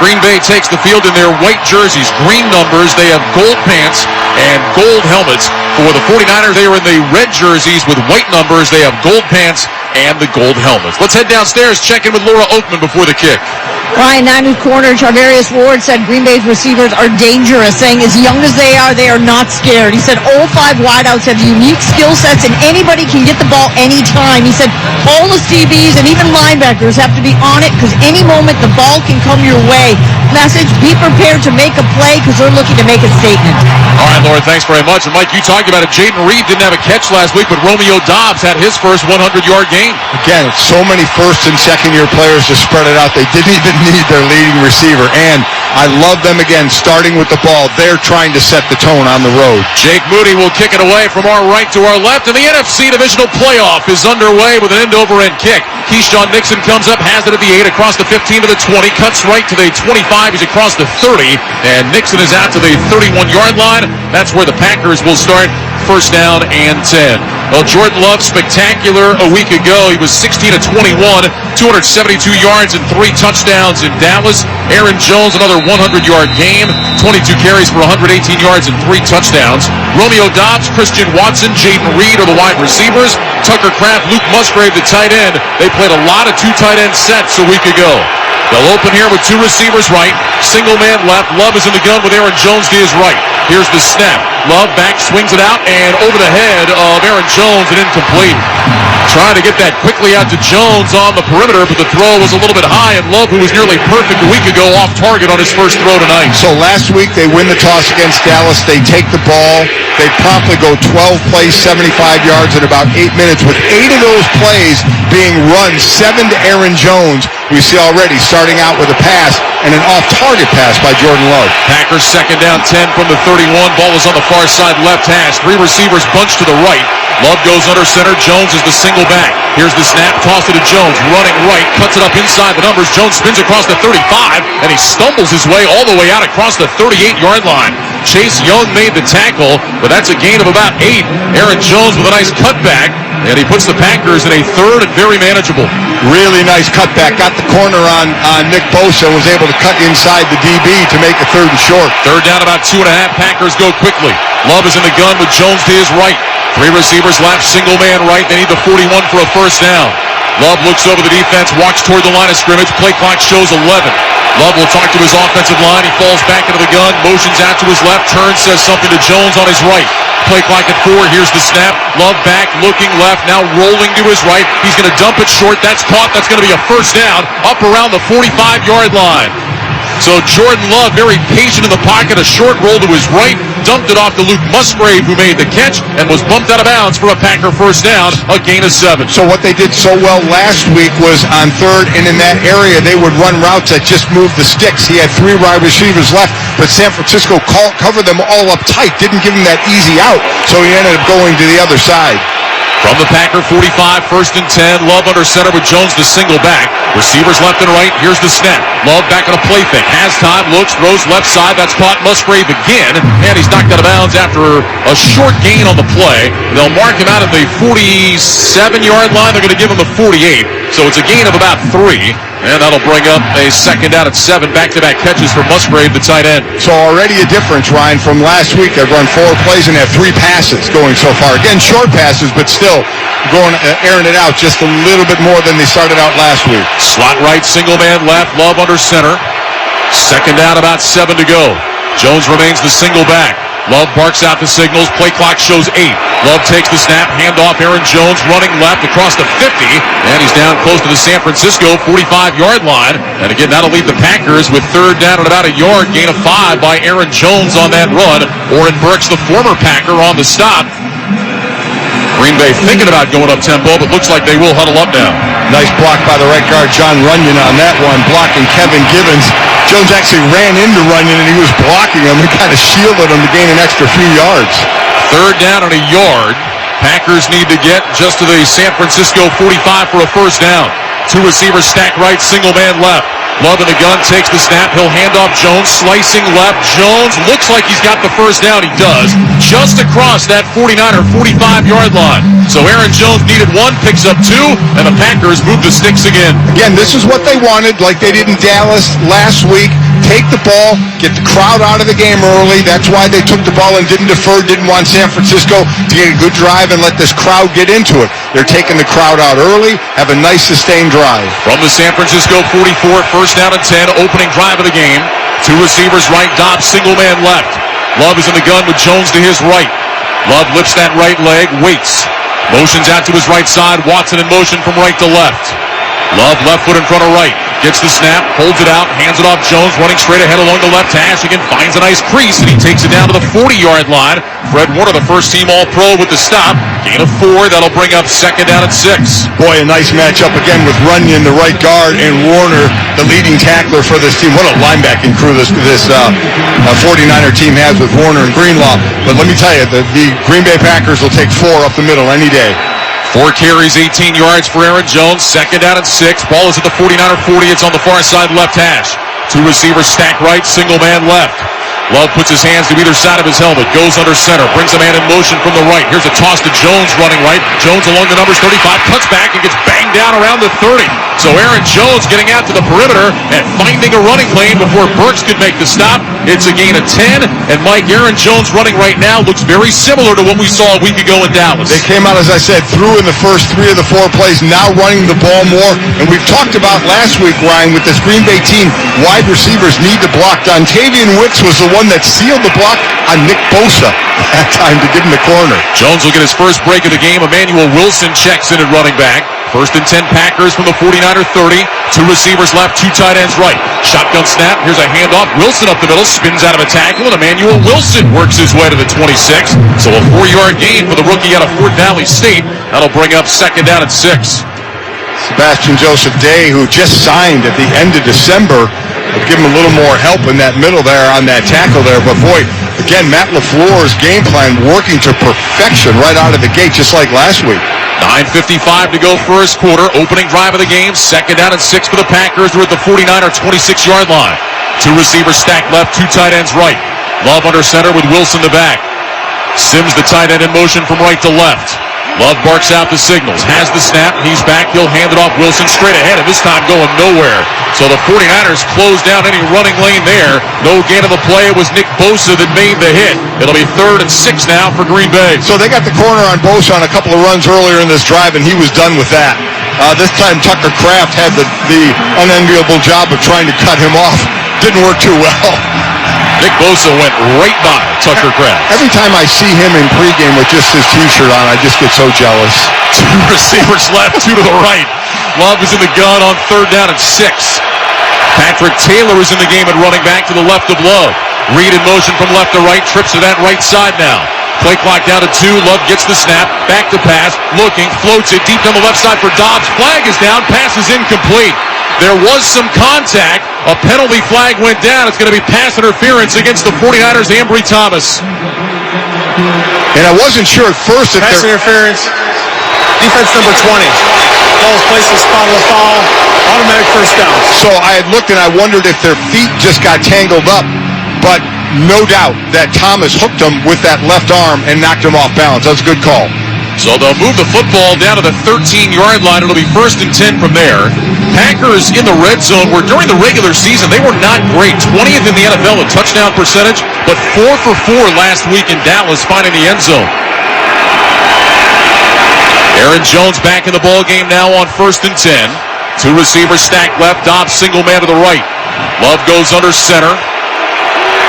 Green Bay takes the field in their white jerseys, green numbers. They have gold pants and gold helmets. For the 49ers, they are in the red jerseys with white numbers. They have gold pants and the gold helmets. Let's head downstairs, check in with Laura Oakman before the kick. Ryan, Niners corner Charvarius Ward said Green Bay's receivers are dangerous, saying as young as they are not scared. He said all 5 wideouts have unique skill sets and anybody can get the ball anytime. He said all the DBs and even linebackers have to be on it because any moment the ball can come your way. Message, be prepared to make a play because they're looking to make a statement. All right, Laura, thanks very much. And Mike, you talked about it. Jaden Reed didn't have a catch last week, but Romeo Doubs had his first 100-yard game. Again, it's so many first- and second-year players to spread it out. They didn't even need their leading receiver. And I love them again, starting with the ball. They're trying to set the tone on the road. Jake Moody will kick it away from our right to our left, and the NFC Divisional Playoff is underway with an end-over-end kick. Keyshawn Nixon comes up, has it at the 8, across the 15 to the 20, cuts right to the 25, he's across the 30, and Nixon is out to the 31-yard line. That's where the Packers will start. First down and 10. Well, Jordan Love, spectacular a week ago. He was 16 of 21, 272 yards and 3 touchdowns in Dallas. Aaron Jones, another 100-yard game, 22 carries for 118 yards and 3 touchdowns. Romeo Doubs, Christian Watson, Jaden Reed are the wide receivers. Tucker Kraft, Luke Musgrave, the tight end. They played a lot of 2 tight end sets a week ago. They'll open here with 2 receivers right, single man left. Love is in the gun with Aaron Jones to his right. Here's the snap. Love back, swings it out, and over the head of Aaron Jones and incomplete. Trying to get that quickly out to Jones on the perimeter, but the throw was a little bit high, and Love, who was nearly perfect a week ago, off target on his first throw tonight. So last week they win the toss against Dallas. They take the ball. They promptly go 12 plays, 75 yards in about 8 minutes, with 8 of those plays being run, 7 to Aaron Jones. We see already starting out with a pass and an off-target pass by Jordan Love. Packers second down 10 from the 31. Ball is on the far side left hash. 3 receivers bunched to the right. Love goes under center. Jones is the single back. Here's the snap. Toss it to Jones. Running right. Cuts it up inside the numbers. Jones spins across the 35, and he stumbles his way all the way out across the 38-yard line. Chase Young made the tackle, but that's a gain of about 8. Aaron Jones with a nice cutback, and he puts the Packers in a third and very manageable. Really nice cutback. Got the corner on Nick Bosa and was able to cut inside the DB to make a 3rd and short. Third down about 2.5. Packers go quickly. Love is in the gun with Jones to his right. 3 receivers left, single man right. They need the 41 for a first down. Love looks over the defense, walks toward the line of scrimmage. Play clock shows 11. Love will talk to his offensive line. He falls back into the gun, motions out to his left, turns, says something to Jones on his right. Play clock at 4. Here's the snap. Love back, looking left, now rolling to his right. He's going to dump it short. That's caught. That's going to be a first down up around the 45-yard line. So Jordan Love, very patient in the pocket, a short roll to his right, dumped it off to Luke Musgrave, who made the catch and was bumped out of bounds for a Packer first down, a gain of 7. So what they did so well last week was on 3rd and in that area, they would run routes that just moved the sticks. He had 3 wide receivers left, but San Francisco covered them all up tight, didn't give him that easy out, so he ended up going to the other side. From the Packer 45, first and 10. Love under center with Jones the single back. Receivers left and right. Here's the snap. Love back on a play fake. Has time, looks, throws left side. That's caught. Musgrave again. And he's knocked out of bounds after a short gain on the play. They'll mark him out at the 47-yard line. They're going to give him the 48. So it's a gain of about 3. And that'll bring up a second down at 7. Back-to-back catches for Musgrave, the tight end. So already a difference, Ryan, from last week. They've run 4 plays and have 3 passes going so far. Again, short passes, but still going airing it out just a little bit more than they started out last week. Slot right, single man left, Love under center. Second down, about 7 to go. Jones remains the single back. Love barks out the signals. Play clock shows 8. Love takes the snap. Handoff. Aaron Jones running left across the 50. And he's down close to the San Francisco 45-yard line. And again, that'll leave the Packers with 3rd down at about a yard. Gain of 5 by Aaron Jones on that run. Oren Burks, the former Packer, on the stop. Green Bay thinking about going up tempo, but looks like they will huddle up now. Nice block by the right guard, John Runyon, on that one, blocking Kevin Givens. Jones actually ran into Runyon, and he was blocking him. He kind of shielded him to gain an extra few yards. 3rd down and a yard. Packers need to get just to the San Francisco 45 for a first down. 2 receivers stacked right, single man left. Love in the gun, takes the snap. He'll hand off Jones, slicing left. Jones looks like he's got the first down. He does. Just across that 49 or 45-yard line. So Aaron Jones needed 1, picks up 2, and the Packers move the sticks again. Again, this is what they wanted, like they did in Dallas last week. take the ball, get the crowd out of the game early. That's why they took the ball and didn't defer, didn't want San Francisco to get a good drive and let this crowd get into it. They're taking the crowd out early, have a nice sustained drive. From the San Francisco 44, first down and 10, opening drive of the game. Two receivers right, Dobbs single man left. Love is in the gun with Jones to his right. Love lifts that right leg, waits. Motions out to his right side, Watson in motion from right to left. Love left foot in front of right. Gets the snap, holds it out, hands it off Jones, running straight ahead along the left hash. Again, finds a nice crease, and he takes it down to the 40-yard line. Fred Warner, the first-team All-Pro with the stop. Gain of 4. That'll bring up second down at 6. Boy, a nice matchup again with Runyon, the right guard, and Warner, the leading tackler for this team. What a linebacking crew this 49er team has with Warner and Greenlaw. But let me tell you, the Green Bay Packers will take 4 up the middle any day. 4 carries, 18 yards for Aaron Jones. Second down and 6. Ball is at the 49er 40. It's on the far side left hash. Two receivers stack right, single man left. Love puts his hands to either side of his helmet, goes under center, brings a man in motion from the right. Here's a toss to Jones running right. Jones along the numbers 35, cuts back and gets banged down around the 30. So Aaron Jones getting out to the perimeter and finding a running lane before Burks could make the stop. It's a gain of 10, and Mike, Aaron Jones running right now looks very similar to what we saw a week ago in Dallas. They came out, as I said, through in the first 3 of the 4 plays, now running the ball more. And we've talked about last week, Ryan, with this Green Bay team, wide receivers need to block. Dontavian Wicks was the one that sealed the block on Nick Bosa that time to give him the corner. Jones will get his first break of the game. Emmanuel Wilson checks in at running back. First and 10 Packers from the 49er 30. Two receivers left, two tight ends right. Shotgun snap. Here's a handoff. Wilson up the middle, spins out of a tackle, and Emmanuel Wilson works his way to the 26. So a 4-yard gain for the rookie out of Fort Valley State. That'll bring up second down at 6. Sebastian Joseph Day, who just signed at the end of December, will give him a little more help in that middle there on that tackle there. But boy, again, Matt LaFleur's game plan working to perfection right out of the gate, just like last week. 9:55 to go first quarter. Opening drive of the game. Second down and 6 for the Packers. They're at the 49er 26-yard line. Two receivers stacked left, two tight ends right. Love under center with Wilson the back. Sims the tight end in motion from right to left. Love barks out the signals, has the snap, he's back, he'll hand it off Wilson straight ahead, and this time going nowhere. So the 49ers close down any running lane there. No gain of the play, it was Nick Bosa that made the hit. It'll be 3rd and 6 now for Green Bay. So they got the corner on Bosa on a couple of runs earlier in this drive, and he was done with that. This time Tucker Kraft had the unenviable job of trying to cut him off. Didn't work too well. Nick Bosa went right by Tucker Kraft. Every time I see him in pregame with just his T-shirt on, I just get so jealous. Two receivers left, two to the right. Love is in the gun on 3rd down and 6. Patrick Taylor is in the game at running back to the left of Love. Reed in motion from left to right, trips to that right side now. Play clock down to 2. Love gets the snap, back to pass, looking, floats it deep down the left side for Dobbs. Flag is down, pass is incomplete. There was some contact. A penalty flag went down. It's going to be pass interference against the 49ers, Ambry Thomas. And I wasn't sure at first if pass interference, defense number 20. Ball's placed in spot of the foul, automatic first down. So I had looked and I wondered if their feet just got tangled up, but no doubt that Thomas hooked him with that left arm and knocked him off balance. That's a good call. So they'll move the football down to the 13-yard line. It'll be 1st and 10 from there. Packers in the red zone were during the regular season, they were not great. 20th in the NFL in touchdown percentage, but 4 for 4 last week in Dallas, finding the end zone. Aaron Jones back in the ball game now on 1st and 10. Two receivers stacked left, Dobbs single man to the right. Love goes under center.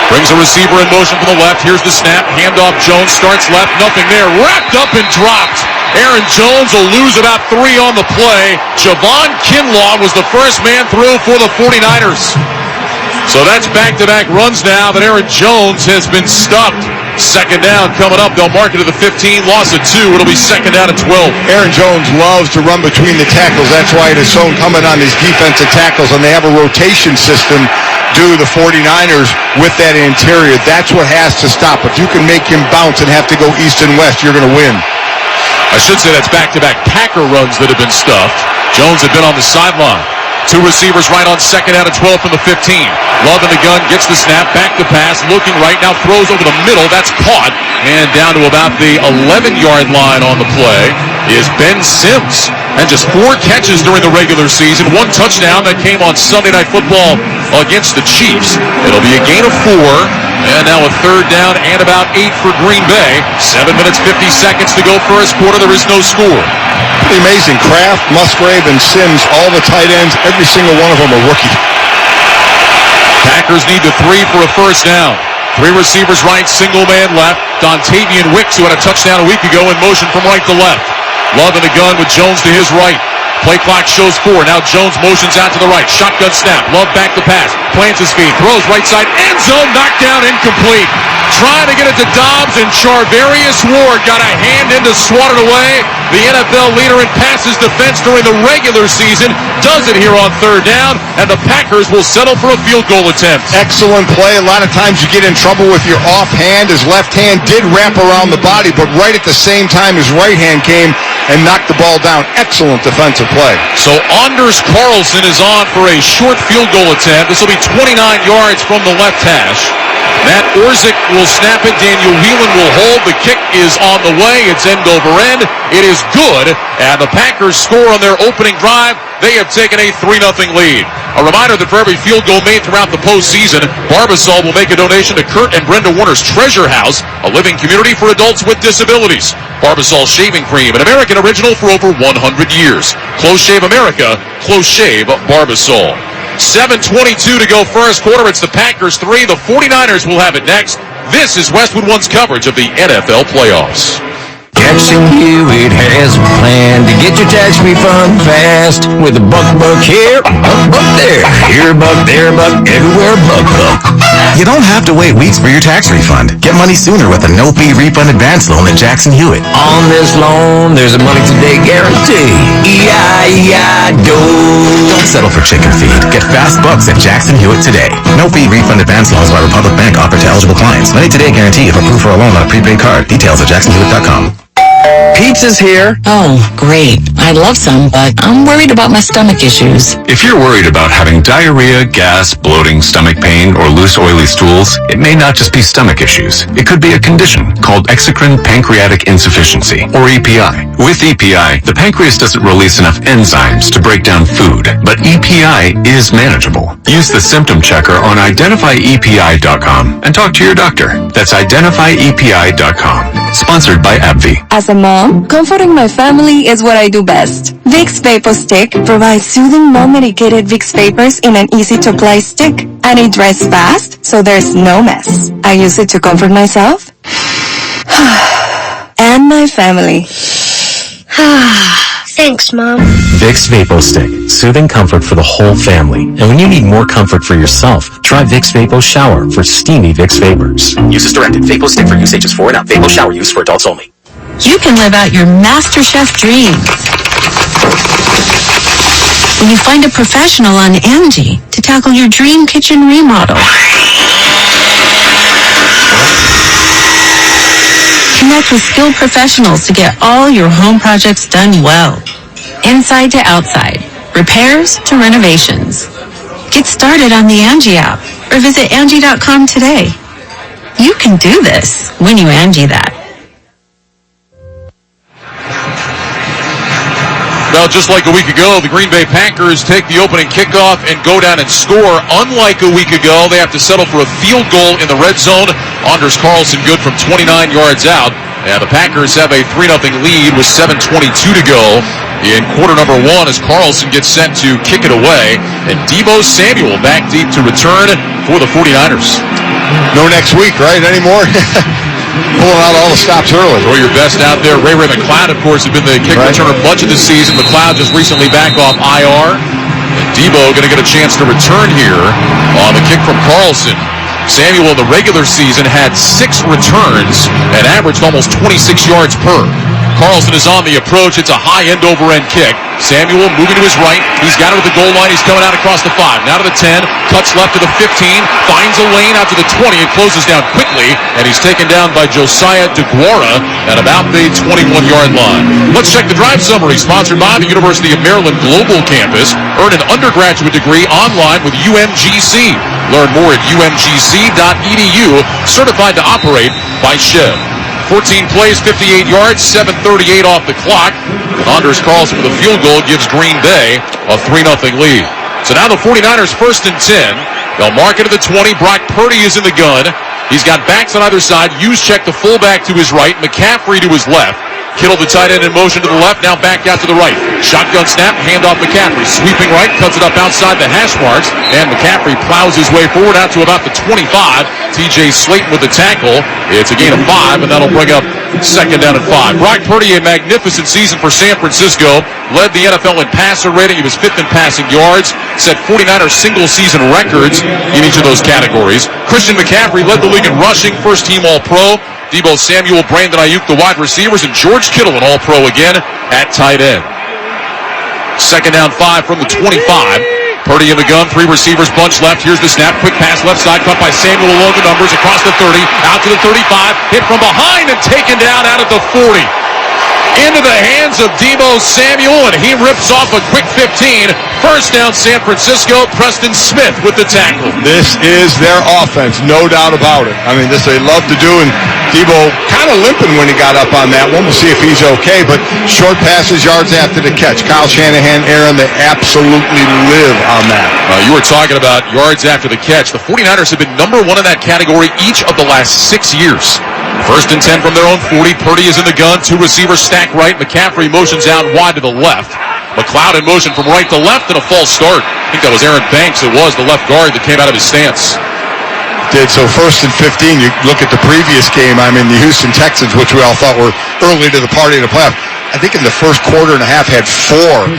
Brings a receiver in motion from the left. Here's the snap. Handoff. Jones starts left. Nothing there. Wrapped up and dropped. Aaron Jones will lose about 3 on the play. Javon Kinlaw was the first man through for the 49ers. So that's back-to-back runs now that Aaron Jones has been stuffed. Second down coming up. They'll mark it to the 15. Loss of 2. It'll be second down at 12. Aaron Jones loves to run between the tackles. That's why it is so incumbent on these defensive tackles, and they have a rotation system due to the 49ers with that interior. That's what has to stop. If you can make him bounce and have to go east and west, you're going to win. I should say that's back-to-back Packer runs that have been stuffed. Jones had been on the sideline. Two receivers right on second down at 12 from the 15. Love in the gun, gets the snap, back to pass, looking right, now throws over the middle. That's caught, and down to about the 11-yard line on the play is Ben Sims. And just 4 catches during the regular season, 1 touchdown that came on Sunday Night Football against the Chiefs. It'll be a gain of 4, and now a third down and about 8 for Green Bay. 7 minutes, 50 seconds to go first quarter. There is no score. Pretty amazing. Kraft, Musgrave, and Sims, all the tight ends, every single one of them a rookie. Packers need the 3 for a first down. 3 receivers right, single man left. Dontavian Wicks, who had a touchdown a week ago, in motion from right to left. Love in the gun with Jones to his right. Play clock shows 4. Now Jones motions out to the right. Shotgun snap. Love back to pass. Plants his feet. Throws right side. End zone. Knocked down. Incomplete. Trying to get it to Dobbs, and Charvarius Ward got a hand in to swat it away. The NFL leader in passes defense during the regular season does it here on third down, and the Packers will settle for a field goal attempt. Excellent play. A lot of times you get in trouble with your offhand. His left hand did wrap around the body, but right at the same time his right hand came and knocked the ball down. Excellent defensive play. So Anders Carlson is on for a short field goal attempt. This will be 29 yards from the left hash. Matt Orzik will snap it. Daniel Whelan will hold. The kick is on the way. It's end over end. It is good. And the Packers score on their opening drive. They have taken a 3-0 lead. A reminder that for every field goal made throughout the postseason, Barbasol will make a donation to Kurt and Brenda Warner's Treasure House, a living community for adults with disabilities. Barbasol shaving cream, an American original for over 100 years. Close Shave America, Close Shave Barbasol. 7:22 to go first quarter. It's the Packers 3. The 49ers will have it next. This is Westwood One's coverage of the NFL playoffs. Jackson Hewitt has a plan to get your tax refund fast with a buck here, buck there. Here a buck, there a buck, everywhere a buck. You don't have to wait weeks for your tax refund. Get money sooner with a no-fee refund advance loan at Jackson Hewitt. On this loan, there's a money today guarantee. E-I-E-I-DO. Don't settle for chicken feed. Get fast bucks at Jackson Hewitt today. No-fee refund advance loans by Republic Bank offered to eligible clients. Money today guarantee if approved for a loan on a prepaid card. Details at jacksonhewitt.com. Pizza's here. Oh, great. I'd love some, but I'm worried about my stomach issues. If you're worried about having diarrhea, gas, bloating, stomach pain, or loose oily stools, it may not just be stomach issues. It could be a condition called exocrine pancreatic insufficiency, or EPI. With EPI, the pancreas doesn't release enough enzymes to break down food, but EPI is manageable. Use the symptom checker on identifyepi.com and talk to your doctor. That's identifyepi.com. Sponsored by AbbVie. As a mom, comforting my family is what I do best. Vicks Vapor Stick provides soothing, non-medicated Vicks Vapors in an easy-to-apply stick, and it dries fast, so there's no mess. I use it to comfort myself and my family. Thanks, Mom. Vicks Vapor Stick. Soothing comfort for the whole family. And when you need more comfort for yourself, try Vicks Vapor Shower for steamy Vicks Vapors. Use as directed. Vapor Stick for use ages 4 and up. Vapor Shower use for adults only. You can live out your MasterChef dreams when you find a professional on Angie to tackle your dream kitchen remodel. Connect with skilled professionals to get all your home projects done well. Inside to outside, repairs to renovations. Get started on the Angie app or visit Angie.com today. You can do this when you Angie that. Well, just like a week ago, the Green Bay Packers take the opening kickoff and go down and score. Unlike a week ago, they have to settle for a field goal in the red zone. Anders Carlson good from 29 yards out. And the Packers have a 3-0 lead with 7:22 to go in quarter number 1 as Carlson gets set to kick it away. And Deebo Samuel back deep to return for the 49ers. No next week, right, anymore? Pulling out all the stops early. Throw your best out there. Ray McLeod, of course, has been the kick returner much of the season. McLeod just recently back off IR. And Deebo going to get a chance to return here on the kick from Carlson. Samuel in the regular season had 6 returns and averaged almost 26 yards per. Carlson is on the approach. It's a high end-over-end kick. Samuel moving to his right. He's got it at the goal line. He's coming out across the 5. Now to the 10. Cuts left to the 15. Finds a lane out to the 20 and closes down quickly. And he's taken down by Josiah DeGuara at about the 21-yard line. Let's check the drive summary sponsored by the University of Maryland Global Campus. Earn an undergraduate degree online with UMGC. Learn more at umgc.edu. Certified to operate by Chev. 14 plays, 58 yards, 7:38 off the clock. And Anders Carlson with a field goal gives Green Bay a 3-0 lead. So now the 49ers 1st and 10 They'll mark it to the 20. Brock Purdy is in the gun. He's got backs on either side. Juszczyk, the fullback, to his right. McCaffrey to his left. Kittle, the tight end, in motion to the left. Now back out to the right. Shotgun snap, handoff McCaffrey. Sweeping right, cuts it up outside the hash marks. And McCaffrey plows his way forward out to about the 25. TJ Slayton with the tackle. It's a gain of 5, and that'll bring up second down and 5. Brock Purdy, a magnificent season for San Francisco. Led the NFL in passer rating. He was 5th in passing yards. Set 49er single-season records in each of those categories. Christian McCaffrey led the league in rushing. First-team All-Pro. Deebo Samuel, Brandon Ayuk, the wide receivers, and George Kittle, an All-Pro again at tight end. Second down 5 from the 25. Purdy in the gun, 3 receivers, bunch left. Here's the snap, quick pass left side, caught by Samuel along the numbers, across the 30, out to the 35, hit from behind and taken down out at the 40. Into the hands of Deebo Samuel, and he rips off a quick 15. First down, San Francisco. Preston Smith with the tackle. This is their offense, no doubt about it. I mean, this they love to do, and Deebo kind of limping when he got up on that one. We'll see if he's okay, but short passes, yards after the catch. Kyle Shanahan, Aaron, they absolutely live on that. You were talking about yards after the catch. The 49ers have been number 1 in that category each of the last 6 years. First and 10 from their own 40. Purdy is in the gun. 2 receivers stacked right. McCaffrey motions out wide to the left. McLeod in motion from right to left and a false start. I think that was Aaron Banks. It was the left guard that came out of his stance. Did so first and 15. You look at the previous game. I mean, the Houston Texans, which we all thought were early to the party in the playoff. I think in the first quarter and a half had 4,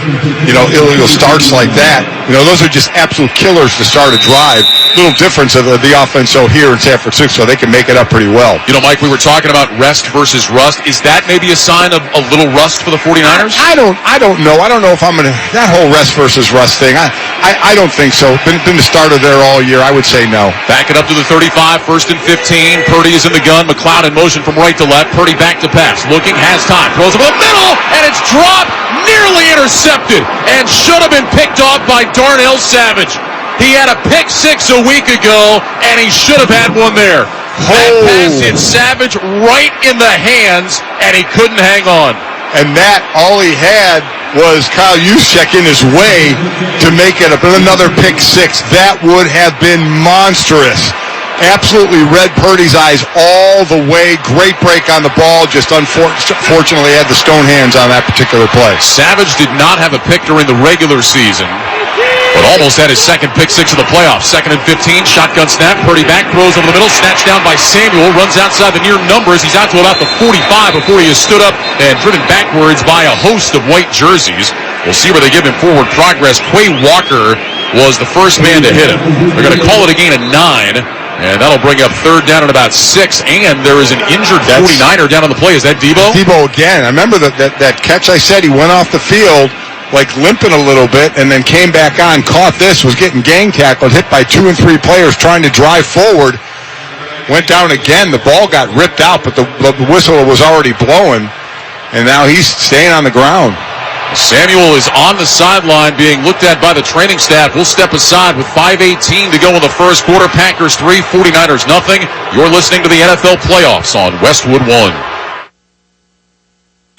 illegal starts like that. Those are just absolute killers to start a drive. Little difference of the offense here in San Francisco. They can make it up pretty well. Mike, we were talking about rest versus rust. Is that maybe a sign of a little rust for the 49ers? I don't know. I don't know if I'm going to, that whole rest versus rust thing. I don't think so. Been the starter there all year. I would say no. Back it up to the 35, first and 15. Purdy is in the gun. McLeod in motion from right to left. Purdy back to pass. Looking, has time. Throws it over the middle, and it's dropped, nearly intercepted, and should have been picked off by Darnell Savage. He had a pick 6 a week ago, and he should have had one there. That pass hit Savage right in the hands, and he couldn't hang on. And that, all he had was Kyle Juszczyk in his way to make it another pick 6. That would have been monstrous. Absolutely read Purdy's eyes all the way. Great break on the ball. Just unfortunately had the stone hands on that particular play. Savage did not have a pick during the regular season, but almost had his second pick 6 of the playoffs. Second and 15, shotgun snap. Purdy back, throws over the middle, snatched down by Samuel, runs outside the near numbers. He's out to about the 45 before he is stood up and driven backwards by a host of white jerseys. We'll see where they give him forward progress. Quay Walker was the first man to hit him. They're going to call it a gain of 9. And that'll bring up third down at about 6. And there is an injured 49er down on the play. Is that Deebo? Deebo again. I remember that catch I said. He went off the field like limping a little bit and then came back on, caught this, was getting gang tackled, hit by 2 and 3 players trying to drive forward. Went down again. The ball got ripped out, but the whistle was already blowing. And now he's staying on the ground. Samuel is on the sideline being looked at by the training staff. We'll step aside with 5:18 to go in the first quarter. Packers 3, 49ers nothing. You're listening to the NFL playoffs on Westwood One.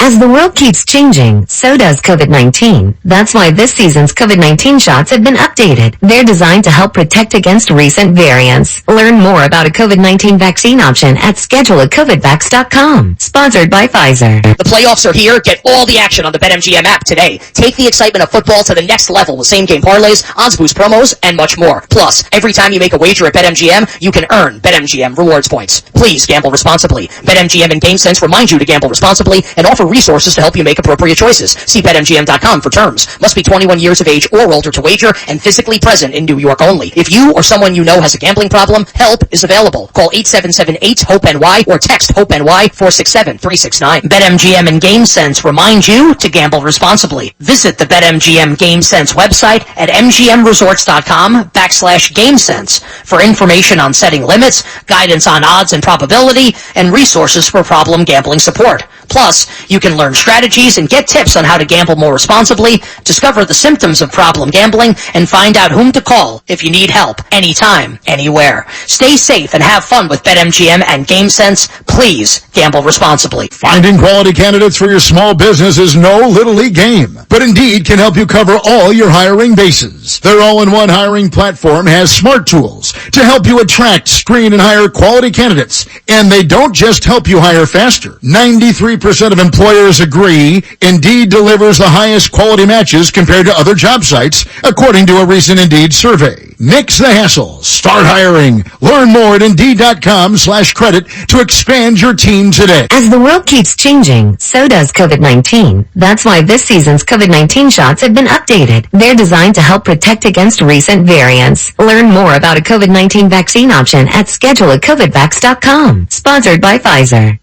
As the world keeps changing, so does COVID-19. That's why this season's COVID-19 shots have been updated. They're designed to help protect against recent variants. Learn more about a COVID-19 vaccine option at scheduleacovidvax.com. Sponsored by Pfizer. The playoffs are here. Get all the action on the BetMGM app today. Take the excitement of football to the next level with same-game parlays, odds boost promos, and much more. Plus, every time you make a wager at BetMGM, you can earn BetMGM rewards points. Please gamble responsibly. BetMGM and GameSense remind you to gamble responsibly and offer resources to help you make appropriate choices. See BetMGM.com for terms. Must be 21 years of age or older to wager and physically present in New York only. If you or someone you know has a gambling problem, help is available. Call 877-8-HOPE-NY or text HOPE-NY 467-369. BetMGM and GameSense remind you to gamble responsibly. Visit the BetMGM GameSense website at mgmresorts.com/GameSense for information on setting limits, guidance on odds and probability, and resources for problem gambling support. Plus, you can learn strategies and get tips on how to gamble more responsibly, discover the symptoms of problem gambling, and find out whom to call if you need help anytime, anywhere. Stay safe and have fun with BetMGM and GameSense. Please gamble responsibly. Finding quality candidates for your small business is no little league game, but Indeed can help you cover all your hiring bases. Their all-in-one hiring platform has smart tools to help you attract, screen, and hire quality candidates. And they don't just help you hire faster. 93% of employers agree Indeed delivers the highest quality matches compared to other job sites, according to a recent Indeed survey. Nix the hassle. Start hiring. Learn more at Indeed.com/credit to expand your team today. As the world keeps changing, so does COVID-19. That's why this season's COVID-19 shots have been updated. They're designed to help protect against recent variants. Learn more about a COVID-19 vaccine option at scheduleacovidvax.com. Sponsored by Pfizer.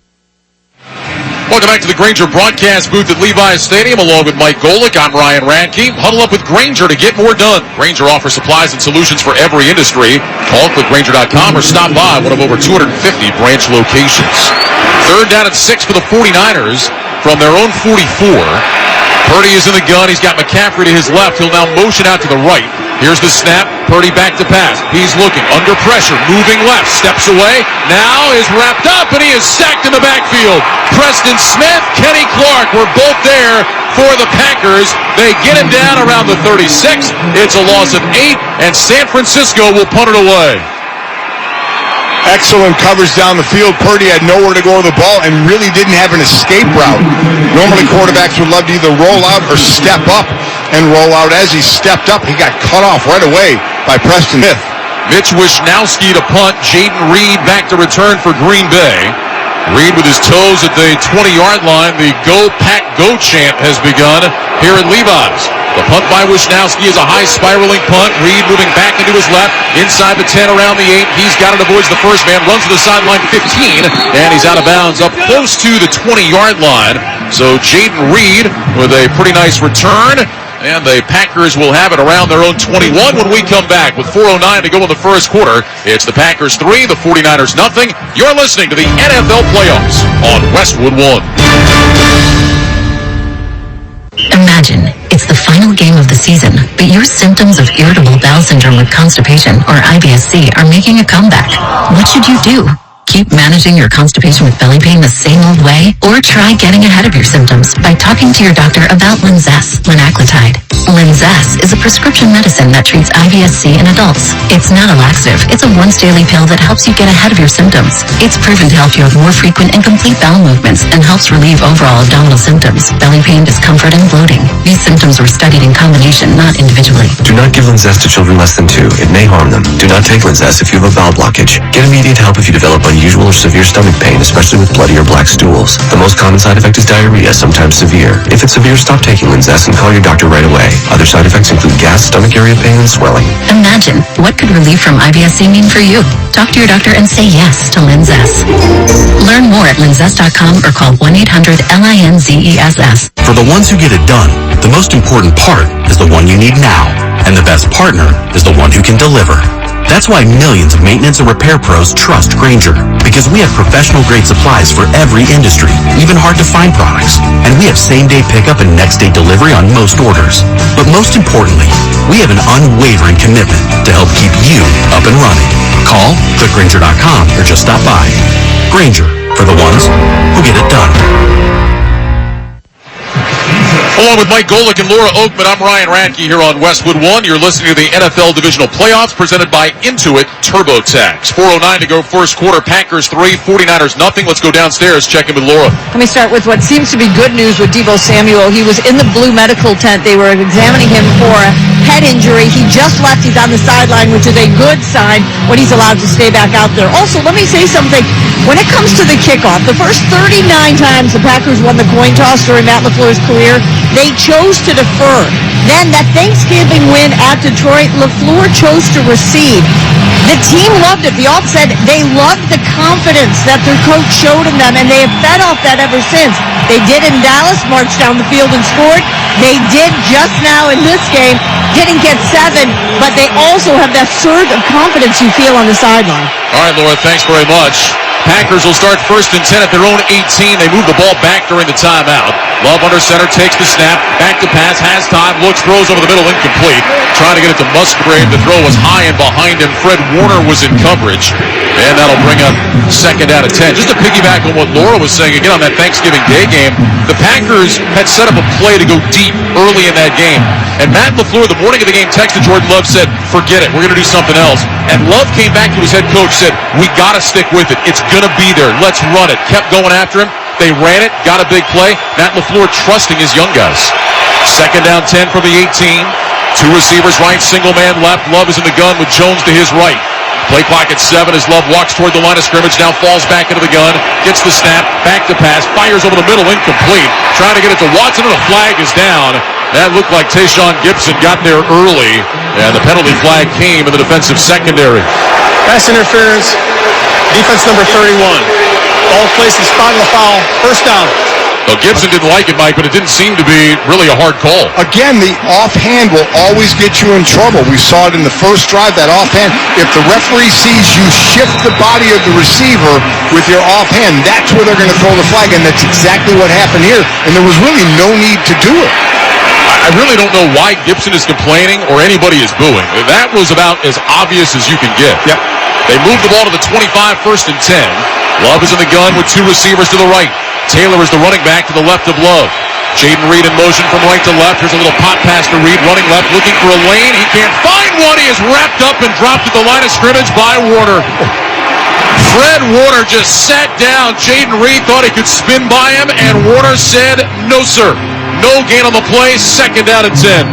Welcome back to the Grainger broadcast booth at Levi's Stadium, along with Mike Golick. I'm Ryan Radke. Huddle up with Grainger to get more done. Grainger offers supplies and solutions for every industry. Call clickgrainger.com or stop by one of over 250 branch locations. Third down and 6 for the 49ers from their own 44. Purdy is in the gun. He's got McCaffrey to his left. He'll now motion out to the right. Here's the snap. Purdy back to pass. He's looking. Under pressure. Moving left. Steps away. Now is wrapped up, and he is sacked in the backfield. Preston Smith, Kenny Clark were both there for the Packers. They get him down around the 36. It's a loss of 8, and San Francisco will punt it away. Excellent coverage down the field. Purdy had nowhere to go with the ball and really didn't have an escape route. Normally quarterbacks would love to either roll out or step up and roll out. As he stepped up, he got cut off right away by Preston Smith. Mitch Wishnowsky to punt. Jaden Reed back to return for Green Bay. Reed with his toes at the 20-yard line. The Go Pack Go chant has begun here at Levi's. The punt by Wishnowsky is a high spiraling punt. Reed moving back into his left, inside the 10, around the 8. He's got it, avoids the first man, runs to the sideline 15, and he's out of bounds up close to the 20-yard line. So Jaden Reed with a pretty nice return, and the Packers will have it around their own 21 when we come back with 4:09 to go in the first quarter. It's the Packers 3, the 49ers nothing. You're listening to the NFL Playoffs on Westwood One. Imagine it's the final game of the season, but your symptoms of irritable bowel syndrome with constipation, or IBS-C, are making a comeback. What should you do? Keep managing your constipation with belly pain the same old way? Or try getting ahead of your symptoms by talking to your doctor about Linzess, linaclotide. Linzess is a prescription medicine that treats IBS-C in adults. It's not a laxative. It's a once-daily pill that helps you get ahead of your symptoms. It's proven to help you have more frequent and complete bowel movements and helps relieve overall abdominal symptoms, belly pain, discomfort, and bloating. These symptoms were studied in combination, not individually. Do not give Linzess to children less than 2. It may harm them. Do not take Linzess if you have a bowel blockage. Get immediate help if you develop unusual or severe stomach pain, especially with bloody or black stools. The most common side effect is diarrhea, sometimes severe. If it's severe, stop taking Linzess and call your doctor right away. Other side effects include gas, stomach area pain, and swelling. Imagine, what could relief from IBS-C mean for you? Talk to your doctor and say yes to Linzess. Learn more at linzess.com or call 1-800-LINZESS. For the ones who get it done, the most important part is the one you need now. And the best partner is the one who can deliver. That's why millions of maintenance and repair pros trust Grainger, because we have professional-grade supplies for every industry, even hard-to-find products. And we have same-day pickup and next-day delivery on most orders. But most importantly, we have an unwavering commitment to help keep you up and running. Call, clickgrainger.com, or just stop by. Grainger, for the ones who get it done. Along with Mike Golick and Laura Oakman, I'm Ryan Radke here on Westwood One. You're listening to the NFL Divisional Playoffs presented by Intuit TurboTax. 4:09 to go first quarter. Packers 3, 49ers nothing. Let's go downstairs. Check in with Laura. Let me start with what seems to be good news with Deebo Samuel. He was in the blue medical tent. They were examining him for a head injury. He just left. He's on the sideline, which is a good sign when he's allowed to stay back out there. Also, let me say something. When it comes to the kickoff, the first 39 times the Packers won the coin toss during Matt LaFleur's career, they chose to defer. Then that Thanksgiving win at Detroit, LaFleur chose to receive. The team loved it. The alt said they loved the confidence that their coach showed in them, and they have fed off that ever since. They did in Dallas, marched down the field and scored. They did just now in this game, didn't get 7, but they also have that surge of confidence you feel on the sideline. All right, Laura, thanks very much. Packers will start 1st and 10 at their own 18. They move the ball back during the timeout. Love under center, takes the snap, back to pass, has time, looks, throws over the middle, incomplete. Trying to get it to Musgrave. The throw was high and behind him. Fred Warner was in coverage. And that'll bring up 2nd down and 10. Just to piggyback on what Laura was saying again on that Thanksgiving Day game, the Packers had set up a play to go deep early in that game. And Matt LaFleur, the morning of the game, texted Jordan Love, said, forget it, we're going to do something else. And Love came back to his head coach, said, we got to stick with it. It's going to be there. Let's run it. Kept going after him. They ran it, got a big play. Matt LaFleur trusting his young guys. 2nd down 10 from the 18. 2 receivers right, single man left. Love is in the gun with Jones to his right. Play clock at 7 as Love walks toward the line of scrimmage, now falls back into the gun, gets the snap, back to pass, fires over the middle, incomplete. Trying to get it to Watson, and the flag is down. That looked like Tayshaun Gibson got there early, and the penalty flag came in the defensive secondary. Pass interference, defense number 31. Ball placed in spot of the foul, 1st down. Well, Gibson didn't like it, Mike, but it didn't seem to be really a hard call. Again, the offhand will always get you in trouble. We saw it in the first drive, that offhand. If the referee sees you shift the body of the receiver with your offhand, that's where they're going to throw the flag, and that's exactly what happened here, and there was really no need to do it. I really don't know why Gibson is complaining or anybody is booing. That was about as obvious as you can get. Yep. They moved the ball to the 25, 1st and 10. Love is in the gun with 2 receivers to the right. Taylor is the running back to the left of Love. Jaden Reed in motion from right to left. Here's a little pop pass to Reed, running left, looking for a lane. He can't find one. He is wrapped up and dropped at the line of scrimmage by Warner. Fred Warner just sat down. Jaden Reed thought he could spin by him, and Warner said, no, sir. No gain on the play, 2nd down and 10.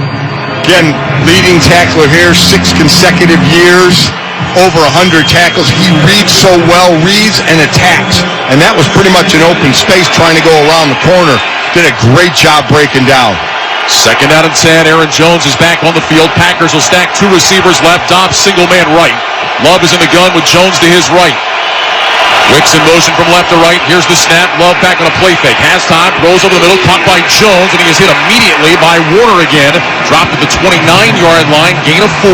Again, leading tackler here, 6 consecutive years. Over 100 tackles. He reads so well, reads and attacks. And that was pretty much an open space trying to go around the corner. Did a great job breaking down. 2nd down and 10. Aaron Jones is back on the field. Packers will stack 2 receivers left. Dobbs single man right. Love is in the gun with Jones to his right. Wicks in motion from left to right. Here's the snap. Love back on a play fake. Has time. Throws over the middle. Caught by Jones. And he is hit immediately by Warner again. Dropped at the 29-yard line. Gain of 4.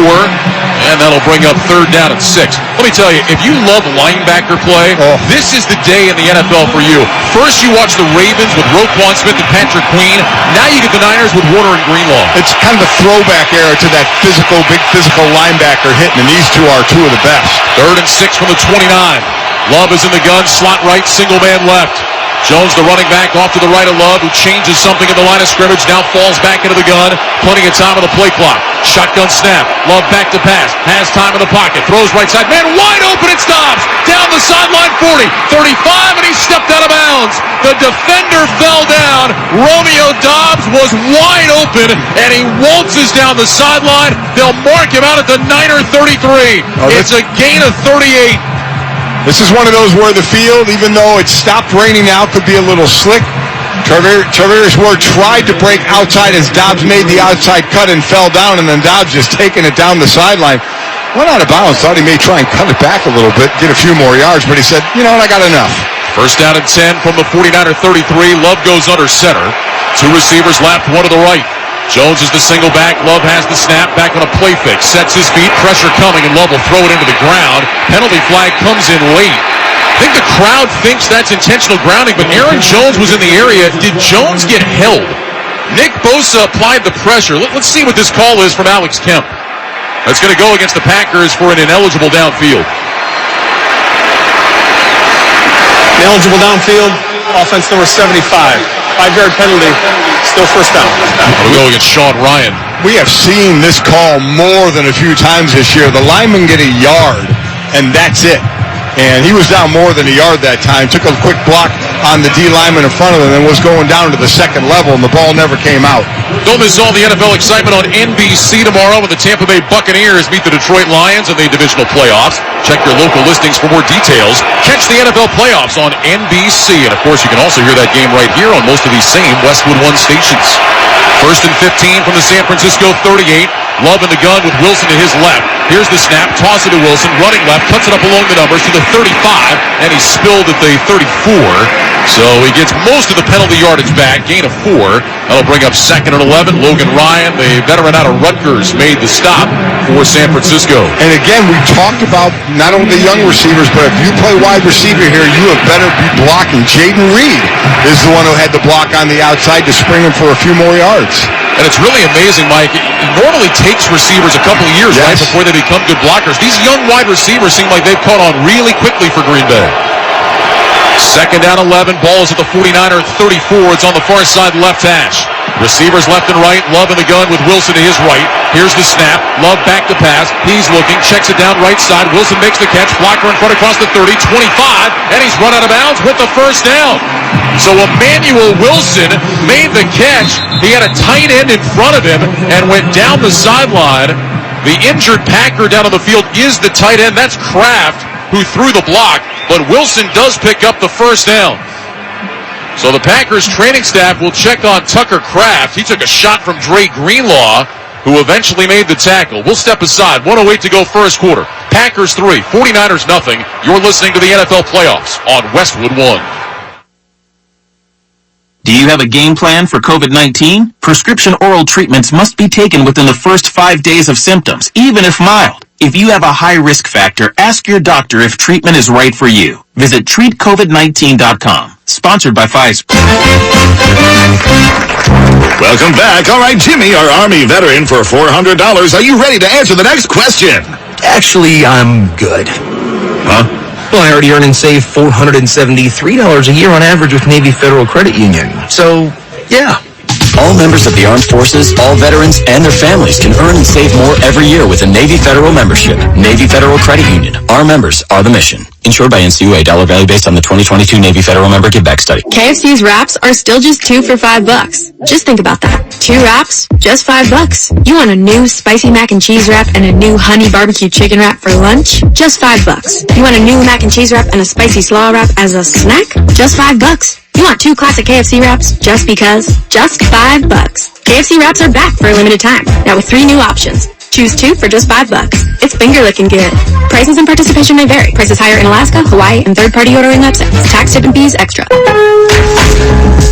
And that'll bring up 3rd down and 6. Let me tell you, if you love linebacker play, this is the day in the NFL for you. First you watch the Ravens with Roquan Smith and Patrick Queen. Now you get the Niners with Warner and Greenlaw. It's kind of a throwback era to that physical, big physical linebacker hitting, and these 2 are 2 of the best. 3rd and 6 from the 29. Love is in the gun, slot right, single man left. Jones, the running back, off to the right of Love, who changes something in the line of scrimmage, now falls back into the gun. Plenty of time on the play clock. Shotgun snap. Love back to pass. Has time in the pocket. Throws right side. Man wide open. It stops. Down the sideline 40. 35, and he stepped out of bounds. The defender fell down. Romeo Dobbs was wide open, and he waltzes down the sideline. They'll mark him out at the Niner 33. It's a gain of 38. This is one of those where the field, even though it stopped raining now, could be a little slick. Travis Ward tried to break outside as Dobbs made the outside cut and fell down, and then Dobbs just taking it down the sideline. Went out of bounds. Thought he may try and cut it back a little bit, get a few more yards, but he said, you know what, I got enough. 1st down and 10 from the 49er 33. Love goes under center. 2 receivers left, 1 to the right. Jones is the single back. Love has the snap. Back on a play fix. Sets his feet. Pressure coming, and Love will throw it into the ground. Penalty flag comes in late. I think the crowd thinks that's intentional grounding, but Aaron Jones was in the area. Did Jones get held? Nick Bosa applied the pressure. Let's see what this call is from Alex Kemp. That's going to go against the Packers for an ineligible downfield. Ineligible downfield, offense number 75. 5-yard penalty, still 1st down. We'll go against Sean Ryan. We have seen this call more than a few times this year. The linemen get a yard, and that's it. And he was down more than a yard that time. Took a quick block on the D lineman in front of him and was going down to the 2nd level, and the ball never came out. Don't miss all the NFL excitement on NBC tomorrow when the Tampa Bay Buccaneers meet the Detroit Lions in the divisional playoffs. Check your local listings for more details. Catch the NFL playoffs on NBC. And, of course, you can also hear that game right here on most of these same Westwood One stations. 1st and 15 from the San Francisco 38. Love in the gun with Wilson to his left. Here's the snap. Toss it to Wilson. Running left. Cuts it up along the numbers to the 35. And he's spilled at the 34. So he gets most of the penalty yardage back, gain of 4. That'll bring up 2nd and 11. Logan Ryan, the veteran out of Rutgers, made the stop for San Francisco. And again, we talked about not only the young receivers, but if you play wide receiver here, you have better be blocking. Jaden Reed is the one who had the block on the outside to spring him for a few more yards. And it's really amazing, Mike. It normally takes receivers a couple of years, right, before they become good blockers. These young wide receivers seem like they've caught on really quickly for Green Bay. 2nd down 11. Ball is at the 49er 34. It's on the far side left hash. Receivers left and right. Love in the gun with Wilson to his right. Here's the snap. Love back to pass. He's looking. Checks it down right side. Wilson makes the catch. Blocker in front across the 30. 25. And he's run out of bounds with the first down. So Emmanuel Wilson made the catch. He had a tight end in front of him and went down the sideline. The injured Packer down on the field is the tight end. That's Kraft, who threw the block. But Wilson does pick up the first down. So the Packers training staff will check on Tucker Kraft. He took a shot from Dre Greenlaw, who eventually made the tackle. We'll step aside. 1:08 to go first quarter. Packers 3, 49ers nothing. You're listening to the NFL playoffs on Westwood One. Do you have a game plan for COVID-19? Prescription oral treatments must be taken within the first 5 days of symptoms, even if mild. If you have a high risk factor, ask your doctor if treatment is right for you. Visit treatcovid19.com. Sponsored by Pfizer. Welcome back. All right, Jimmy, our Army veteran, for $400. Are you ready to answer the next question? Actually, I'm good. Huh? Well, I already earn and save $473 a year on average with Navy Federal Credit Union. So, yeah. All members of the Armed Forces, all veterans, and their families can earn and save more every year with a Navy Federal membership. Navy Federal Credit Union. Our members are the mission. Insured by NCUA. Dollar value based on the 2022 Navy Federal Member Give Back Study. KFC's wraps are still just 2 for $5. Just think about that. 2 wraps, just $5. You want a new spicy mac and cheese wrap and a new honey barbecue chicken wrap for lunch? Just $5. You want a new mac and cheese wrap and a spicy slaw wrap as a snack? Just $5. You want 2 classic KFC wraps just because? Just $5. KFC wraps are back for a limited time. Now with 3 new options. Choose 2 for just $5. It's finger licking good. Prices and participation may vary. Prices higher in Alaska, Hawaii, and third-party ordering websites. Tax, tip, and fees extra.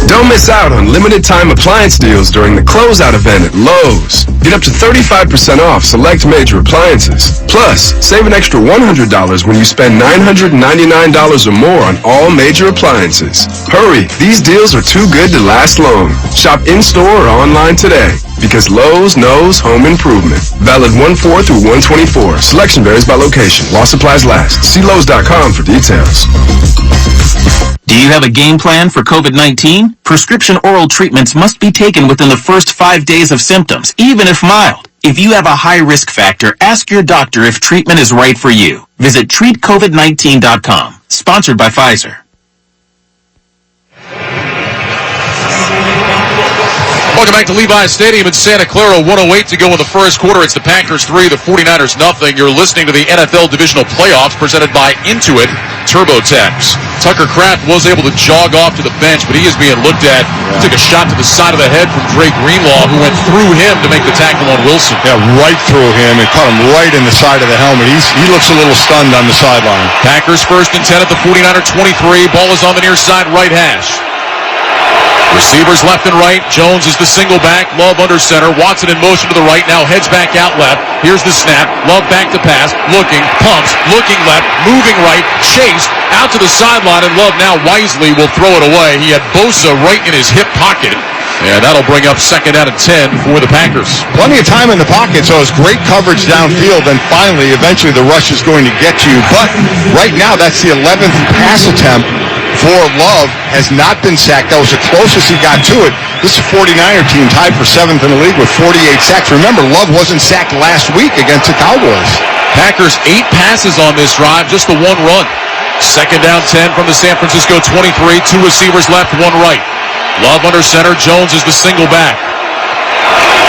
Don't miss out on limited time appliance deals during the closeout event at Lowe's. Get up to 35% off select major appliances. Plus, save an extra $100 when you spend $999 or more on all major appliances. Hurry, these deals are too good to last long. Shop in-store or online today. Because Lowe's knows home improvement. Valid 1/4 through 1/24. Selection varies by location. While supplies last. See Lowe's.com for details. Do you have a game plan for COVID-19? Prescription oral treatments must be taken within the first 5 days of symptoms, even if mild. If you have a high risk factor, ask your doctor if treatment is right for you. Visit treatcovid19.com. Sponsored by Pfizer. Welcome back to Levi's Stadium in Santa Clara. 1:08 to go in the first quarter. It's the Packers 3, the 49ers nothing. You're listening to the NFL Divisional Playoffs presented by Intuit TurboTax. Tucker Kraft was able to jog off to the bench, but he is being looked at. He took a shot to the side of the head from Dre Greenlaw, who went through him to make the tackle on Wilson. Yeah, right through him. It caught him right in the side of the helmet. He looks a little stunned on the sideline. Packers 1st and 10 at the 49er 23. Ball is on the near side right hash. Receivers left and right. Jones is the single back. Love under center. Watson in motion to the right. Now heads back out left. Here's the snap. Love back to pass. Looking. Pumps. Looking left. Moving right. Chase. Out to the sideline. And Love now wisely will throw it away. He had Bosa right in his hip pocket. And that'll bring up 2nd down and 10 for the Packers. Plenty of time in the pocket, so it's great coverage downfield. And finally, eventually, the rush is going to get to you. But right now, that's the 11th pass attempt for Love. Has not been sacked. That was the closest he got to it. This is a 49er team tied for 7th in the league with 48 sacks. Remember, Love wasn't sacked last week against the Cowboys. Packers 8 passes on this drive, just the 1 run. 2nd down 10 from the San Francisco 23. 2 receivers left, 1 right. Love under center. Jones is the single back.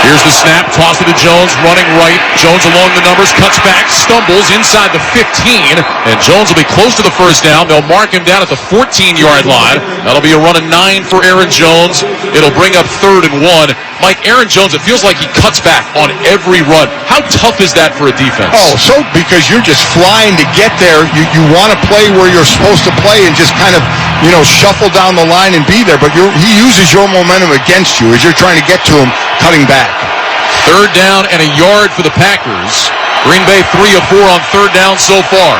Here's the snap. Toss it to Jones. Running right. Jones along the numbers. Cuts back. Stumbles inside the 15. And Jones will be close to the first down. They'll mark him down at the 14-yard line. That'll be a run of 9 for Aaron Jones. It'll bring up 3rd and 1. Mike, Aaron Jones, it feels like he cuts back on every run. How tough is that for a defense? Oh, so because you're just flying to get there. You want to play where you're supposed to play and just kind of shuffle down the line and be there, but he uses your momentum against you as you're trying to get to him, cutting back. 3rd down and a yard for the Packers. Green Bay 3 of 4 on 3rd down so far.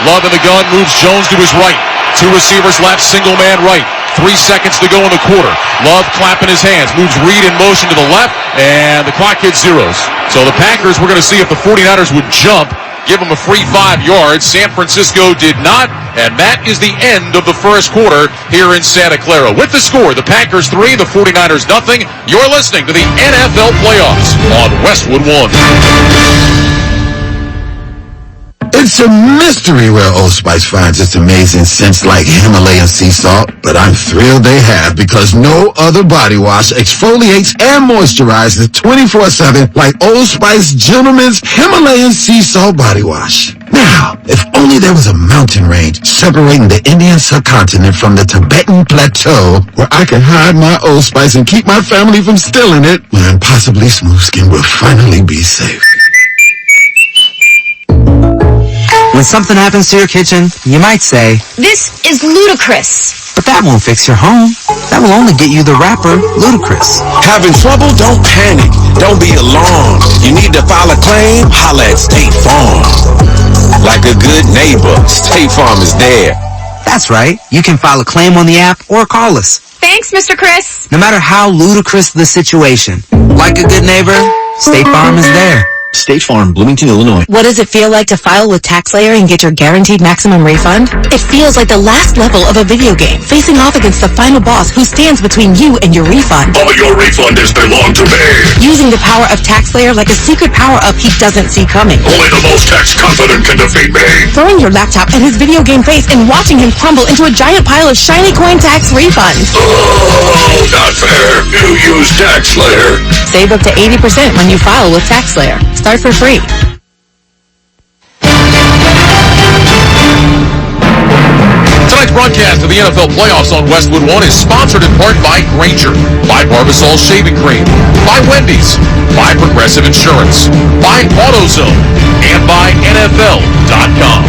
Love in the gun, moves Jones to his right. 2 receivers left, single man right. 3 seconds to go in the quarter. Love clapping his hands, moves Reed in motion to the left, and the clock hits zeros. So the Packers, we're going to see if the 49ers would jump, give them a free 5 yards. San Francisco did not, and that is the end of the first quarter here in Santa Clara. With the score, the Packers 3, the 49ers nothing. You're listening to the NFL Playoffs on Westwood One. It's a mystery where Old Spice finds its amazing scents like Himalayan sea salt, but I'm thrilled they have because no other body wash exfoliates and moisturizes 24/7 like Old Spice Gentleman's Himalayan sea salt body wash. Now, if only there was a mountain range separating the Indian subcontinent from the Tibetan plateau where I could hide my Old Spice and keep my family from stealing it, my impossibly smooth skin will finally be safe. When something happens to your kitchen, you might say, "This is ludicrous." but that won't fix your home. That will only get you the rapper, Ludacris. Having trouble? Don't panic. Don't be alarmed. You need to file a claim? Holla at State Farm. Like a good neighbor, State Farm is there. That's right. You can file a claim on the app or call us. Thanks, Mr. Chris. No matter how ludicrous the situation, like a good neighbor, State Farm is there. State Farm, Bloomington, Illinois. What does it feel like to file with TaxSlayer and get your guaranteed maximum refund? It feels like the last level of a video game, facing off against the final boss who stands between you and your refund. All your refund is belong to me. Using the power of TaxSlayer like a secret power-up he doesn't see coming. Only the most tax-confident can defeat me. Throwing your laptop at his video game face and watching him crumble into a giant pile of shiny coin tax refunds. Oh, not fair. You use TaxSlayer. Save up to 80% when you file with TaxSlayer. Start for free. Tonight's broadcast of the NFL Playoffs on Westwood One is sponsored in part by Granger, by Barbasol Shaving Cream, by Wendy's, by Progressive Insurance, by AutoZone, and by NFL.com.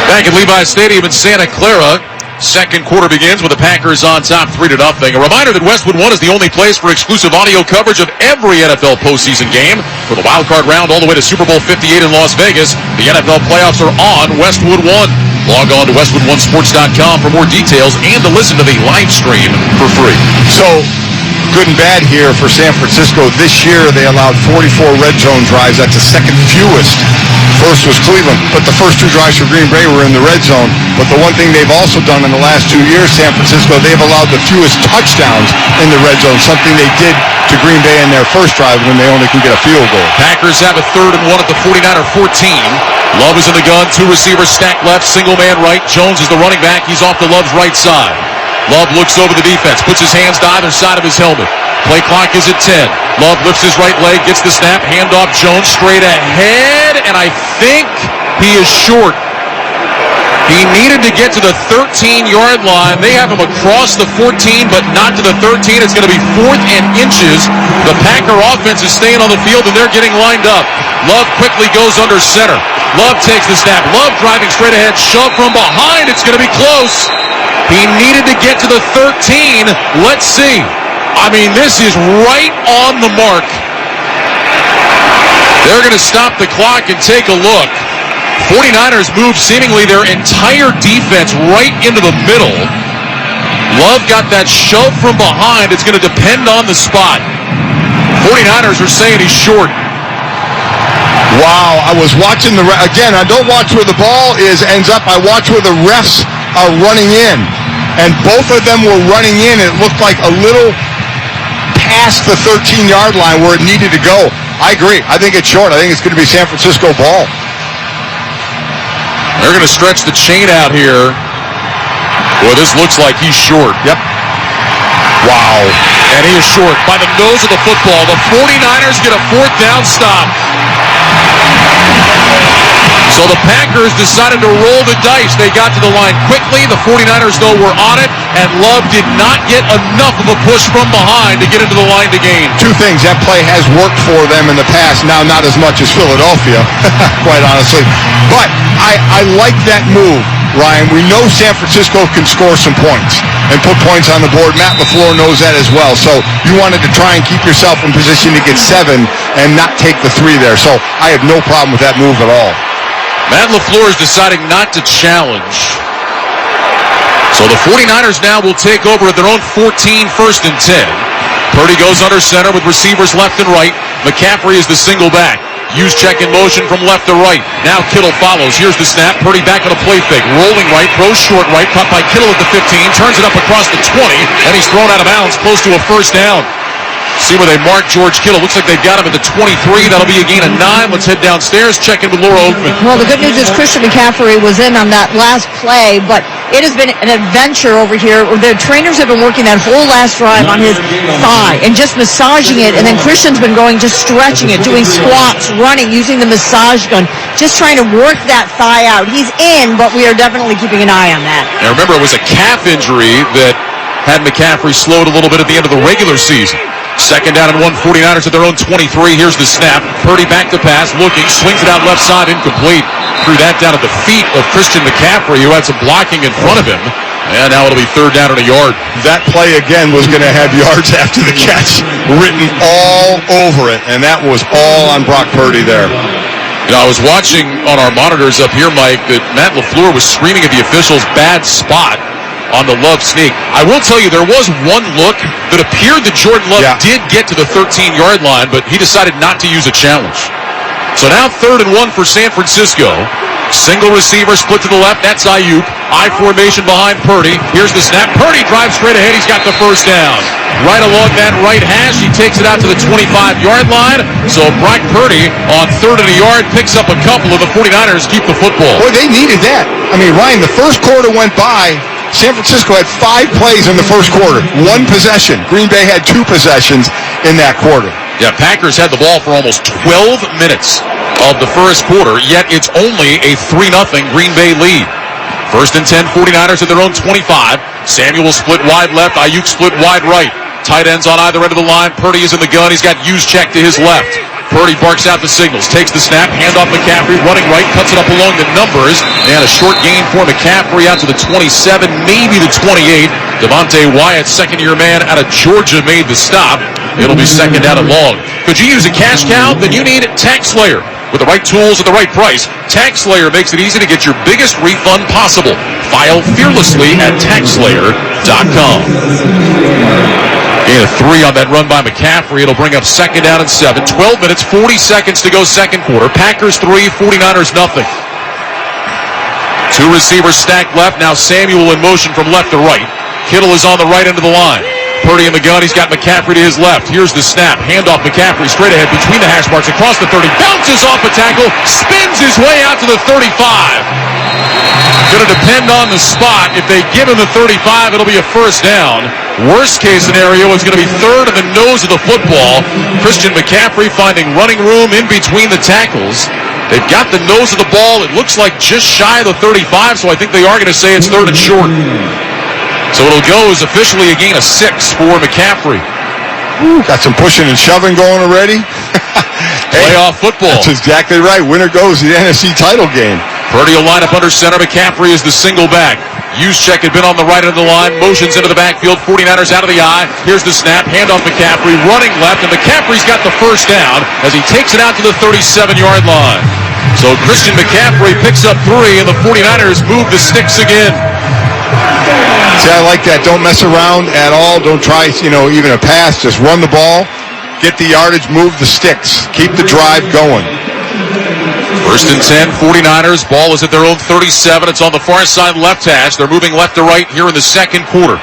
Back at Levi's Stadium in Santa Clara, second quarter begins with the Packers on top 3-0. A reminder that Westwood One is the only place for exclusive audio coverage of every NFL postseason game. For the wildcard round all the way to Super Bowl 58 in Las Vegas, the NFL playoffs are on Westwood One. Log on to WestwoodOneSports.com for more details and to listen to the live stream for free. So, good and bad here for San Francisco. This year they allowed 44 red zone drives. That's the second fewest. First was Cleveland, but the first 2 drives for Green Bay were in the red zone. But the one thing they've also done in the last 2 years, San Francisco, they've allowed the fewest touchdowns in the red zone, something they did to Green Bay in their first drive when they only can get a field goal. Packers have a 3rd and 1 at the 49er 14. Love is in the gun, 2 receivers stacked left, single man right. Jones is the running back. He's off to Love's right side. Love looks over the defense, puts his hands to either side of his helmet. Play clock is at 10. Love lifts his right leg, gets the snap, handoff Jones straight ahead, and I think he is short. He needed to get to the 13-yard line. They have him across the 14, but not to the 13. It's going to be 4th and inches. The Packer offense is staying on the field, and they're getting lined up. Love quickly goes under center. Love takes the snap. Love driving straight ahead, shove from behind. It's going to be close. He needed to get to the 13. Let's see. I mean, this is right on the mark. They're going to stop the clock and take a look. 49ers move seemingly their entire defense right into the middle. Love got that shove from behind. It's going to depend on the spot. 49ers are saying he's short. Wow, I was watching again, I don't watch where the ball ends up. I watch where the refs are running in. And both of them were running in. It looked like a little past the 13-yard line where it needed to go. I agree. I think it's short. I think it's going to be San Francisco ball. They're going to stretch the chain out here. Boy, this looks like he's short. Yep. Wow. And he is short by the nose of the football. The 49ers get a 4th down stop. So the Packers decided to roll the dice. They got to the line quickly. The 49ers, though, were on it, and Love did not get enough of a push from behind to get into the line to gain. Two things. That play has worked for them in the past. Now, not as much as Philadelphia, quite honestly. But I like that move, Ryan. We know San Francisco can score some points and put points on the board. Matt LaFleur knows that as well. So you wanted to try and keep yourself in position to get 7 and not take the 3 there. So I have no problem with that move at all. Matt LaFleur is deciding not to challenge. So the 49ers now will take over at their own 14, 1st and 10. Purdy goes under center with receivers left and right. McCaffrey is the single back. Use check in motion from left to right. Now Kittle follows. Here's the snap. Purdy back on a play fake. Rolling right, throws short right. Caught by Kittle at the 15. Turns it up across the 20. And he's thrown out of bounds close to a first down. See where they mark George Kittle. Looks like they've got him at the 23. That'll be a gain of 9. Let's head downstairs. Check in with Laura Oakman. Well, the good news is Christian McCaffrey was in on that last play, but it has been an adventure over here. The trainers have been working that whole last drive on his thigh and just massaging it, and then Christian's been going, just stretching it, doing squats, running, using the massage gun, just trying to work that thigh out. He's in, but we are definitely keeping an eye on that. Now remember, it was a calf injury that had McCaffrey slowed a little bit at the end of the regular season. Second down and 1, 49ers at their own 23. Here's the snap. Purdy back to pass, looking, swings it out left side, incomplete. Threw that down at the feet of Christian McCaffrey, who had some blocking in front of him. And now it'll be 3rd down and a yard. That play again was going to have yards after the catch written all over it, and that was all on Brock Purdy there. You know, I was watching on our monitors up here, Mike, that Matt LaFleur was screaming at the officials, bad spot on the Love sneak. I will tell you, there was one look that appeared that Jordan Love did get to the 13-yard line, but he decided not to use a challenge. So now 3rd and 1 for San Francisco. Single receiver split to the left. That's Ayuk. I formation behind Purdy. Here's the snap. Purdy drives straight ahead. He's got the first down. Right along that right hash. He takes it out to the 25-yard line. So Brock Purdy on 3rd and a yard picks up a couple of the 49ers keep the football. Boy, they needed that. I mean, Ryan, the first quarter went by. San Francisco had 5 plays in the first quarter. 1 possession. Green Bay had 2 possessions in that quarter. Yeah, Packers had the ball for almost 12 minutes of the first quarter, yet it's only a 3-0 Green Bay lead. 1st and 10, 49ers at their own 25. Samuel split wide left, Ayuk split wide right. Tight ends on either end of the line. Purdy is in the gun. He's got Juszczyk to his left. Purdy barks out the signals, takes the snap, handoff McCaffrey, running right, cuts it up along the numbers, and a short gain for McCaffrey out to the 27, maybe the 28. Devontae Wyatt, second-year man out of Georgia, made the stop. It'll be 2nd down and long. Could you use a cash cow? Then you need TaxSlayer. With the right tools at the right price, TaxSlayer makes it easy to get your biggest refund possible. File fearlessly at TaxSlayer.com. Gain of 3 on that run by McCaffrey. It'll bring up 2nd down and 7. 12 minutes, 40 seconds to go second quarter. Packers 3, 49ers nothing. 2 receivers stacked left. Now Samuel in motion from left to right. Kittle is on the right end of the line. Purdy in the gun. He's got McCaffrey to his left. Here's the snap. Handoff McCaffrey straight ahead between the hash marks across the 30. Bounces off a tackle. Spins his way out to the 35. Going to depend on the spot. If they give him the 35, it'll be a first down. Worst case scenario, it's going to be 3rd in the nose of the football. Christian McCaffrey finding running room in between the tackles. They've got the nose of the ball. It looks like just shy of the 35, so I think they are going to say it's 3rd and short. So it'll go as officially a gain of 6 for McCaffrey. Got some pushing and shoving going already. Playoff football. That's exactly right. Winner goes to the NFC title game. Purdy will line up under center. McCaffrey is the single back. Juszczyk had been on the right end of the line. Motions into the backfield. 49ers out of the eye. Here's the snap. Handoff McCaffrey running left. And McCaffrey's got the first down as he takes it out to the 37-yard line. So Christian McCaffrey picks up 3 and the 49ers move the sticks again. See, I like that. Don't mess around at all. Don't try, even a pass. Just run the ball, get the yardage, move the sticks. Keep the drive going. 1st and 10, 49ers. Ball is at their own 37. It's on the far side left hash. They're moving left to right here in the second quarter.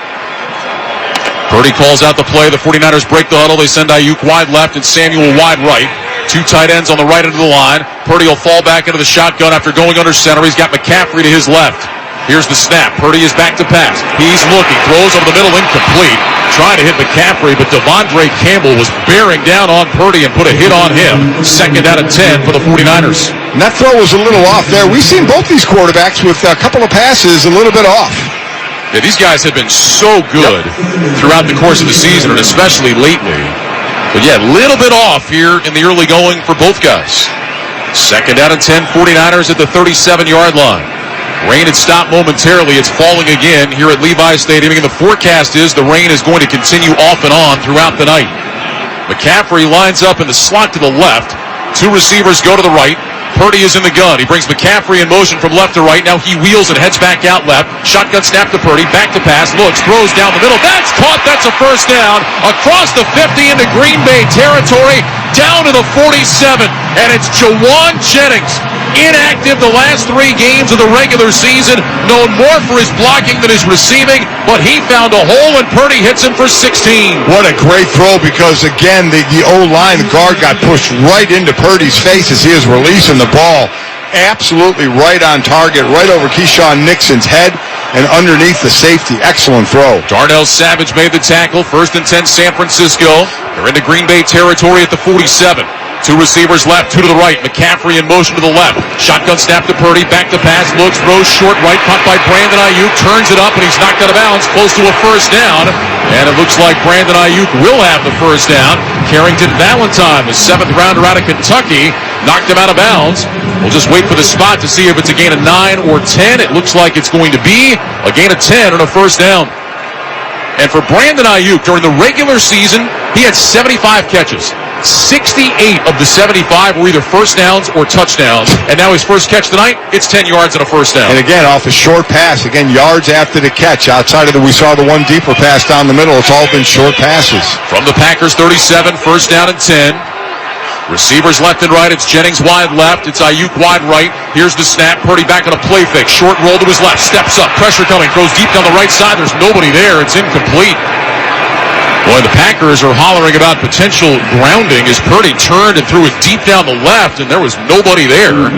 Purdy calls out the play. The 49ers break the huddle. They send Ayuk wide left and Samuel wide right. 2 tight ends on the right end of the line. Purdy will fall back into the shotgun after going under center. He's got McCaffrey to his left. Here's the snap. Purdy is back to pass. He's looking. Throws over the middle, incomplete. Trying to hit McCaffrey, but Devondre Campbell was bearing down on Purdy and put a hit on him. 2nd out of 10 for the 49ers. And that throw was a little off there. We've seen both these quarterbacks with a couple of passes a little bit off. Yeah, these guys have been so good throughout the course of the season, and especially lately. But yeah, a little bit off here in the early going for both guys. 2nd out of 10, 49ers at the 37-yard line. Rain had stopped momentarily. It's falling again here at Levi's Stadium. And the forecast is the rain is going to continue off and on throughout the night. McCaffrey lines up in the slot to the left. 2 receivers go to the right. Purdy is in the gun. He brings McCaffrey in motion from left to right. Now he wheels and heads back out left. Shotgun snap to Purdy. Back to pass. Looks. Throws down the middle. That's caught. That's a first down. Across the 50 into Green Bay territory. Down to the 47. And it's Jawan Jennings. Inactive the last 3 games of the regular season. Known more for his blocking than his receiving. But he found a hole and Purdy hits him for 16. What a great throw because, again, the O-line, the guard got pushed right into Purdy's face as he is releasing the ball. Absolutely right on target, right over Keyshawn Nixon's head and underneath the safety. Excellent throw. Darnell Savage made the tackle. 1st and 10 San Francisco. They're into Green Bay territory at the 47. 2 receivers left, 2 to the right. McCaffrey in motion to the left. Shotgun snap to Purdy. Back to pass. Looks, throws short right. Caught by Brandon Ayuk. Turns it up, and he's knocked out of bounds. Close to a first down. And it looks like Brandon Ayuk will have the first down. Carrington Valentine, the 7th rounder out of Kentucky, knocked him out of bounds. We'll just wait for the spot to see if it's a gain of 9 or 10. It looks like it's going to be a gain of 10 on a first down. And for Brandon Ayuk, during the regular season, he had 75 catches. 68 of the 75 were either first downs or touchdowns. And now his first catch tonight, it's 10 yards and a first down. And again, off a short pass. Again, yards after the catch. Outside of we saw the one deeper pass down the middle. It's all been short passes. From the Packers 37, 1st down and 10. Receivers left and right. It's Jennings wide left. It's Ayuk wide right. Here's the snap. Purdy back on a play fake. Short roll to his left. Steps up. Pressure coming. Throws deep down the right side. There's nobody there. It's incomplete. Boy, the Packers are hollering about potential grounding as Purdy turned and threw it deep down the left, and there was nobody there.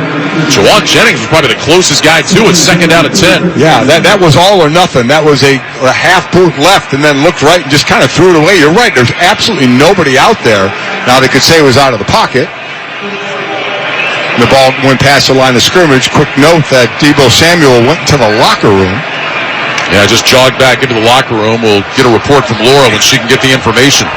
Jawan Jennings was probably the closest guy to it, 2nd out of 10. Yeah, that was all or nothing. That was a half boot left and then looked right and just kind of threw it away. You're right, there's absolutely nobody out there. Now they could say it was out of the pocket. And the ball went past the line of scrimmage. Quick note that Deebo Samuel went to the locker room. Yeah, just jogged back into the locker room. We'll get a report from Laura when she can get the information.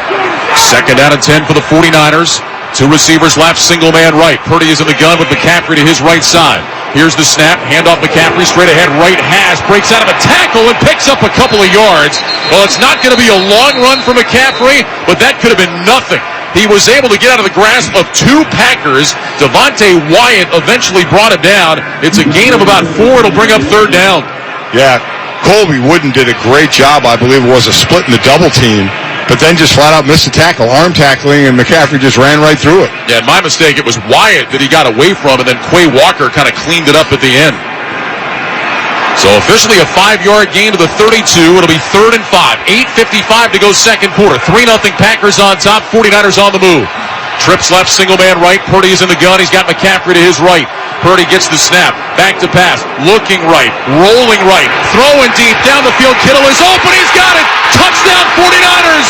2nd out of 10 for the 49ers. 2 receivers left, single man right. Purdy is in the gun with McCaffrey to his right side. Here's the snap. Handoff McCaffrey straight ahead. Right hash. Breaks out of a tackle and picks up a couple of yards. Well, it's not going to be a long run for McCaffrey, but that could have been nothing. He was able to get out of the grasp of 2 Packers. Devontae Wyatt eventually brought him down. It's a gain of about 4. It'll bring up 3rd down. Yeah. Colby Wooden did a great job. I believe it was a split in the double team, but then just flat out missed the tackle, arm tackling, and McCaffrey just ran right through it. Yeah, my mistake. It was Wyatt that he got away from, and then Quay Walker kind of cleaned it up at the end. So officially a 5-yard gain to the 32. It'll be 3rd and 5. 8:55 to go second quarter. 3-0 Packers on top. 49ers on the move. Trips left, single man right. Purdy is in the gun. He's got McCaffrey to his right. Purdy gets the snap. Back to pass. Looking right. Rolling right. Throwing deep. Down the field. Kittle is open. He's got it. Touchdown 49ers.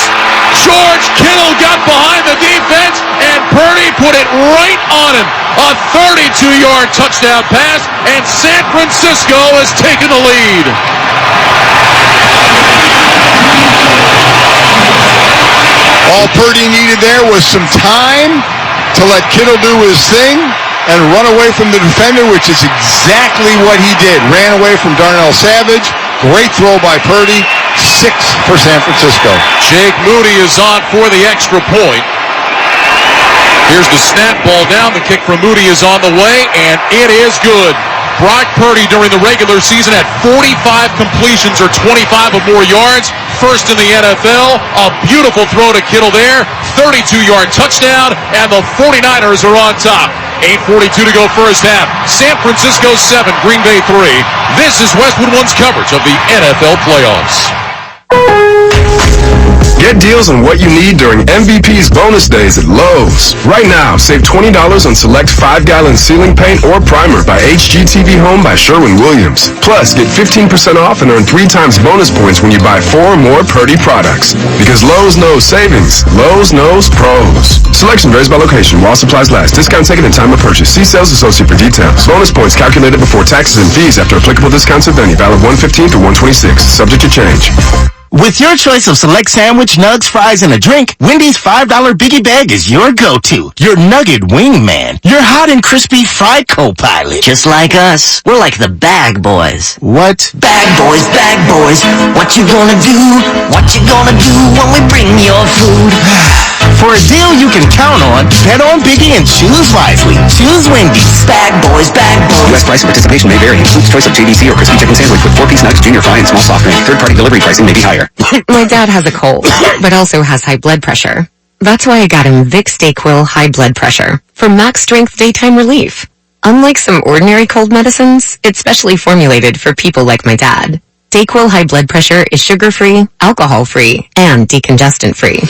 George Kittle got behind the defense, and Purdy put it right on him. A 32-yard touchdown pass, and San Francisco has taken the lead. All Purdy needed there was some time to let Kittle do his thing and run away from the defender, which is exactly what he did. Ran away from Darnell Savage. Great throw by Purdy. 6 for San Francisco. Jake Moody is on for the extra point. Here's the snap, ball down. The kick from Moody is on the way, and it is good. Brock Purdy during the regular season had 45 completions or 25 or more yards. First in the NFL. A beautiful throw to Kittle there. 32-yard touchdown, and the 49ers are on top. 8:42 to go first half. San Francisco 7, Green Bay 3. This is Westwood One's coverage of the NFL playoffs. Get deals on what you need during MVP's bonus days at Lowe's. Right now, save $20 on select 5-gallon ceiling paint or primer by HGTV Home by Sherwin-Williams. Plus, get 15% off and earn 3 times bonus points when you buy 4 or more Purdy products. Because Lowe's knows savings. Lowe's knows pros. Selection varies by location while supplies last. Discount taken in time of purchase. See sales associate for details. Bonus points calculated before taxes and fees after applicable discounts at venue. Valid 1/15 through 1/26. Subject to change. With your choice of select sandwich, nugs, fries, and a drink, Wendy's $5 Biggie Bag is your go-to. Your nugget wingman. Your hot and crispy fried co-pilot. Just like us. We're like the bag boys. What? Bag boys, what you gonna do? What you gonna do when we bring your food? For a deal you can count on, bet on Biggie and choose wisely. Choose Wendy's. Bag boys. U.S. price and participation may vary. Includes choice of JDC or crispy chicken sandwich with 4-piece nugs, junior fry, and small soft drink. Third-party delivery pricing may be higher. My dad has a cold, but also has high blood pressure. That's why I got him Vicks DayQuil High Blood Pressure for max strength daytime relief. Unlike some ordinary cold medicines, it's specially formulated for people like my dad. DayQuil High Blood Pressure is sugar-free, alcohol-free, and decongestant-free.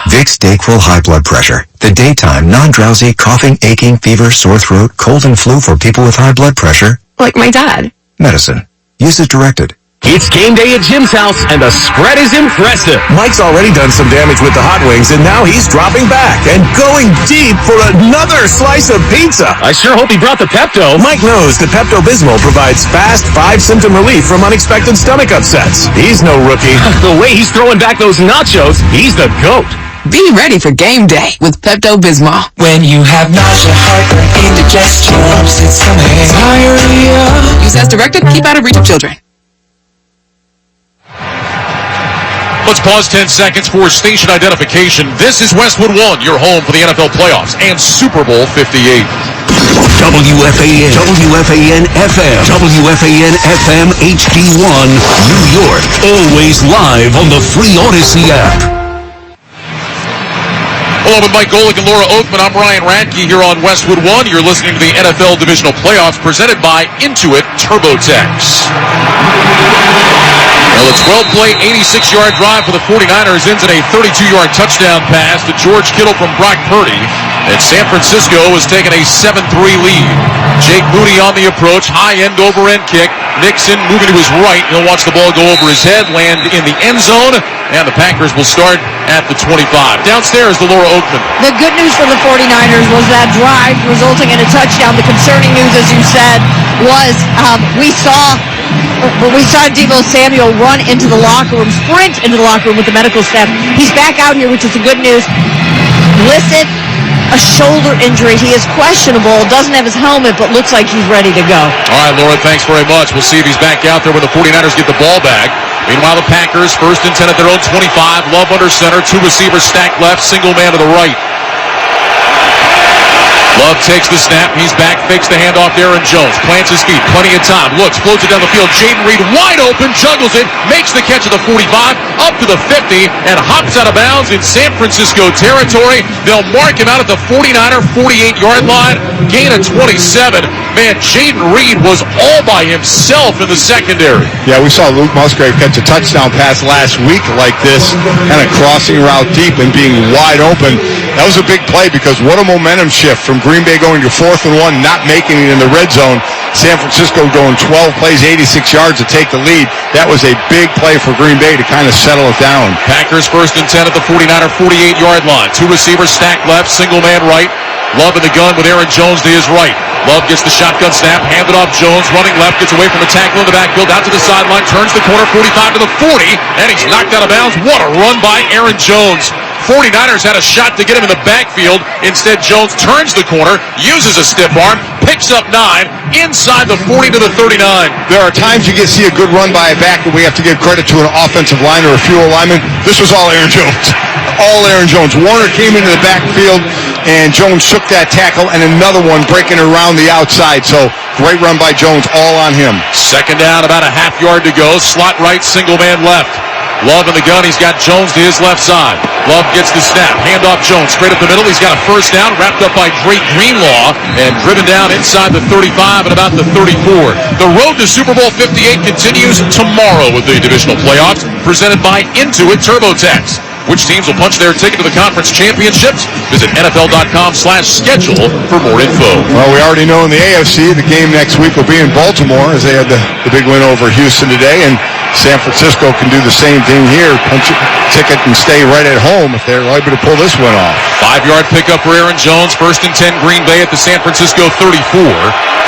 Vicks DayQuil High Blood Pressure. The daytime, non-drowsy, coughing, aching, fever, sore throat, cold and flu for people with high blood pressure. Like my dad. Medicine. Use as directed. It's game day at Jim's house, and the spread is impressive. Mike's already done some damage with the hot wings, and now he's dropping back and going deep for another slice of pizza. I sure hope he brought the Pepto. Mike knows the Pepto-Bismol provides fast 5-symptom relief from unexpected stomach upsets. He's no rookie. The way he's throwing back those nachos, he's the GOAT. Be ready for game day with Pepto-Bismol. When you have nausea, heartburn, indigestion, upset stomach, diarrhea. Use as directed. Keep out of reach of children. Let's pause 10 seconds for station identification. This is Westwood One, your home for the NFL playoffs and Super Bowl 58. WFAN, WFAN FM, WFAN FM HD1, New York. Always live on the free Odyssey app. Hello, with Mike Golick and Laura Oathman. I'm Ryan Radke here on Westwood One. You're listening to the NFL Divisional Playoffs presented by Intuit TurboTax. Well, the 12-play, 86-yard drive for the 49ers ends in a 32-yard touchdown pass to George Kittle from Brock Purdy. And San Francisco has taken a 7-3 lead. Jake Moody on the approach, high-end over-end kick. Nixon moving to his right. He'll watch the ball go over his head, land in the end zone, and the Packers will start at the 25. Downstairs, the Laura Oakman. The good news for the 49ers was that drive resulting in a touchdown. The concerning news, as you said, was we saw Deebo Samuel run into the locker room, sprint into the locker room with the medical staff. He's back out here, which is the good news. Listed a shoulder injury. He is questionable, doesn't have his helmet, but looks like he's ready to go. All right, Laura, thanks very much. We'll see if he's back out there when the 49ers get the ball back. Meanwhile, the Packers, 1st and 10 at their own 25. Love under center, 2 receivers stacked left, single man to the right. Love takes the snap. He's back, fakes the handoff to Aaron Jones. Plants his feet, plenty of time. Looks, floats it down the field. Jaden Reed wide open, juggles it, makes the catch at the 45, up to the 50, and hops out of bounds in San Francisco territory. They'll mark him out at the 49er 48-yard line. Gain of 27. Man, Jaden Reed was all by himself in the secondary. Yeah, we saw Luke Musgrave catch a touchdown pass last week like this, kind of crossing route deep and being wide open. That was a big play because what a momentum shift from Green Bay going to 4th and 1, not making it in the red zone. San Francisco going 12 plays, 86 yards to take the lead. That was a big play for Green Bay to kind of settle it down. Packers 1st and 10 at the 49er 48-yard line. 2 receivers stacked left, single man right. Love in the gun with Aaron Jones to his right. Love gets the shotgun snap, handed off Jones, running left, gets away from a tackle in the backfield, out to the sideline, turns the corner, 45 to the 40, and he's knocked out of bounds. What a run by Aaron Jones. 49ers had a shot to get him in the backfield. Instead, Jones turns the corner, uses a stiff arm, picks up 9, inside the 40 to the 39. There are times you see a good run by a back, and we have to give credit to an offensive line or a few linemen. This was all Aaron Jones. All Aaron Jones. Warner came into the backfield, and Jones shook that tackle, and another one breaking around the outside. So, great run by Jones, all on him. 2nd down, about a half yard to go. Slot right, single man left. Love in the gun. He's got Jones to his left side. Love gets the snap. Handoff Jones straight up the middle. He's got a first down wrapped up by Drake Greenlaw and driven down inside the 35 and about the 34. The road to Super Bowl 58 continues tomorrow with the divisional playoffs presented by Intuit TurboTax. Which teams will punch their ticket to the conference championships? Visit NFL.com/schedule for more info. Well, we already know in the AFC, the game next week will be in Baltimore as they had the big win over Houston today, and San Francisco can do the same thing here, punch a ticket and stay right at home if they're able to pull this one off. 5-yard pickup for Aaron Jones, 1st and 10 Green Bay at the San Francisco 34.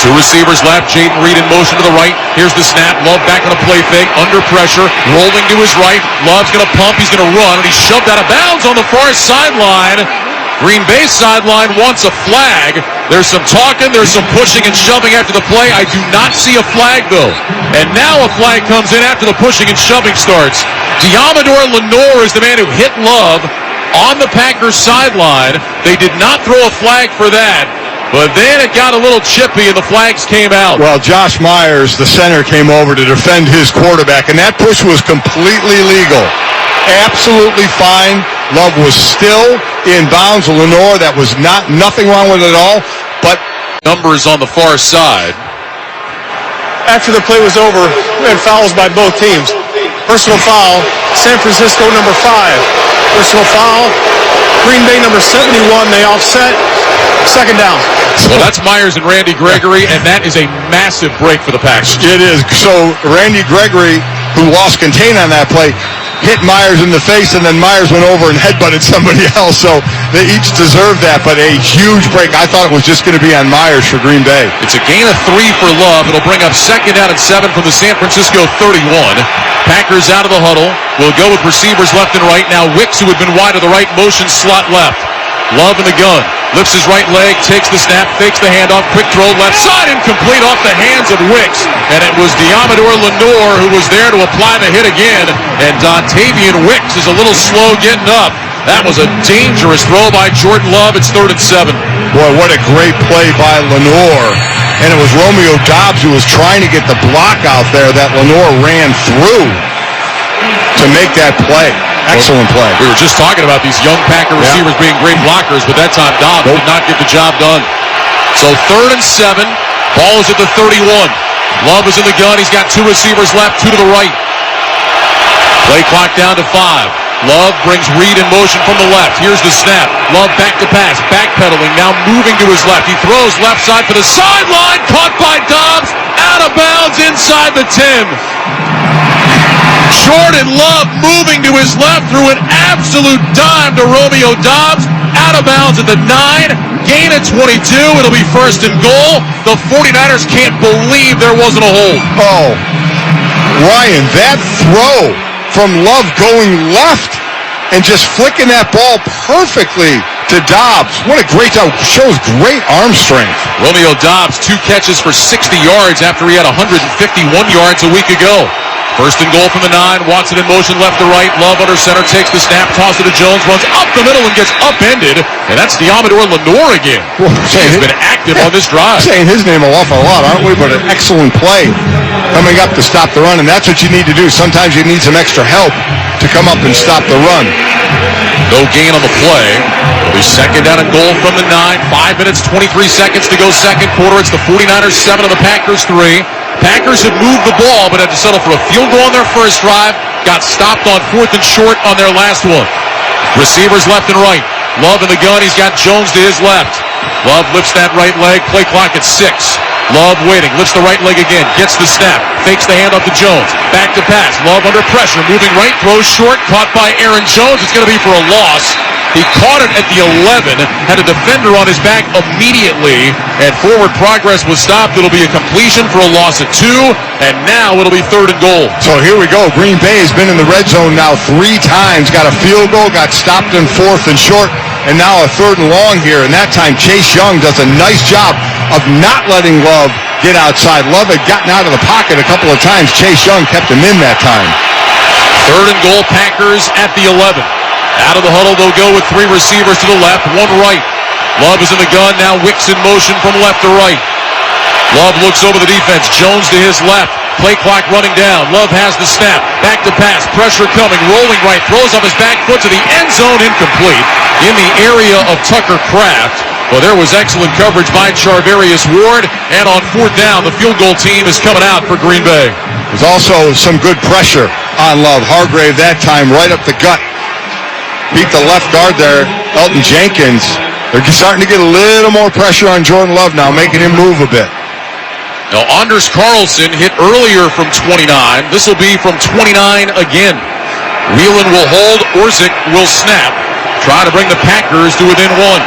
Two receivers left, Jaden Reed in motion to the right. Here's the snap, Love back on a play fake, under pressure, rolling to his right. Love's going to pump, he's going to run, and he's shoved out of bounds on the far sideline. Green Bay sideline wants a flag. There's some talking, there's some pushing and shoving after the play. I do not see a flag, though. And now a flag comes in after the pushing and shoving starts. Diamador Lenore is the man who hit Love on the Packers sideline. They did not throw a flag for that. But then it got a little chippy and the flags came out. Well, Josh Myers, the center, came over to defend his quarterback, and that push was completely legal. Absolutely fine. Love was still in bounds. Lenore, that was nothing wrong with it at all. But numbers on the far side. After the play was over, we had fouls by both teams. Personal foul, San Francisco number 5. Personal foul, Green Bay number 71. They offset. Second down. Well, that's Myers and Randy Gregory, and that is a massive break for the Packers. It is. So Randy Gregory, who lost contain on that play, hit Myers in the face, and then Myers went over and headbutted somebody else. So they each deserved that, but a huge break. I thought it was just going to be on Myers for Green Bay. It's a gain of 3 for Love. It'll bring up 2nd down and 7 from the San Francisco 31. Packers out of the huddle. Will go with receivers left and right. Now Wicks, who had been wide to the right, motion slot left. Love in the gun. Lifts his right leg, takes the snap, fakes the handoff, quick throw left side, incomplete off the hands of Wicks. And it was Diamador Lenore who was there to apply the hit again. And Dontavian Wicks is a little slow getting up. That was a dangerous throw by Jordan Love. It's 3rd and 7. Boy, what a great play by Lenore. And it was Romeo Doubs who was trying to get the block out there that Lenore ran through to make that play. Excellent play. We were just talking about these young Packer receivers being great blockers, but that time Dobbs did not get the job done. So 3rd and 7. Ball is at the 31. Love is in the gun. He's got 2 receivers left, 2 to the right. Play clock down to 5. Love brings Reed in motion from the left. Here's the snap. Love back to pass. Backpedaling. Now moving to his left. He throws left side for the sideline. Caught by Dobbs. Out of bounds inside the 10. Jordan Love moving to his left through an absolute dime to Romeo Doubs. Out of bounds at the 9. Gain at 22. It'll be 1st and goal. The 49ers can't believe there wasn't a hold. Oh, Ryan, that throw from Love going left and just flicking that ball perfectly to Dobbs. What a great job. Shows great arm strength. Romeo Doubs, 2 catches for 60 yards after he had 151 yards a week ago. 1st and goal from the 9. Watson in motion left to right. Love under center, takes the snap, tosses it to Jones, runs up the middle and gets upended. And that's Diamador Lenore again. He's been active on this drive. Saying his name an awful lot, aren't we? But an excellent play coming up to stop the run. And that's what you need to do. Sometimes you need some extra help to come up and stop the run. No gain on the play. It'll be 2nd down and goal from the 9. 5 minutes, 23 seconds to go second quarter. It's the 49ers 7 and the Packers 3. Packers had moved the ball, but had to settle for a field goal on their first drive. Got stopped on 4th and short on their last one. Receivers left and right. Love in the gun. He's got Jones to his left. Love lifts that right leg. Play clock at 6. Love waiting. Lifts the right leg again. Gets the snap. Fakes the handoff to Jones. Back to pass. Love under pressure. Moving right. Throws short. Caught by Aaron Jones. It's going to be for a loss. He caught it at the 11, had a defender on his back immediately, and forward progress was stopped. It'll be a completion for a loss of 2, and now it'll be 3rd and goal. So here we go. Green Bay has been in the red zone now 3 times. Got a field goal, got stopped in 4th and short, and now a 3rd and long here. And that time Chase Young does a nice job of not letting Love get outside. Love had gotten out of the pocket a couple of times. Chase Young kept him in that time. 3rd and goal, Packers at the 11. Out of the huddle, they'll go with 3 receivers to the left, 1 right. Love is in the gun, now Wicks in motion from left to right. Love looks over the defense. Jones to his left. Play clock running down. Love has the snap. Back to pass. Pressure coming. Rolling right. Throws off his back foot to the end zone. Incomplete. In the area of Tucker Kraft. Well, there was excellent coverage by Charvarius Ward. And on 4th down, the field goal team is coming out for Green Bay. There's also some good pressure on Love. Hargrave that time right up the gut. Beat the left guard there, Elton Jenkins. They're starting to get a little more pressure on Jordan Love now, making him move a bit. Now, Anders Carlson hit earlier from 29. This will be from 29 again. Whelan will hold. Orzik will snap. Try to bring the Packers to within 1.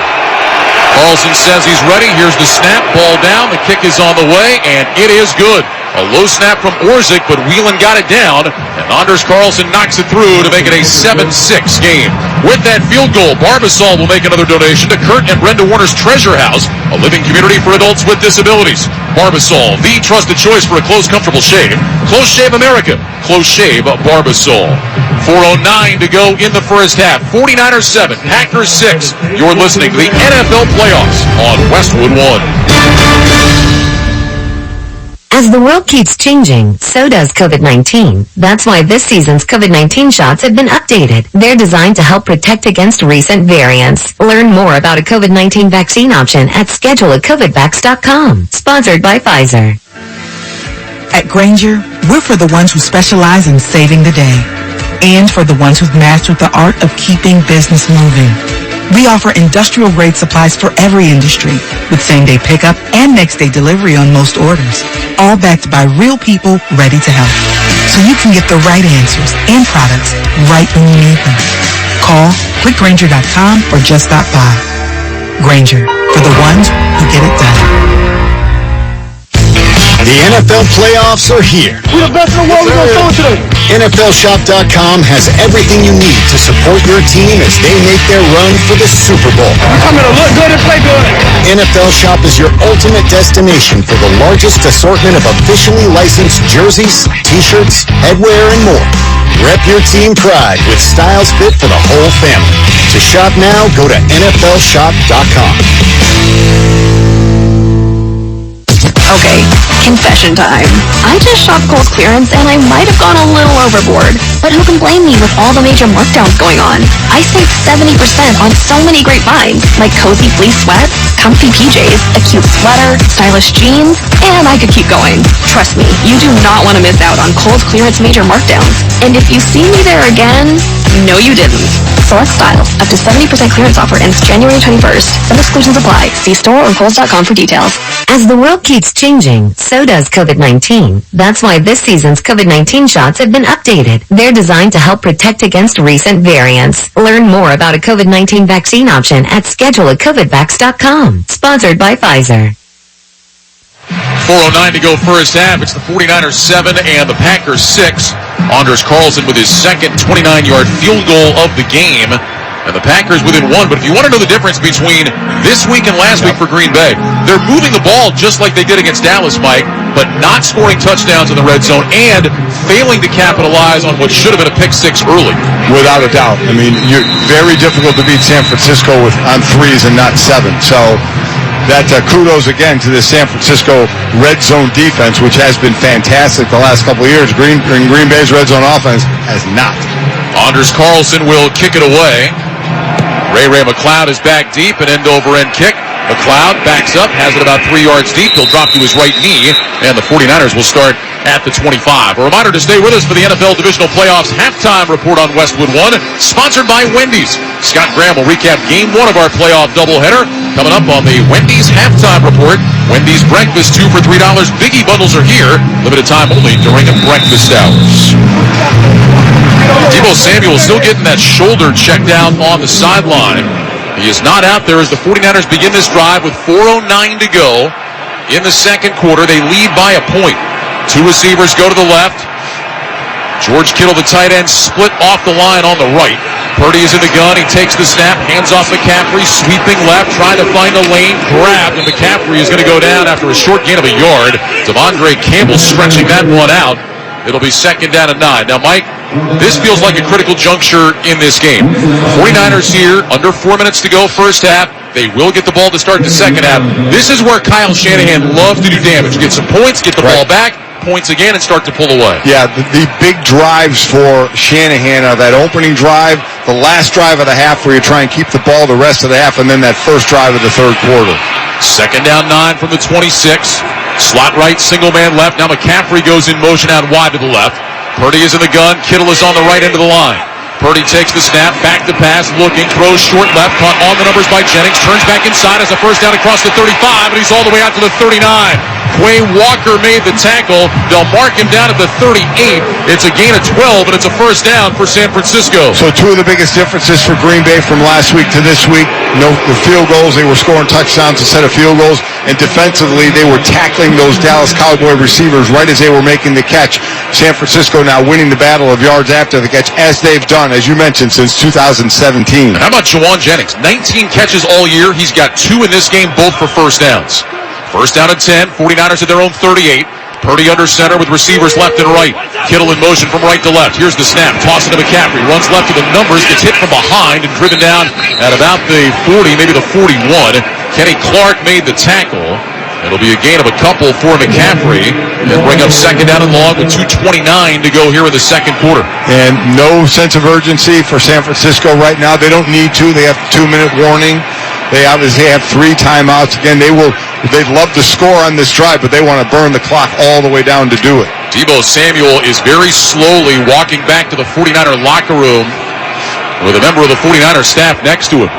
Carlson says he's ready. Here's the snap. Ball down. The kick is on the way, and it is good. A low snap from Orzik, but Whelan got it down, and Anders Carlson knocks it through to make it a 7-6 game. With that field goal, Barbasol will make another donation to Kurt and Brenda Warner's Treasure House, a living community for adults with disabilities. Barbasol, the trusted choice for a close, comfortable shave. Close Shave America. Close Shave Barbasol. 4:09 to go in the first half. 49ers 7, Packers 6. You're listening to the NFL Playoffs on Westwood One. As the world keeps changing, so does COVID-19. That's why this season's COVID-19 shots have been updated. They're designed to help protect against recent variants. Learn more about a COVID-19 vaccine option at scheduleacovidvax.com. Sponsored by Pfizer. At Grainger, we're for the ones who specialize in saving the day. And for the ones who've mastered the art of keeping business moving. We offer industrial-grade supplies for every industry, with same-day pickup and next-day delivery on most orders, all backed by real people ready to help, so you can get the right answers and products right when you need them. Call, clickgrainger.com, or just stop by. Grainger, for the ones who get it done. The NFL playoffs are here. We're the best in the world. We're going to throw it today. NFLshop.com has everything you need to support your team as they make their run for the Super Bowl. We're coming to look good and play good. NFL Shop is your ultimate destination for the largest assortment of officially licensed jerseys, t-shirts, headwear, and more. Rep your team pride with styles fit for the whole family. To shop now, go to NFLshop.com. Okay, confession time. I just shopped Kohl's clearance and I might have gone a little overboard. But who can blame me with all the major markdowns going on? I saved 70% on so many great finds, like cozy fleece sweats, comfy PJs, a cute sweater, stylish jeans, and I could keep going. Trust me, you do not want to miss out on Kohl's clearance major markdowns. And if you see me there again, no you didn't. Select styles. Up to 70% clearance offer ends January 21st. Some exclusions apply. See store or Kohls.com for details. As the world keeps changing, so does COVID-19. That's why this season's COVID-19 shots have been updated. They're designed to help protect against recent variants. Learn more about a COVID-19 vaccine option at scheduleacovidvax.com. Sponsored by Pfizer. 4:09 to go first half. It's the 49ers 7 and the Packers 6. Anders Carlson with his second 29-yard field goal of the game. And the Packers within 1. But if you want to know the difference between this week and last week for Green Bay, they're moving the ball just like they did against Dallas, Mike, but not scoring touchdowns in the red zone and failing to capitalize on what should have been a pick six early. Without a doubt. I mean, you're very difficult to beat San Francisco on 3s and not 7. So that kudos again to the San Francisco red zone defense, which has been fantastic the last couple of years. Green Bay's red zone offense has not. Anders Carlson will kick it away. Ray McLeod is back deep, an end-over-end kick. McLeod backs up, has it about 3 yards deep. He'll drop to his right knee, and the 49ers will start at the 25. A reminder to stay with us for the NFL Divisional Playoffs halftime report on Westwood One, sponsored by Wendy's. Scott Graham will recap Game 1 of our playoff doubleheader. Coming up on the Wendy's halftime report, Wendy's breakfast 2 for $3. Biggie bundles are here, limited time only during breakfast hours. Deebo Samuel still getting that shoulder checked out on the sideline. He is not out there as the 49ers begin this drive with 4:09 to go in the second quarter. They lead by a point. 2 receivers go to the left. George Kittle, the tight end, split off the line on the right. Purdy is in the gun. He takes the snap, hands off McCaffrey, sweeping left, trying to find a lane, grabbed, and McCaffrey is going to go down after a short gain of a yard. Devondre Campbell stretching that one out. It'll be second down and 9. Now, Mike, this feels like a critical juncture in this game. 49ers here, under 4 minutes to go first half. They will get the ball to start the second half. This is where Kyle Shanahan loves to do damage. Get some points, get the ball back, points again and start to pull away. Yeah, the big drives for Shanahan are that opening drive, the last drive of the half where you try and keep the ball the rest of the half, and then that first drive of the third quarter. Second down 9 from the 26. Slot right, single man left. Now McCaffrey goes in motion out wide to the left. Purdy is in the gun. Kittle is on the right end of the line. Purdy takes the snap, back to pass, looking, throws short left, caught on the numbers by Jennings, turns back inside as a first down across the 35, and he's all the way out to the 39. Quay Walker made the tackle. They'll mark him down at the 38. It's a gain of 12, and it's a first down for San Francisco. So two of the biggest differences for Green Bay from last week to this week, the field goals, they were scoring touchdowns instead of field goals, and defensively, they were tackling those Dallas Cowboy receivers right as they were making the catch. San Francisco now winning the battle of yards after the catch, as they've done, as you mentioned, since 2017. How about Jawan Jennings? 19 catches all year. He's got 2 in this game, both for first downs. First down at 10. 49ers at their own 38. Purdy under center with receivers left and right. Kittle in motion from right to left. Here's the snap. Toss it to McCaffrey. Runs left to the numbers. Gets hit from behind and driven down at about the 40, maybe the 41. Kenny Clark made the tackle. It'll be a gain of a couple for McCaffrey and bring up second down and long with 2:29 to go here in the second quarter. And no sense of urgency for San Francisco right now. They don't need to. They have 2-minute warning. They obviously have 3 timeouts. Again, they'd love to score on this drive, but they want to burn the clock all the way down to do it. Deebo Samuel is very slowly walking back to the 49er locker room with a member of the 49er staff next to him.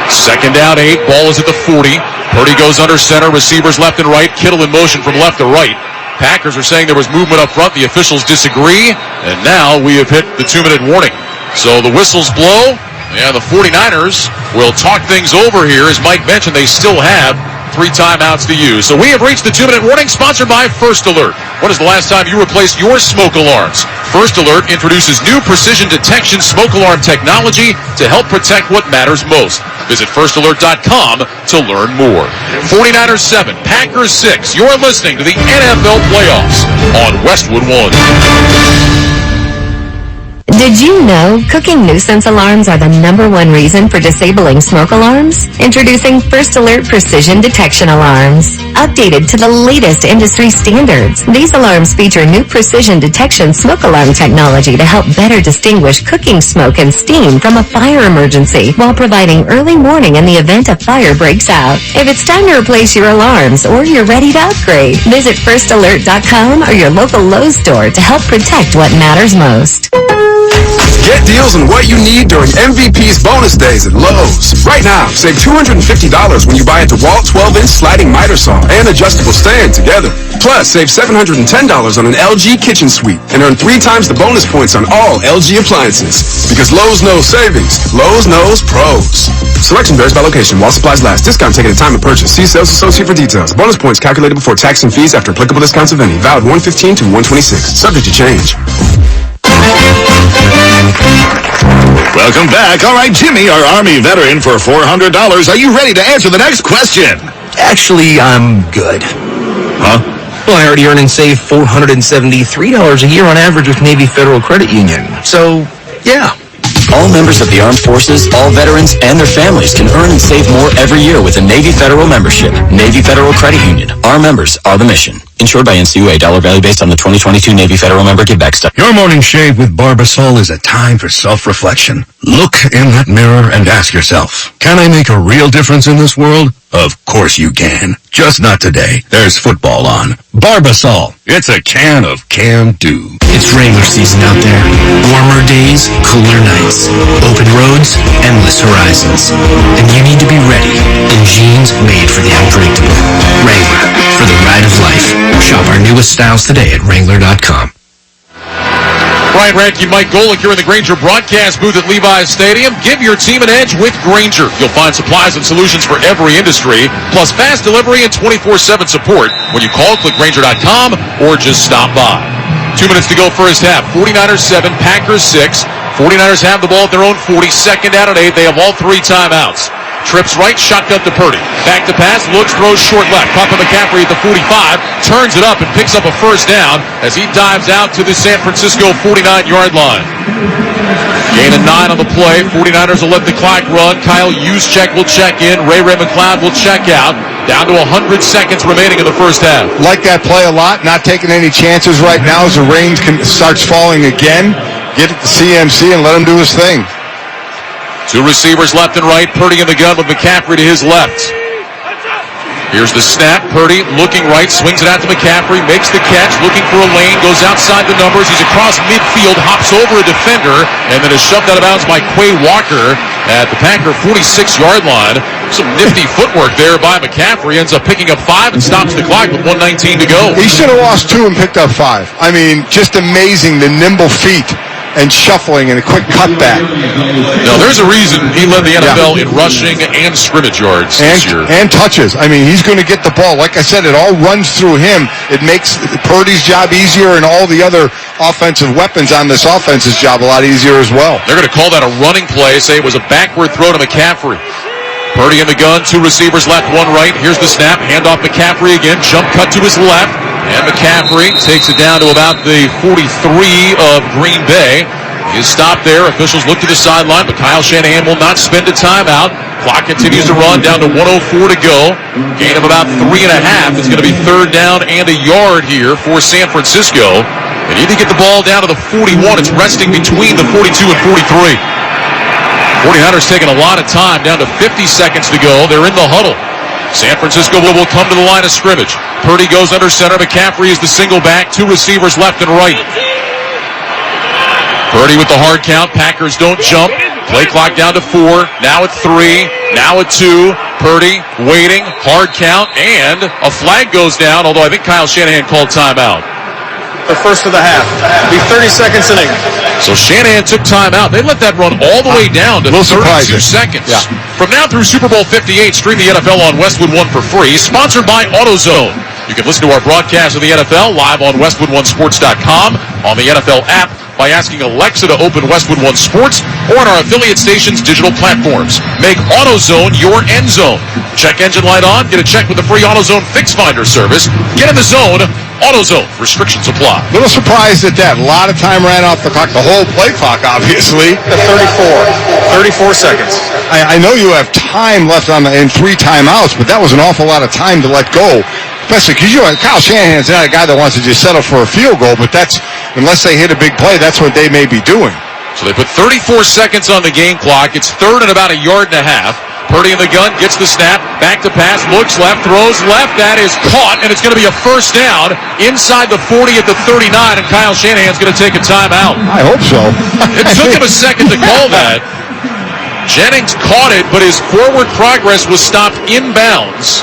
Second down 8. Ball is at the 40. Purdy goes under center. Receivers left and right. Kittle in motion from left to right. Packers are saying there was movement up front. The officials disagree. And now we have hit the 2-minute warning. So the whistles blow. And the 49ers will talk things over here. As Mike mentioned, they still have 3 timeouts to use. So we have reached the 2-minute warning, sponsored by First Alert. When is the last time you replaced your smoke alarms? First Alert introduces new precision detection smoke alarm technology to help protect what matters most. Visit firstalert.com to learn more. 49ers 7, Packers 6. You're listening to the NFL Playoffs on Westwood One. Did you know cooking nuisance alarms are the #1 reason for disabling smoke alarms? Introducing First Alert Precision Detection Alarms. Updated to the latest industry standards, these alarms feature new precision detection smoke alarm technology to help better distinguish cooking smoke and steam from a fire emergency while providing early warning in the event a fire breaks out. If it's time to replace your alarms or you're ready to upgrade, visit firstalert.com or your local Lowe's store to help protect what matters most. Get deals on what you need during MVP's bonus days at Lowe's. Right now, save $250 when you buy a DeWalt 12-inch sliding miter saw and adjustable stand together. Plus, save $710 on an LG kitchen suite and earn 3 times the bonus points on all LG appliances. Because Lowe's knows savings. Lowe's knows pros. Selection varies by location. While supplies last. Discount taken at time of purchase. See sales associate for details. Bonus points calculated before tax and fees after applicable discounts of any. Valid 1/15 to 1/26. Subject to change. Welcome back. All right, Jimmy, our Army veteran, for $400. Are you ready to answer the next question? Actually, I'm good. Huh? Well, I already earn and save $473 a year on average with Navy Federal Credit Union. So, yeah. All members of the armed forces, all veterans, and their families can earn and save more every year with a Navy Federal membership. Navy Federal Credit Union. Our members are the mission. Insured by NCUA. Dollar value based on the 2022 Navy Federal member giveback stuff. Your morning shave with Barbasol is a time for self-reflection. Look in that mirror and ask yourself, can I make a real difference in this world? Of course you can. Just not today. There's football on. Barbasol. It's a can of can-do. It's Wrangler season out there. Warmer days, cooler nights. Open roads, endless horizons. And you need to be ready in jeans made for the unpredictable. Wrangler, for the ride of life. Shop our newest styles today at Wrangler.com. Brian Radke, Mike Golick here in the Grainger broadcast booth at Levi's Stadium. Give your team an edge with Grainger. You'll find supplies and solutions for every industry, plus fast delivery and 24/7 support when you call, click Grainger.com, or just stop by. 2 minutes to go first half. 49ers 7, Packers 6. 49ers have the ball at their own 40. Second down and 8. They have all 3 timeouts. Trips right, shotgun to Purdy. Back to pass, looks, throws short left. Caught by McCaffrey at the 45, turns it up and picks up a first down as he dives out to the San Francisco 49-yard line. Gain of 9 on the play. 49ers will let the clock run. Kyle Juszczyk will check in. Ray McLeod will check out. Down to 100 seconds remaining in the first half. Like that play a lot, not taking any chances right now as the rain starts falling again. Get it to CMC and let him do his thing. Two receivers left and right. Purdy in the gun with McCaffrey to his left. Here's the snap. Purdy looking right, swings it out to McCaffrey, makes the catch, looking for a lane, goes outside the numbers. He's across midfield, hops over a defender, and then is shoved out of bounds by Quay Walker at the Packer 46-yard line. Some nifty footwork there by McCaffrey. Ends up picking up 5 and stops the clock with 1:19 to go. He should have lost 2 and picked up 5. I mean, just amazing, the nimble feet and shuffling and a quick cutback. Now, there's a reason he led the NFL in rushing and scrimmage yards this year. And touches. I mean, he's going to get the ball. Like I said, it all runs through him. It makes Purdy's job easier and all the other offensive weapons on this offense's job a lot easier as well. They're going to call that a running play, say it was a backward throw to McCaffrey. Purdy in the gun, 2 receivers left, 1 right. Here's the snap, handoff McCaffrey again, jump cut to his left. And McCaffrey takes it down to about the 43 of Green Bay. He is stopped there. Officials look to the sideline, but Kyle Shanahan will not spend a timeout. Clock continues to run down to 1:04 to go. Gain of about 3.5. It's going to be 3rd down and a yard here for San Francisco. They need to get the ball down to the 41. It's resting between the 42 and 43. 49ers taking a lot of time, down to 50 seconds to go. They're in the huddle. San Francisco will come to the line of scrimmage. Purdy goes under center. McCaffrey is the single back. 2 receivers left and right. Purdy with the hard count. Packers don't jump. Play clock down to 4. Now at 3. Now at 2. Purdy waiting. Hard count. And a flag goes down, although I think Kyle Shanahan called timeout. The first of the half. Be 30 seconds inning. So Shanahan took timeout. They let that run all the way down to 32 seconds. Yeah. From now through Super Bowl 58, stream the NFL on Westwood One for free. Sponsored by AutoZone. You can listen to our broadcast of the NFL live on WestwoodOneSports.com, on the NFL app, by asking Alexa to open Westwood One Sports, or on our affiliate stations' digital platforms. Make AutoZone your end zone. Check engine light on. Get a check with the free AutoZone Fix Finder service. Get in the zone. AutoZone. Restrictions apply. Little surprised at that. A lot of time ran off the clock. The whole play clock, obviously. The 34 seconds. I know you have time left in 3 timeouts, but that was an awful lot of time to let go. Especially because Kyle Shanahan's not a guy that wants to just settle for a field goal, but that's, unless they hit a big play, that's what they may be doing. So they put 34 seconds on the game clock. It's 3rd and about 1.5 yards. Purdy in the gun, gets the snap, back to pass, looks left, throws left. That is caught, and it's going to be a first down inside the 40 at the 39, and Kyle Shanahan's going to take a timeout. I hope so. It took him a second to call that. Jennings caught it, but his forward progress was stopped inbounds.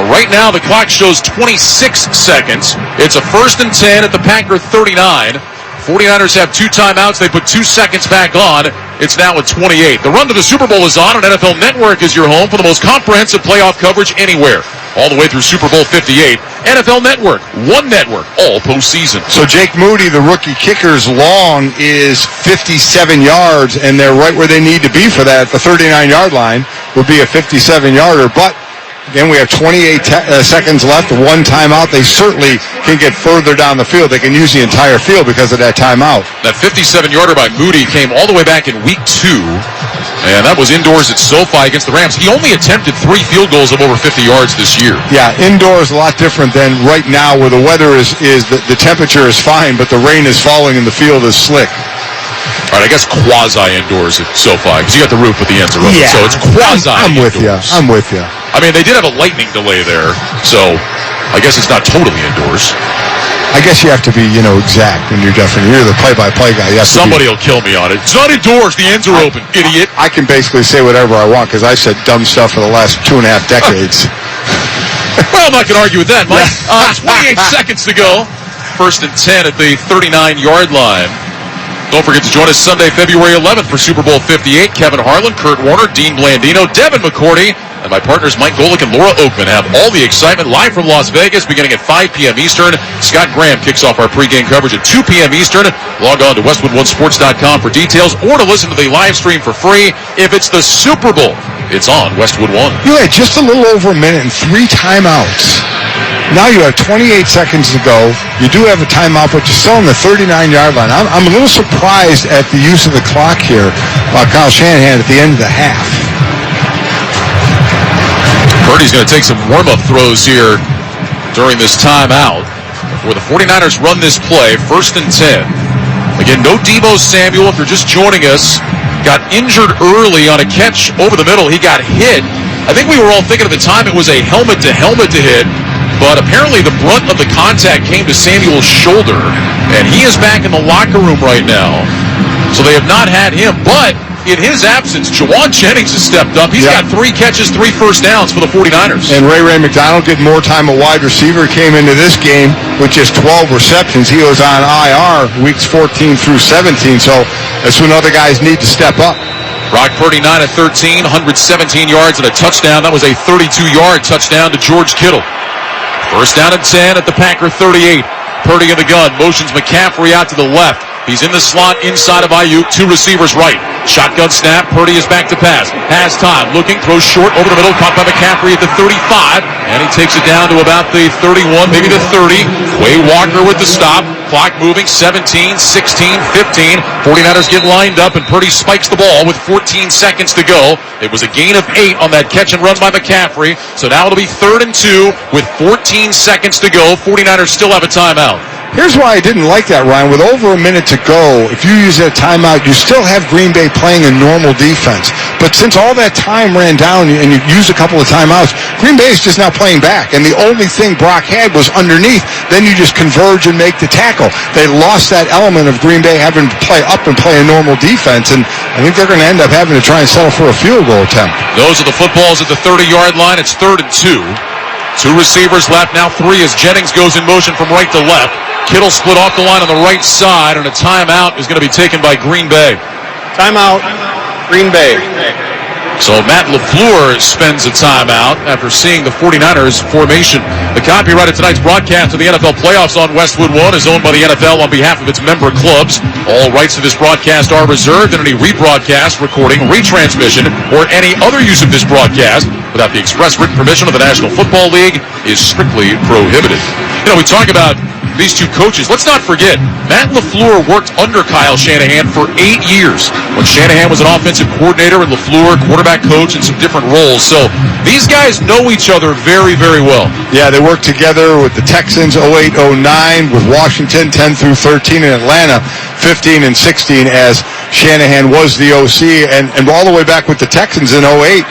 Right now, the clock shows 26 seconds. It's a 1st and 10 at the Packer 39. 49ers have 2 timeouts. They put 2 seconds back on. It's now at 28. The run to the Super Bowl is on, and NFL Network is your home for the most comprehensive playoff coverage anywhere. All the way through Super Bowl 58. NFL Network, one network, all postseason. So Jake Moody, the rookie kicker's long is 57 yards, and they're right where they need to be for that. The 39-yard line would be a 57-yarder, but again, we have 28 seconds left, 1 timeout. They certainly can get further down the field. They can use the entire field because of that timeout. That 57-yarder by Moody came all the way back in week 2, and that was indoors at SoFi against the Rams. He only attempted 3 field goals of over 50 yards this year. Yeah, indoors a lot different than right now where the weather is the temperature is fine, but the rain is falling and the field is slick. All right, I guess quasi-indoors at SoFi, because you got the roof with the ends around it, so it's quasi-indoors. I'm with you. I mean, they did have a lightning delay there, so I guess it's not totally indoors. I guess you have to be, exact when you're definitely. You're the play-by-play guy. Somebody will kill me on it. It's not indoors. The ends are open, idiot. I can basically say whatever I want because I said dumb stuff for the last 2.5 decades. Well, I'm not going to argue with that, Mike. 28 seconds to go. 1st and 10 at the 39-yard line. Don't forget to join us Sunday, February 11th for Super Bowl 58. Kevin Harlan, Kurt Warner, Dean Blandino, Devin McCourty, and my partners Mike Golick and Laura Oakman have all the excitement live from Las Vegas beginning at 5 p.m. Eastern. Scott Graham kicks off our pregame coverage at 2 p.m. Eastern. Log on to WestwoodOneSports.com for details or to listen to the live stream for free. If it's the Super Bowl, it's on Westwood One. You had just a little over a minute and 3 timeouts. Now you have 28 seconds to go. You do have a timeout, but you're still on the 39-yard line. I'm a little surprised at the use of the clock here by Kyle Shanahan at the end of the half. Purdy's going to take some warm-up throws here during this timeout before the 49ers run this play, 1st and 10. Again, no Deebo Samuel. If you're just joining us, got injured early on a catch over the middle. He got hit. I think we were all thinking at the time it was a helmet-to-helmet to hit, but apparently the brunt of the contact came to Samuel's shoulder, and he is back in the locker room right now. So they have not had him, but in his absence, Jawan Jennings has stepped up. He's got 3 catches, 3 first downs for the 49ers. And Ray McDonald getting more time at wide receiver. Came into this game with just 12 receptions. He was on IR weeks 14 through 17, so that's when other guys need to step up. Brock Purdy 9 of 13, 117 yards and a touchdown. That was a 32-yard touchdown to George Kittle. 1st down and 10 at the Packer 38. Purdy in the gun, motions McCaffrey out to the left. He's in the slot inside of Ayuk, 2 receivers right. Shotgun snap, Purdy is back to pass. Has time, looking, throws short over the middle, caught by McCaffrey at the 35, and he takes it down to about the 31, maybe the 30. Quay Walker with the stop. Clock moving, 17, 16, 15. 49ers get lined up, and Purdy spikes the ball with 14 seconds to go. It was a gain of 8 on that catch and run by McCaffrey. So now it'll be 3rd and 2 with 14 seconds to go. 49ers still have a timeout. Here's why I didn't like that, Ryan. With over a minute to go, if you use that timeout, you still have Green Bay playing a normal defense. But since all that time ran down and you used a couple of timeouts, Green Bay is just now playing back. And the only thing Brock had was underneath. Then you just converge and make the tackle. They lost that element of Green Bay having to play up and play a normal defense. And I think they're going to end up having to try and settle for a field goal attempt. Those are the footballs at the 30-yard line. It's 3rd and 2. 2 receivers left, now 3 as Jennings goes in motion from right to left. Kittle split off the line on the right side, and a timeout is going to be taken by Green Bay. Timeout, Green Bay. So Matt LaFleur spends a timeout after seeing the 49ers formation. The copyright of tonight's broadcast of the NFL playoffs on Westwood One is owned by the NFL on behalf of its member clubs. All rights to this broadcast are reserved, and any rebroadcast, recording, retransmission, or any other use of this broadcast without the express written permission of the National Football League is strictly prohibited. You know, we talk about these 2 coaches. Let's not forget, Matt LaFleur worked under Kyle Shanahan for 8 years when Shanahan was an offensive coordinator and LaFleur quarterback coach in some different roles. So these guys know each other very, very well. Yeah, they worked together with the Texans 08-09, with Washington 10 through 13, in Atlanta 15 and 16 as Shanahan was the OC, and all the way back with the Texans in 08.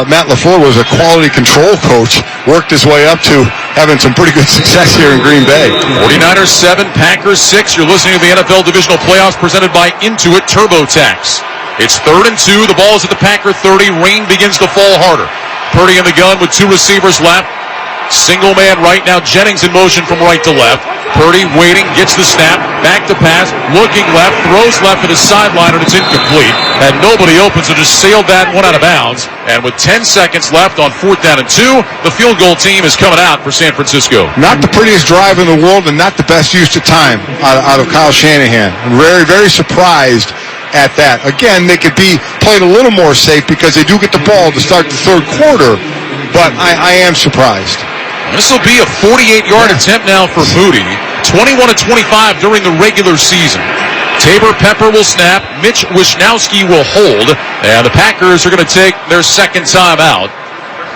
Matt LaFleur was a quality control coach, worked his way up to having some pretty good success here in Green Bay. 49ers 7, Packers 6. You're listening to the NFL Divisional Playoffs presented by Intuit TurboTax. It's 3rd and 2. The ball is at the Packer 30. Rain begins to fall harder. Purdy in the gun with 2 receivers left. Single man right now. Jennings in motion from right to left. Purdy waiting, gets the snap, back to pass, looking left, throws left at his sideline, and it's incomplete. And nobody open, so just sailed that one out of bounds. And with 10 seconds left on 4th down and 2, the field goal team is coming out for San Francisco. Not the prettiest drive in the world and not the best use of time out of Kyle Shanahan. I'm very, very surprised at that. Again, they could be played a little more safe because they do get the ball to start the 3rd quarter, but I am surprised. This will be a 48-yard attempt now for Moody. 21 of 25 during the regular season. Tabor Pepper will snap. Mitch Wisnowski will hold. And the Packers are going to take their 2nd timeout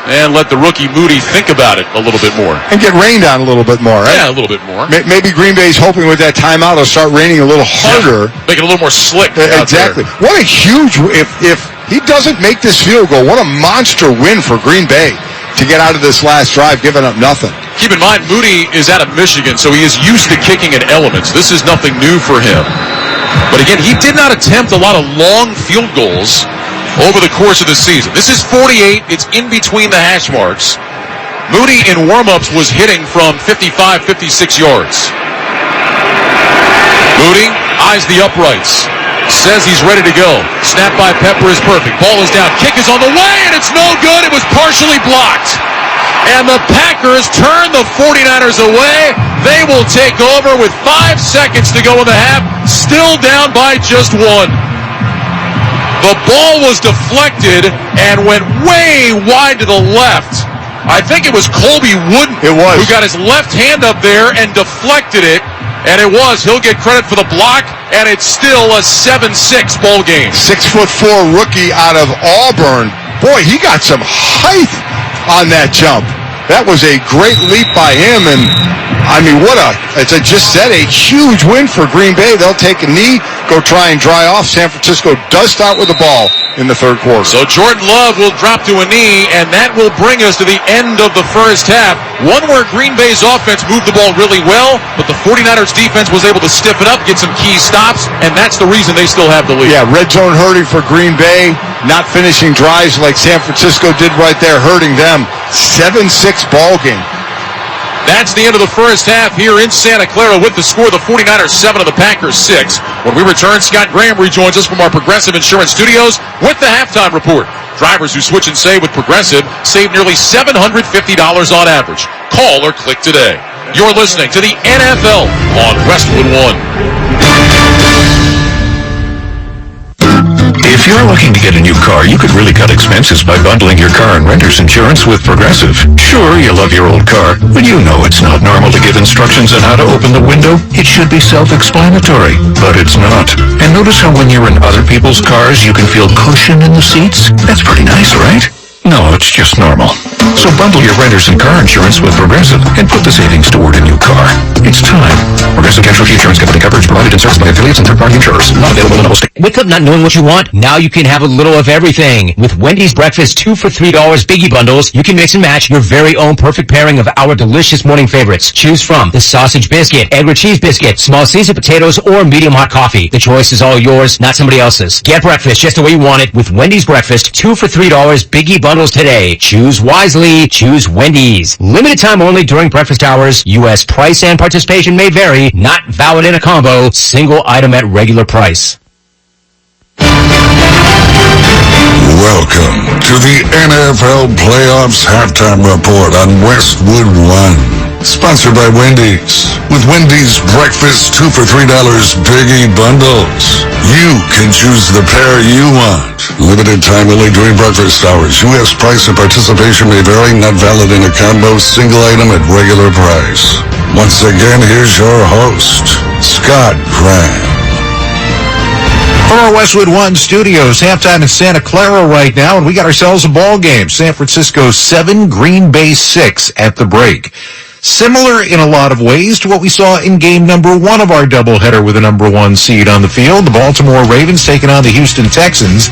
and let the rookie Moody think about it a little bit more. And get rained on a little bit more, right? Yeah, a little bit more. Maybe Green Bay's hoping with that timeout it'll start raining a little harder. Yeah, make it a little more slick. Exactly. What a huge, if he doesn't make this field goal, what a monster win for Green Bay to get out of this last drive, giving up nothing. Keep in mind, Moody is out of Michigan, so he is used to kicking in elements. This is nothing new for him. But again, he did not attempt a lot of long field goals over the course of the season. This is 48. It's in between the hash marks. Moody in warm-ups was hitting from 55, 56 yards. Moody eyes the uprights. Says he's ready to go. Snap by Pepper is perfect. Ball is down. Kick is on the way, and it's no good. It was partially blocked. And the Packers turn the 49ers away. They will take over with 5 seconds to go in the half. Still down by just 1. The ball was deflected and went way wide to the left. I think it was Colby Wooden who got his left hand up there and deflected it. And it was. He'll get credit for the block, and it's still a 7-6 ball game. 6'4" rookie out of Auburn. Boy, he got some height on that jump. That was a great leap by him, and I mean, as I just said, a huge win for Green Bay. They'll take a knee, go try and dry off. San Francisco does start with the ball in the third quarter. So Jordan Love will drop to a knee, and that will bring us to the end of the first half. One where Green Bay's offense moved the ball really well, but the 49ers defense was able to stiffen up, get some key stops, and that's the reason they still have the lead. Yeah, red zone hurting for Green Bay, not finishing drives like San Francisco did right there, hurting them. 7-6 ball game. That's the end of the first half here in Santa Clara with the score, the 49ers 7 and the Packers 6. When we return, Scott Graham rejoins us from our Progressive Insurance Studios with the halftime report. Drivers who switch and save with Progressive save nearly $750 on average. Call or click today. You're listening to the NFL on Westwood One. If you're looking to get a new car, you could really cut expenses by bundling your car and renter's insurance with Progressive. Sure, you love your old car, but you know it's not normal to give instructions on how to open the window. It should be self-explanatory, but it's not. And notice how when you're in other people's cars, you can feel cushion in the seats? That's pretty nice, right? No, it's just normal. So bundle your renter's and car insurance with Progressive and put the savings toward a new car. It's time. Progressive Casualty Insurance Company coverage provided and serviced by affiliates and third-party insurers. Not available in all states. Wake up not knowing what you want? Now you can have a little of everything. With Wendy's Breakfast 2 for $3 Biggie Bundles, you can mix and match your very own perfect pairing of our delicious morning favorites. Choose from the sausage biscuit, egg or cheese biscuit, small seasoned potatoes, or medium hot coffee. The choice is all yours, not somebody else's. Get breakfast just the way you want it with Wendy's Breakfast 2 for $3 Biggie Bundles today. Choose wisely. Choose Wendy's. Limited time only during breakfast hours. U.S. price and participation may vary. Not valid in a combo. Single item at regular price. Welcome to the NFL Playoffs Halftime Report on Westwood One. Sponsored by Wendy's. With Wendy's Breakfast 2 for $3 Biggie Bundles, you can choose the pair you want. Limited time only during breakfast hours. U.S. price and participation may vary. Not valid in a combo. Single item at regular price. Once again, here's your host, Scott Graham. From our Westwood One studios, halftime in Santa Clara right now, and we got ourselves a ball game. San Francisco 7, Green Bay 6 at the break. Similar in a lot of ways to what we saw in game number 1 of our doubleheader with the number 1 seed on the field. The Baltimore Ravens taking on the Houston Texans.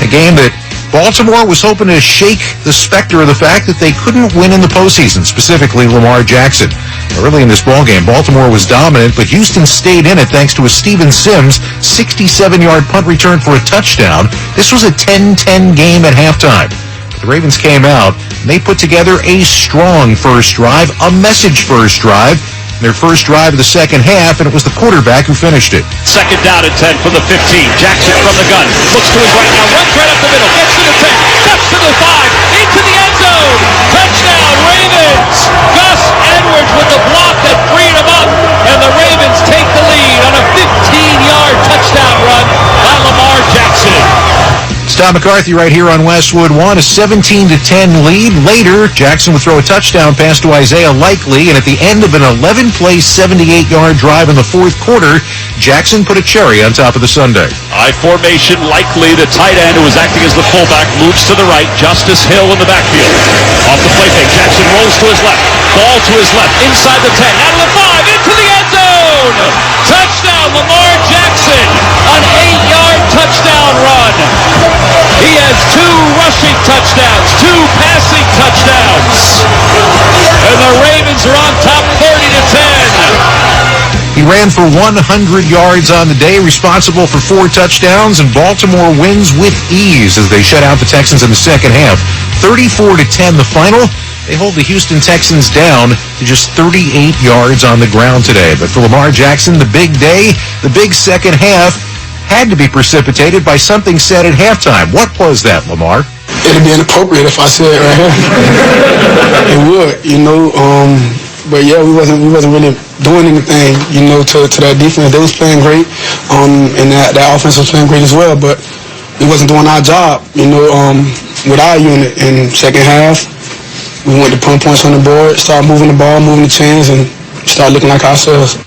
A game that Baltimore was hoping to shake the specter of the fact that they couldn't win in the postseason, specifically Lamar Jackson. Early in this ballgame, Baltimore was dominant, but Houston stayed in it thanks to a Steven Sims 67-yard punt return for a touchdown. This was a 10-10 game at halftime. The Ravens came out, and they put together a strong first drive, a message first drive, their first drive of the second half, and it was the quarterback who finished it. Second down and 10 from the 15. Jackson from the gun. Looks to his right now. Runs right up the middle. Gets to the 10. Steps to the 5. Into the end zone. Touchdown, Ravens. Gus Edwards with the block that freed him up. And the Ravens take the lead on a 15-yard touchdown run by Lamar Jackson. Tom McCarthy right here on Westwood One, a 17-10 lead. Later, Jackson would throw a touchdown pass to Isaiah Likely, and at the end of an 11-play, 78-yard drive in the fourth quarter, Jackson put a cherry on top of the sundae. I formation, Likely, the tight end who was acting as the fullback, moves to the right. Justice Hill in the backfield. Off the play fake, Jackson rolls to his left. Ball to his left, inside the 10, out of the 5, into the end zone! Touchdown, Lamar Jackson, an 8-yard touchdown run. He has 2 rushing touchdowns, 2 passing touchdowns. And the Ravens are on top 30-10. He ran for 100 yards on the day, responsible for 4 touchdowns, and Baltimore wins with ease as they shut out the Texans in the second half. 34-10 the final. They hold the Houston Texans down to just 38 yards on the ground today. But for Lamar Jackson, the big day, the big second half, had to be precipitated by something said at halftime. What was that, Lamar? It'd be inappropriate if I said it right here. It would, but yeah, we wasn't really doing anything, to that defense. They was playing great, and that offense was playing great as well, but we wasn't doing our job, with our unit. In second half, we went to put points on the board, started moving the ball, moving the chains, and started looking like ourselves.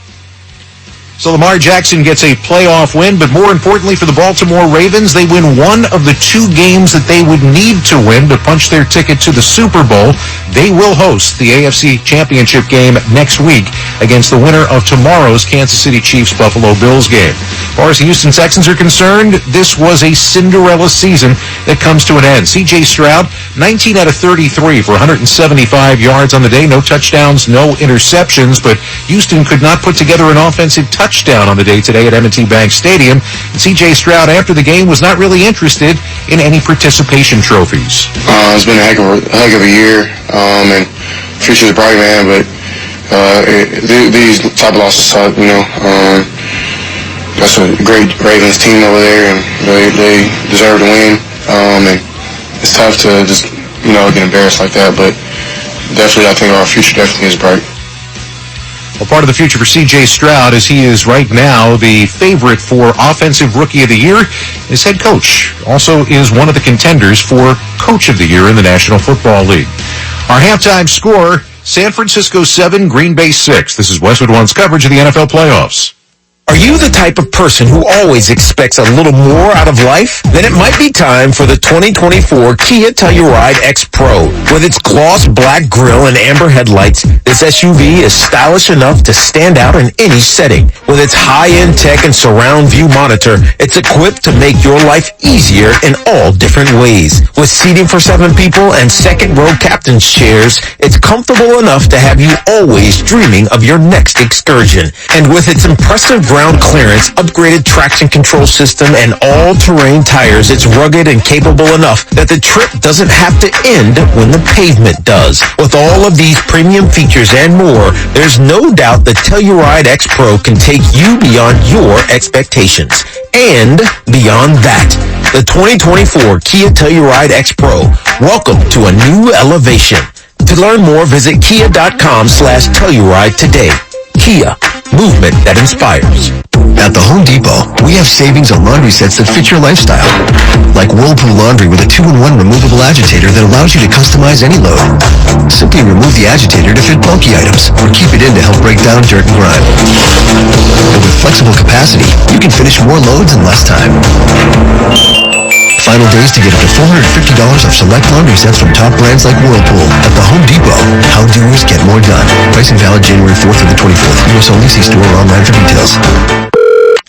So Lamar Jackson gets a playoff win, but more importantly for the Baltimore Ravens, they win one of the 2 games that they would need to win to punch their ticket to the Super Bowl. They will host the AFC Championship game next week against the winner of tomorrow's Kansas City Chiefs-Buffalo Bills game. As far as the Houston Texans are concerned, this was a Cinderella season that comes to an end. C.J. Stroud, 19 out of 33 for 175 yards on the day. No touchdowns, no interceptions, but Houston could not put together an offensive touchdown on the day today at M&T Bank Stadium. And C.J. Stroud, after the game, was not really interested in any participation trophies. It's been a heck of a year, and future's bright, man, but these type of losses suck, that's a great Ravens team over there, and they deserve to win, and it's tough to just, get embarrassed like that, but definitely I think our future definitely is bright. Well, part of the future for C.J. Stroud is he is right now the favorite for Offensive Rookie of the Year. His head coach also is one of the contenders for Coach of the Year in the National Football League. Our halftime score, San Francisco 7, Green Bay 6. This is Westwood One's coverage of the NFL playoffs. Are you the type of person who always expects a little more out of life? Then it might be time for the 2024 Kia Telluride X Pro. With its gloss black grille and amber headlights, this SUV is stylish enough to stand out in any setting. With its high-end tech and surround view monitor, it's equipped to make your life easier in all different ways. With seating for 7 people and second-row captain's chairs, it's comfortable enough to have you always dreaming of your next excursion. And with its impressive ground clearance, upgraded traction control system, and all-terrain tires, it's rugged and capable enough that the trip doesn't have to end when the pavement does. With all of these premium features and more, there's no doubt the Telluride X Pro can take you beyond your expectations. And beyond that, the 2024 Kia Telluride X Pro. Welcome to a new elevation. To learn more, visit kia.com/Telluride today. Kia, movement that inspires. At the Home Depot, we have savings on laundry sets that fit your lifestyle. Like Whirlpool Laundry with a 2-in-1 removable agitator that allows you to customize any load. Simply remove the agitator to fit bulky items, or keep it in to help break down dirt and grime. And with flexible capacity, you can finish more loads in less time. Final days to get up to $450 off select laundry sets from top brands like Whirlpool. At the Home Depot, how doers get more done. Pricing valid January 4th through the 24th. U.S. only. See store or online for details.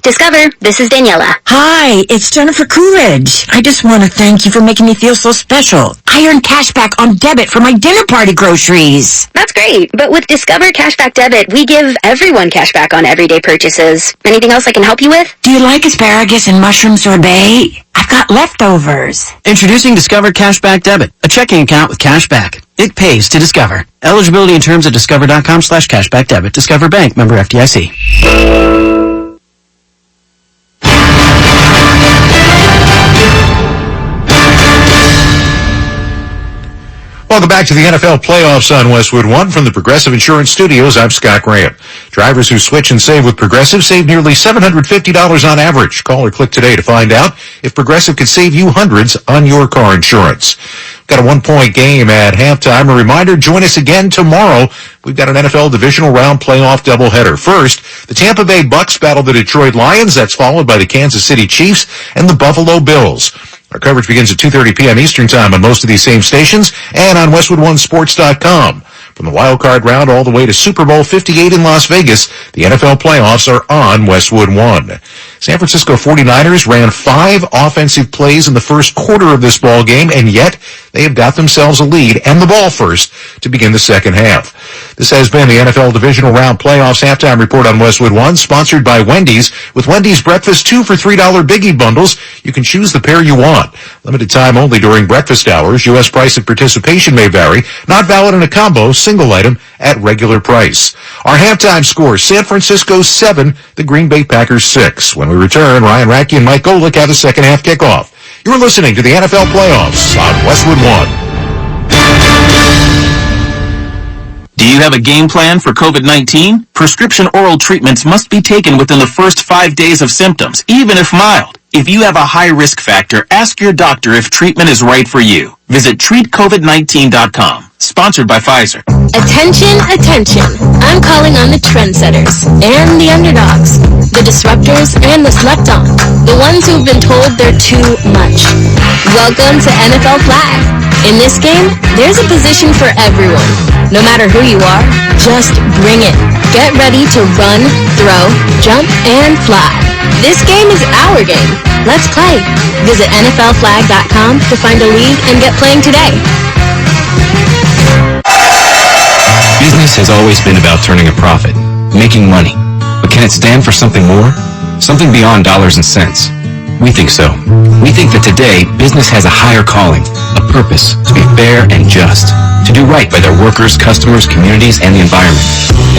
Discover, this is Daniela. Hi, it's Jennifer Coolidge. I just want to thank you for making me feel so special. I earned cash back on debit for my dinner party groceries. That's great, but with Discover Cashback Debit, we give everyone cash back on everyday purchases. Anything else I can help you with? Do you like asparagus and mushroom sorbet? I've got leftovers. Introducing Discover Cashback Debit, a checking account with cash back. It pays to Discover. Eligibility and terms at discover.com/cashback debit. Discover Bank, member FDIC. Welcome back to the NFL playoffs on Westwood One from the Progressive Insurance Studios. I'm Scott Graham. Drivers who switch and save with Progressive save nearly $750 on average. Call or click today to find out if Progressive could save you hundreds on your car insurance. Got a 1-point game at halftime. A reminder, join us again tomorrow. We've got an NFL divisional round playoff doubleheader. First, the Tampa Bay Bucks battle the Detroit Lions. That's followed by the Kansas City Chiefs and the Buffalo Bills. Our coverage begins at 2:30 p.m. Eastern Time on most of these same stations and on WestwoodOneSports.com. From the wild card round all the way to Super Bowl 58 in Las Vegas, the NFL playoffs are on Westwood One. San Francisco 49ers ran 5 offensive plays in the first quarter of this ball game, and yet they have got themselves a lead and the ball first to begin the second half. This has been the NFL Divisional Round Playoffs Halftime Report on Westwood One, sponsored by Wendy's. With Wendy's Breakfast 2 for $3 Biggie Bundles, you can choose the pair you want. Limited time only during breakfast hours. U.S. price and participation may vary. Not valid in a combo, single item at regular price. Our halftime score, San Francisco 7, the Green Bay Packers 6. When we return, Ryan Racky and Mike Golick have the second half kickoff. You're listening to the NFL Playoffs on Westwood One. Do you have a game plan for COVID-19? Prescription oral treatments must be taken within the first 5 days of symptoms, even if mild. If you have a high risk factor, ask your doctor if treatment is right for you. Visit treatcovid19.com. Sponsored by Pfizer. Attention, attention. I'm calling on the trendsetters and the underdogs, the disruptors and the slept on, the ones who've been told they're too much. Welcome to NFL Flag. In this game, there's a position for everyone. No matter who you are, just bring it. Get ready to run, throw, jump, and fly. This game is our game. Let's play. Visit NFLflag.com to find a league and get playing today. Business has always been about turning a profit, making money. But can it stand for something more? Something beyond dollars and cents? We think so. We think that today, business has a higher calling, a purpose, to be fair and just, to do right by their workers, customers, communities, and the environment.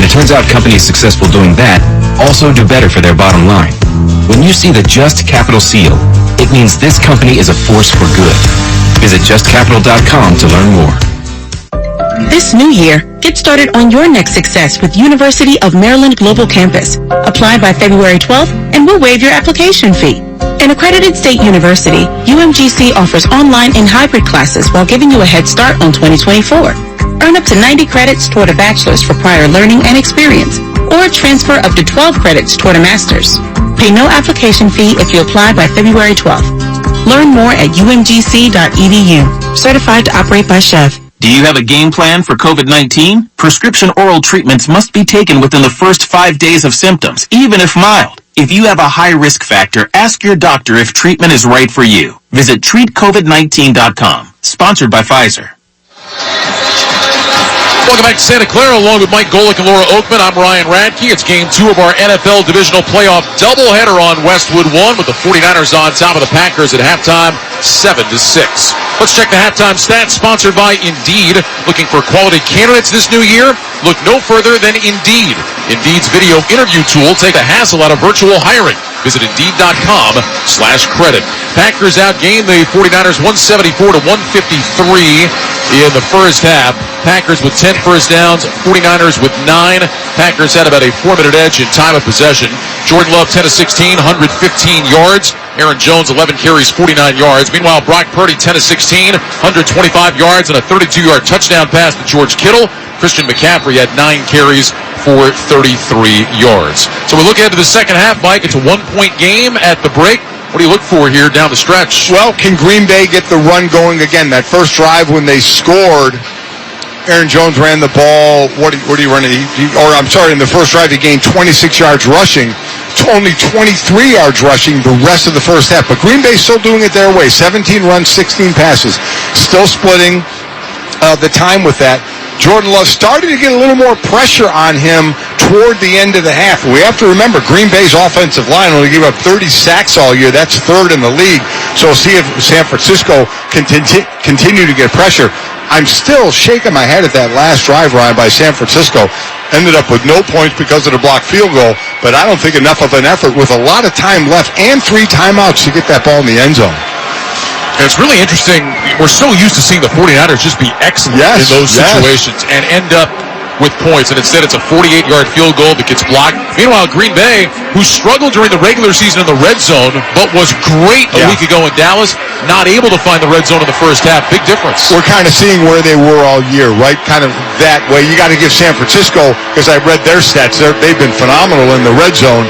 And it turns out companies successful doing that also do better for their bottom line. When you see the Just Capital seal, it means this company is a force for good. Visit justcapital.com to learn more. This new year, get started on your next success with University of Maryland Global Campus. Apply by February 12th and we'll waive your application fee. An accredited state university, UMGC offers online and hybrid classes while giving you a head start on 2024. Earn up to 90 credits toward a bachelor's for prior learning and experience, or transfer up to 12 credits toward a master's. Pay no application fee if you apply by February 12th. Learn more at umgc.edu. Certified to operate by Chev. Do you have a game plan for COVID-19? Prescription oral treatments must be taken within the first 5 days of symptoms, even if mild. If you have a high risk factor, ask your doctor if treatment is right for you. Visit treatcovid19.com. Sponsored by Pfizer. Welcome back to Santa Clara, along with Mike Golick and Laura Oakman. I'm Ryan Radke. It's game 2 of our NFL Divisional Playoff doubleheader on Westwood 1, with the 49ers on top of the Packers at halftime, 7-6. Let's check the halftime stats, sponsored by Indeed. Looking for quality candidates this new year? Look no further than Indeed. Indeed's video interview tool take the hassle out of virtual hiring. Visit Indeed.com/credit. Packers outgained the 49ers 174-153 in the first half. Packers with 10 first downs, 49ers with 9. Packers had about a 4-minute edge in time of possession. Jordan Love 10 of 16, 115 yards. Aaron Jones 11 carries, 49 yards. Meanwhile, Brock Purdy 10 of 16, 125 yards and a 32-yard touchdown pass to George Kittle. Christian McCaffrey had 9 carries for 33 yards. So we look ahead to the second half, Mike. It's a 1-point game at the break. What do you look for here down the stretch? Well, can Green Bay get the run going again? That first drive when they scored, Aaron Jones ran the ball. What do you run? In the first drive he gained 26 yards rushing. Only 23 yards rushing the rest of the first half. But Green Bay's still doing it their way. 17 runs, 16 passes. Still splitting the time with that. Jordan Love started to get a little more pressure on him toward the end of the half. We have to remember, Green Bay's offensive line only gave up 30 sacks all year. That's 3rd in the league. So we'll see if San Francisco can continue to get pressure. I'm still shaking my head at that last drive, Ryan, by San Francisco. Ended up with no points because of the blocked field goal, but I don't think enough of an effort with a lot of time left and 3 timeouts to get that ball in the end zone. And it's really interesting. We're so used to seeing the 49ers just be excellent in those situations and end up with points. And instead, it's a 48-yard field goal that gets blocked. Meanwhile, Green Bay, who struggled during the regular season in the red zone, but was great a week ago in Dallas, not able to find the red zone in the first half. Big difference. We're kind of seeing where they were all year, right? Kind of that way. You got to give San Francisco, because I read their stats, they've been phenomenal in the red zone.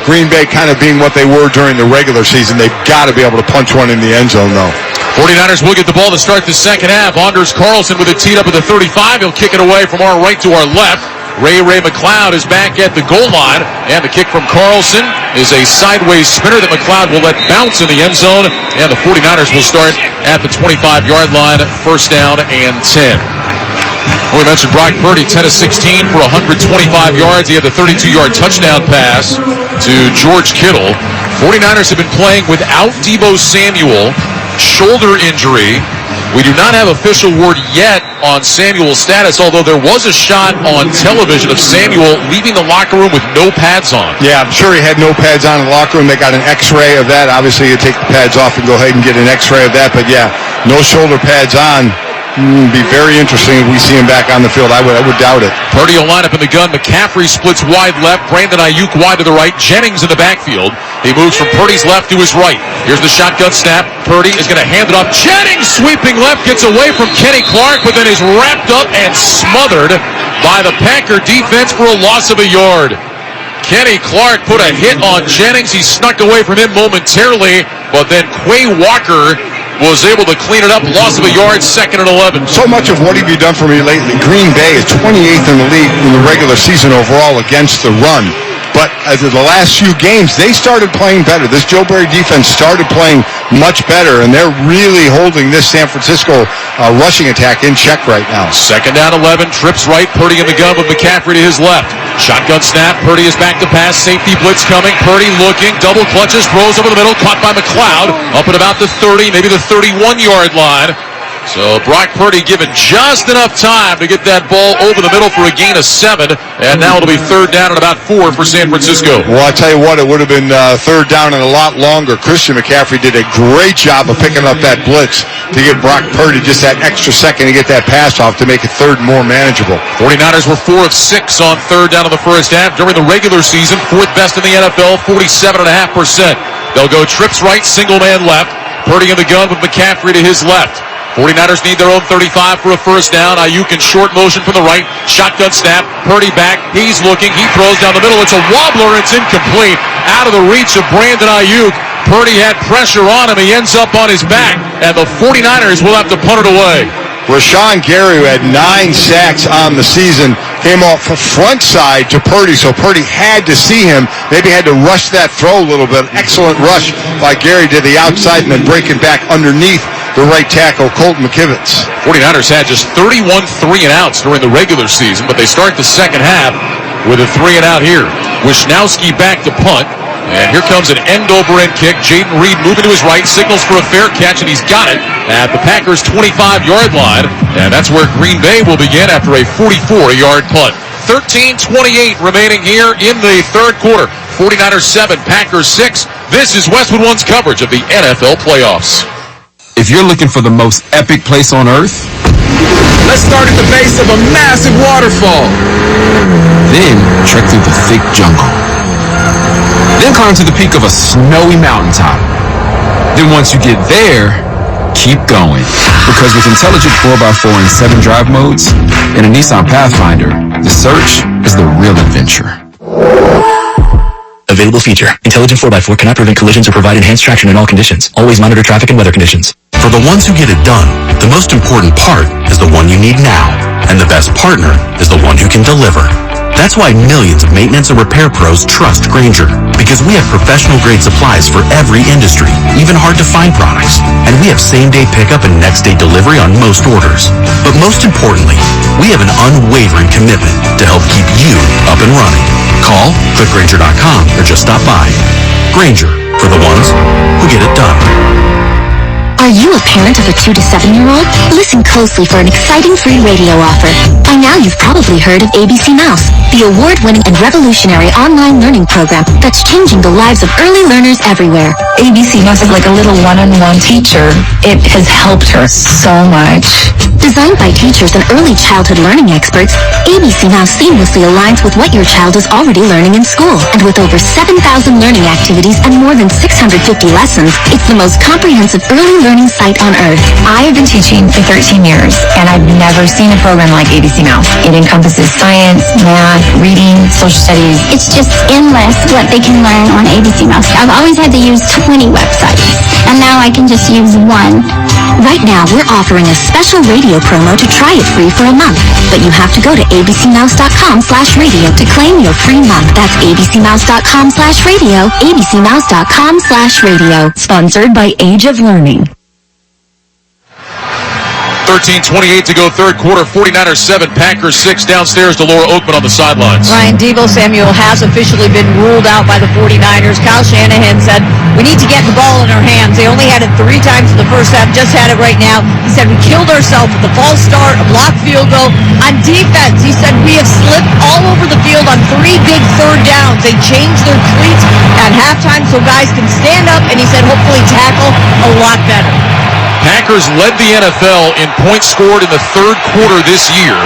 Green Bay kind of being what they were during the regular season. They've got to be able to punch one in the end zone, though. 49ers will get the ball to start the second half. Anders Carlson with it teed up at the 35. He'll kick it away from our right to our left. Ray McLeod is back at the goal line. And the kick from Carlson is a sideways spinner that McLeod will let bounce in the end zone. And the 49ers will start at the 25-yard line. First down and 10. We mentioned Brock Purdy, 10 of 16 for 125 yards. He had the 32-yard touchdown pass to George Kittle. 49ers have been playing without Deebo Samuel. Shoulder injury. We do not have official word yet on Samuel's status, although there was a shot on television of Samuel leaving the locker room with no pads on. Yeah, I'm sure he had no pads on in the locker room. They got an x-ray of that. Obviously, you take the pads off and go ahead and get an x-ray of that. But yeah, no shoulder pads on. Be very interesting if we see him back on the field. I would doubt it. Purdy will line up in the gun. McCaffrey splits wide left. Brandon Ayuk wide to the right. Jennings in the backfield. He moves from Purdy's left to his right. Here's the shotgun snap. Purdy is going to hand it off. Jennings sweeping left, gets away from Kenny Clark, but then is wrapped up and smothered by the Packer defense for a loss of a yard. Kenny Clark put a hit on Jennings. He snuck away from him momentarily, but then Quay Walker was able to clean it up. Loss of a yard, 2nd and 11. So much of what have you done for me lately? Green Bay is 28th in the league in the regular season overall against the run. But the last few games, they started playing better. This Joe Barry defense started playing much better, and they're really holding this San Francisco rushing attack in check right now. 2nd down, 11. Trips right. Purdy in the gun with McCaffrey to his left. Shotgun snap. Purdy is back to pass. Safety blitz coming. Purdy looking. Double clutches. Throws over the middle. Caught by McLeod. Up at about the 30, maybe the 31-yard line. So Brock Purdy given just enough time to get that ball over the middle for a gain of 7. And now it'll be 3rd down and about 4 for San Francisco. Well, I'll tell you what, it would have been 3rd down and a lot longer. Christian McCaffrey did a great job of picking up that blitz to give Brock Purdy just that extra second to get that pass off to make it 3rd more manageable. 49ers were 4 of 6 on 3rd down in the first half. During the regular season, 4th best in the NFL, 47.5%. They'll go trips right, single man left. Purdy in the gun with McCaffrey to his left. 49ers need their own 35 for a first down. Ayuk in short motion from the right. Shotgun snap. Purdy back. He's looking. He throws down the middle. It's a wobbler. It's incomplete. Out of the reach of Brandon Ayuk. Purdy had pressure on him. He ends up on his back. And the 49ers will have to punt it away. Rashawn Gary, who had 9 sacks on the season, came off the front side to Purdy, so Purdy had to see him. Maybe had to rush that throw a little bit. Excellent rush by Gary to the outside and then breaking back underneath the right tackle, Colton McKivitz. 49ers had just 31 3-and-outs during the regular season, but they start the second half with a 3-and-out here. Wisnowski back to punt. And here comes an end-over-end kick. Jaden Reed moving to his right, signals for a fair catch, and he's got it at the Packers' 25-yard line. And that's where Green Bay will begin after a 44-yard punt. 13:28 remaining here in the third quarter. 49ers 7, Packers 6. This is Westwood One's coverage of the NFL playoffs. If you're looking for the most epic place on earth, Let's start at the base of a massive waterfall. then trek through the thick jungle. Then climb to the peak of a snowy mountaintop. Then once you get there, keep going. Because with intelligent 4x4 and 7 drive modes and a Nissan Pathfinder, the search is the real adventure. Available feature. Intelligent 4x4 cannot prevent collisions or provide enhanced traction in all conditions. Always monitor traffic and weather conditions. For the ones who get it done, the most important part is the one you need now. And the best partner is the one who can deliver. That's why millions of maintenance and repair pros trust Grainger. Because we have professional-grade supplies for every industry, even hard-to-find products. And we have same-day pickup and next-day delivery on most orders. But most importantly, we have an unwavering commitment to help keep you up and running. Call, click Grainger.com, or just stop by. Grainger, for the ones who get it done. Are you a parent of a 2 to 7-year-old? Listen closely for an exciting free radio offer. By now you've probably heard of ABC Mouse, the award-winning and revolutionary online learning program that's changing the lives of early learners everywhere. ABC Mouse is like a little one-on-one teacher. It has helped her so much. Designed by teachers and early childhood learning experts, ABC Mouse seamlessly aligns with what your child is already learning in school. And with over 7,000 learning activities and more than 650 lessons, it's the most comprehensive early learning site on earth. I have been teaching for 13 years, and I've never seen a program like ABC Mouse. It encompasses science, math, reading, social studies. It's just endless what they can learn on ABC Mouse. I've always had to use 20 websites, and now I can just use one. Right now, we're offering a special radio promo to try it free for a month. But you have to go to abcmouse.com/radio to claim your free month. That's abcmouse.com/radio, abcmouse.com/radio. Sponsored by Age of Learning. 13:28 to go, third quarter. 49ers 7, Packers 6. Downstairs to Laura Oakman on the sidelines. Ryan Deebo Samuel has officially been ruled out by the 49ers. Kyle Shanahan said, we need to get the ball in our hands. They only had it 3 times in the first half, just had it right now. He said, we killed ourselves with the false start, a blocked field goal. On defense, he said, we have slipped all over the field on 3 big third downs. They changed their cleats at halftime so guys can stand up, and he said, hopefully tackle a lot better. Packers led the NFL in points scored in the third quarter this year.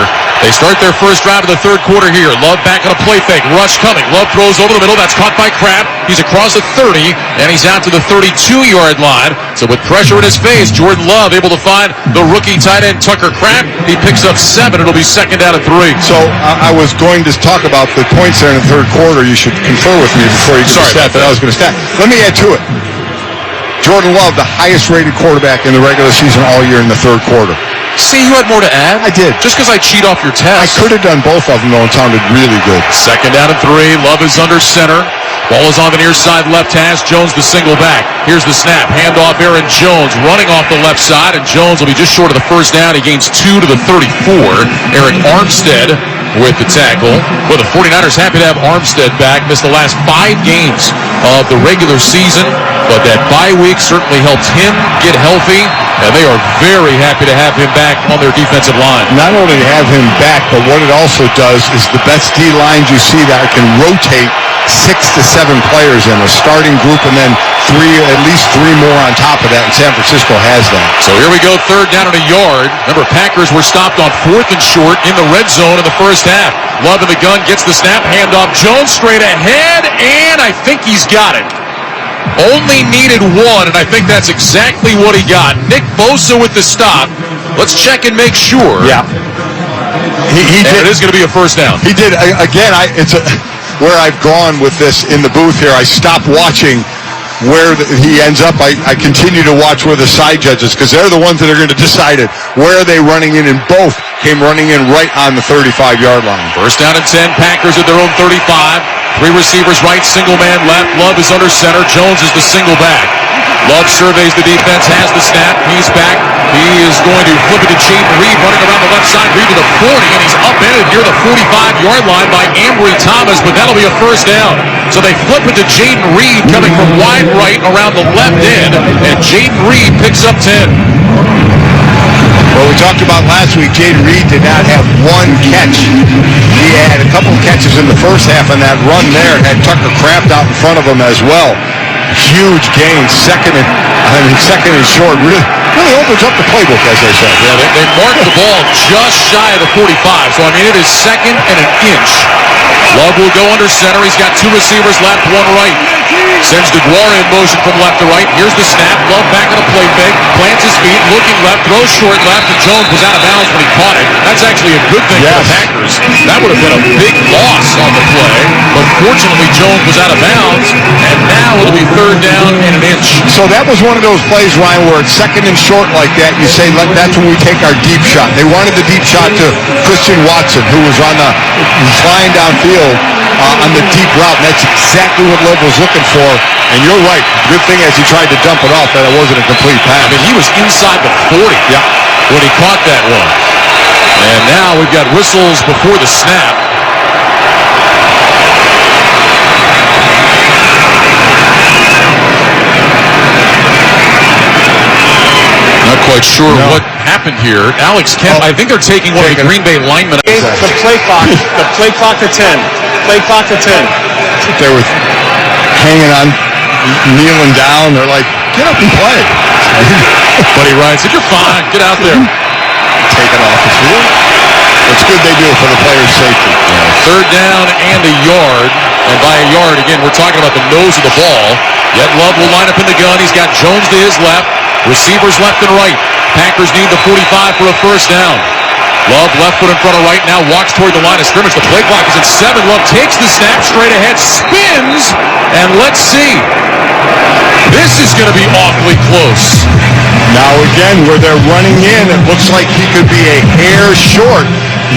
They start their first drive of the third quarter here. Love back on a play fake. Rush coming. Love throws over the middle. That's caught by Kraft. He's across the 30, and he's out to the 32-yard line. So with pressure in his face, Jordan Love able to find the rookie tight end Tucker Kraft. He picks up 7. It'll be second down and 3. So I was going to talk about the points there in the third quarter. You should confer with me before you get the stat that I was going to stat. Let me add to it. Jordan Love, the highest-rated quarterback in the regular season all year in the third quarter. See, you had more to add? I did. Just because I cheat off your test. I could have done both of them, though, and sounded really good. Second down and 3. Love is under center. Ball is on the near side left hash. Jones the single back. Here's the snap. Handoff Aaron Jones running off the left side, and Jones will be just short of the first down. He gains 2 to the 34. Eric Armstead with the tackle. Well, the 49ers happy to have Armstead back. Missed the last 5 games of the regular season, but that bye week certainly helped him get healthy, and they are very happy to have him back on their defensive line. Not only to have him back, but what it also does is the best D lines you see that can rotate 6 to 7 players in a starting group, and then at least three more on top of that, and San Francisco has that. So here we go, third down and a yard. Remember, Packers were stopped on 4th and short in the red zone in the first half. Love in the gun, gets the snap, handoff, Jones straight ahead, and I think he's got it. Only needed 1, and I think that's exactly what he got. Nick Bosa with the stop. Let's check and make sure. Yeah. He did. It is going to be a first down. He did. Again, where I've gone with this in the booth here, I stopped watching where he ends up. I continue to watch where the side judges, because they're the ones that are going to decide it. Where are they running in? And both came running in right on the 35-yard line. First down and 10. Packers at their own 35. 3 receivers right, single man left. Love is under center. Jones is the single back. Love surveys the defense, has the snap. He's back. He is going to flip it to Jaden Reed, running around the left side. Reed to the 40, and he's upended near the 45-yard line by Ambry Thomas, but that'll be a first down. So they flip it to Jaden Reed, coming from wide right around the left end, and Jaden Reed picks up 10. Well, we talked about last week, Jaden Reed did not have 1 catch. He had a couple catches in the first half on that run there, had Tucker Kraft out in front of him as well. Huge gain, second and short. Really opens up the playbook, as they say. Yeah, they marked the ball just shy of the 45, so I mean it is second and an inch. Love will go under center. He's got 2 receivers left, 1 right. Sends DeGuara in motion from left to right. Here's the snap. Love back on a play fake. Plants his feet, looking left, throws short left, and Jones was out of bounds when he caught it. That's actually a good thing for the Packers. That would have been a big loss on the play, but fortunately Jones was out of bounds, and now it'll be third down and an inch. So that was one of those plays, Ryan, where it's second and short like that. You say, that's when we take our deep shot. They wanted the deep shot to Christian Watson, who was flying downfield on the deep route, and that's exactly what Love was looking for. And you're right. Good thing as he tried to dump it off that it wasn't a complete pass. I mean, he was inside the 40 when he caught that one. And now we've got whistles before the snap. Not quite sure what happened here. Alex Kemp, I think they're taking one of the Green Bay linemen. The play clock to 10. Play clock to 10. They were hanging on, kneeling down. They're like, get up and play. Buddy Ryan said, you're fine. Get out there. Take it off the field. It's good they do it for the player's safety. Yeah. Third down and a yard. And by a yard, again, we're talking about the nose of the ball. Yet Love will line up in the gun. He's got Jones to his left. Receivers left and right. Packers need the 45 for a first down. Love left foot in front of right now, walks toward the line of scrimmage. The play clock is at 7. Love takes the snap straight ahead, spins, and let's see. This is going to be awfully close. Now again, where they're running in, it looks like he could be a hair short.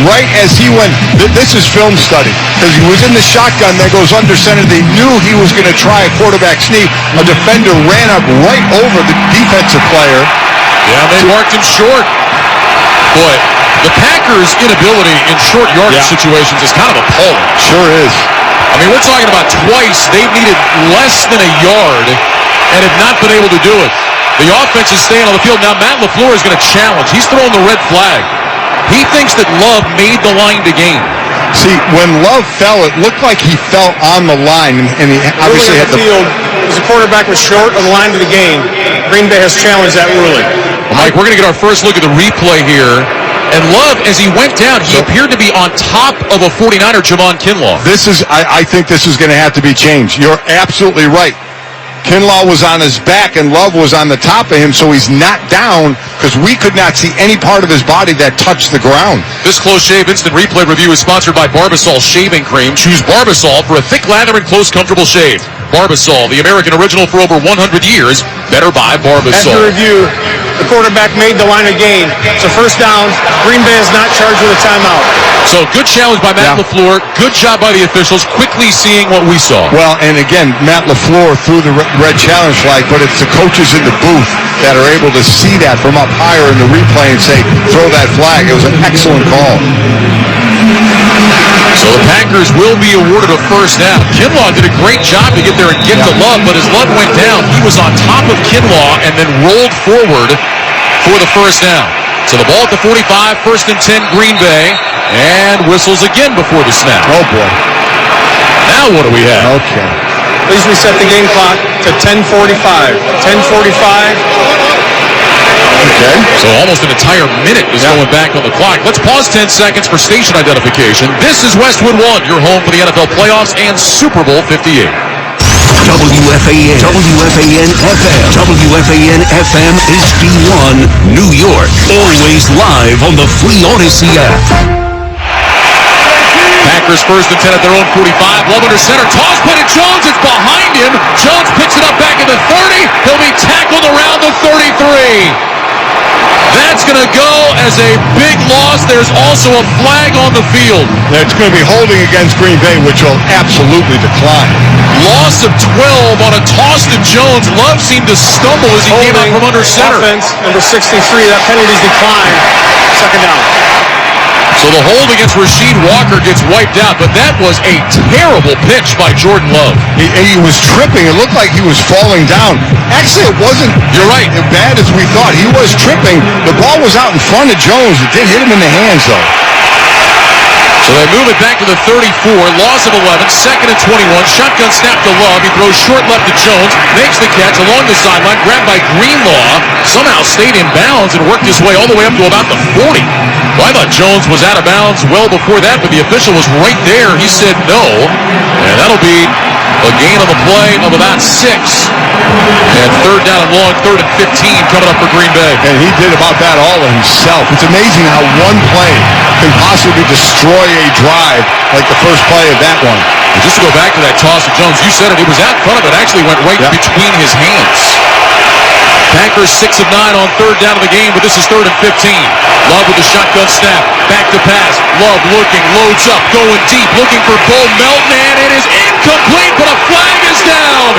Right as he went, this is film study, because he was in the shotgun that goes under center. They knew he was going to try a quarterback sneak. A defender ran up right over the defensive player. Yeah, they marked him short. Boy, the Packers' inability in short yardage situations is kind of appalling. Sure is. I mean, we're talking about twice they've needed less than a yard and have not been able to do it. The offense is staying on the field. Now, Matt LaFleur is going to challenge. He's throwing the red flag. He thinks that Love made the line to gain. See, when Love fell, it looked like he fell on the line, and he obviously had the field. As the quarterback was short of the line to the game, Green Bay has challenged that ruling. Well, Mike, we're going to get our first look at the replay here. And Love, as he went down, he appeared to be on top of a 49er, Javon Kinlaw. I think this is going to have to be changed. You're absolutely right. Kinlaw was on his back and Love was on the top of him, so he's not down because we could not see any part of his body that touched the ground. This Close Shave Instant Replay review is sponsored by Barbasol Shaving Cream. Choose Barbasol for a thick lather and close, comfortable shave. Barbasol, the American original for over 100 years. Better buy Barbasol. After review, the quarterback made the line of gain. It's a first down. Green Bay is not charged with a timeout. So good challenge by Matt LaFleur. Good job by the officials, quickly seeing what we saw. Well, and again, Matt LaFleur threw the red challenge flag, but it's the coaches in the booth that are able to see that from up higher in the replay and say, throw that flag. It was an excellent call. So the Packers will be awarded a first down. Kinlaw did a great job to get there and get to Love, but as Love went down, he was on top of Kinlaw and then rolled forward for the first down. So the ball at the 45, 1st and 10, Green Bay, and whistles again before the snap. Oh, boy. Now what do we have? Okay. Please reset the game clock to 10:45. 10:45. Okay. So almost an entire minute is going back on the clock. Let's pause 10 seconds for station identification. This is Westwood One, your home for the NFL playoffs and Super Bowl 58. WFAN, WFAN FM, WFAN FM HD1, New York. Always live on the Free Odyssey app. Packers 1st and 10 at their own 45. Love under center. Toss play to Jones. It's behind him. Jones picks it up back at the 30. He'll be tackled around the 33. That's going to go as a big loss. There's also a flag on the field. It's going to be holding against Green Bay, which will absolutely decline. Loss of 12 on a toss to Jones. Love seemed to stumble as he came out from under center. Offense, number 63. That penalty's declined. 2nd down. So the hold against Rasheed Walker gets wiped out, but that was a terrible pitch by Jordan Love. He was tripping. It looked like he was falling down. Actually, it wasn't as bad as we thought. He was tripping. The ball was out in front of Jones. It did hit him in the hands, though. So they move it back to the 34, loss of 11, 2nd and 21, shotgun snap to Love. He throws short left to Jones, makes the catch along the sideline, grabbed by Greenlaw, somehow stayed in bounds and worked his way all the way up to about the 40. Well, I thought Jones was out of bounds well before that, but the official was right there. He said no, and that'll be a gain on the play of about 6. And 3rd down and long, 3rd and 15 coming up for Green Bay. And he did about that all himself. It's amazing how one play can possibly destroy a drive like the first play of that one. And just to go back to that toss of Jones, you said it was out in front of it, actually went right between his hands. Packers 6 of 9 on 3rd down of the game, but this is 3rd and 15. Love with the shotgun snap, back to pass. Love looking, loads up, going deep, looking for Bo Melton, and it is incomplete, but a flag is down.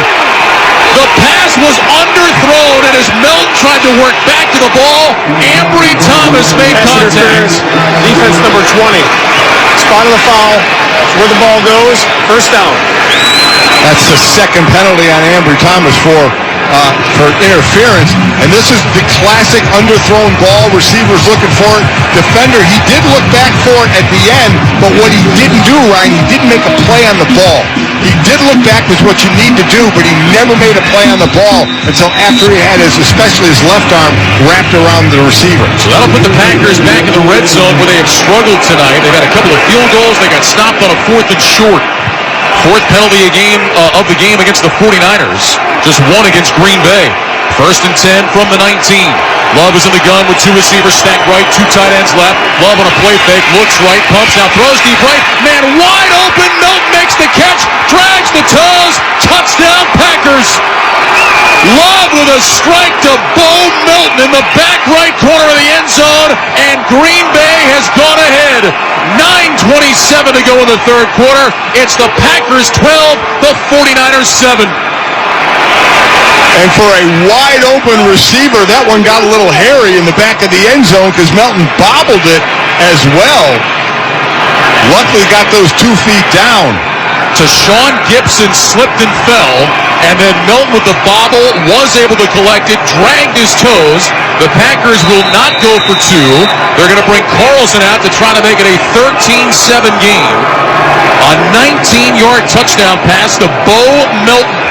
The pass was underthrown, and as Melton tried to work back to the ball, Ambry Thomas made contact. Defense number 20. Spot of the foul. Where the ball goes, 1st down. That's the 2nd penalty on Ambry Thomas for interference, and this is the classic underthrown ball. Receivers looking for it. Defender, he did look back for it at the end, but what he didn't do, Ryan, he didn't make a play on the ball. He did look back with what you need to do, but he never made a play on the ball until after he had especially his left arm wrapped around the receiver. So that'll put the Packers back in the red zone where they have struggled tonight. They've had a couple of field goals. They got stopped on a 4th and short. 4th penalty of the game against the 49ers. Just 1 against Green Bay. 1st and 10 from the 19. Love is in the gun with 2 receivers stacked right, 2 tight ends left. Love on a play fake, looks right, pumps now, throws deep right. Man wide open, Melton makes the catch, drags the toes, touchdown Packers. Love with a strike to Bo Melton in the back right corner of the end zone, and Green Bay has gone ahead. 9:27 to go in the 3rd quarter. It's the Packers 12, the 49ers 7. And for a wide-open receiver, that one got a little hairy in the back of the end zone because Melton bobbled it as well. Luckily got those 2 feet down. Sean Gibson slipped and fell, and then Melton with the bobble was able to collect it, dragged his toes. The Packers will not go for 2. They're going to bring Carlson out to try to make it a 13-7 game. A 19-yard touchdown pass to Bo Melton.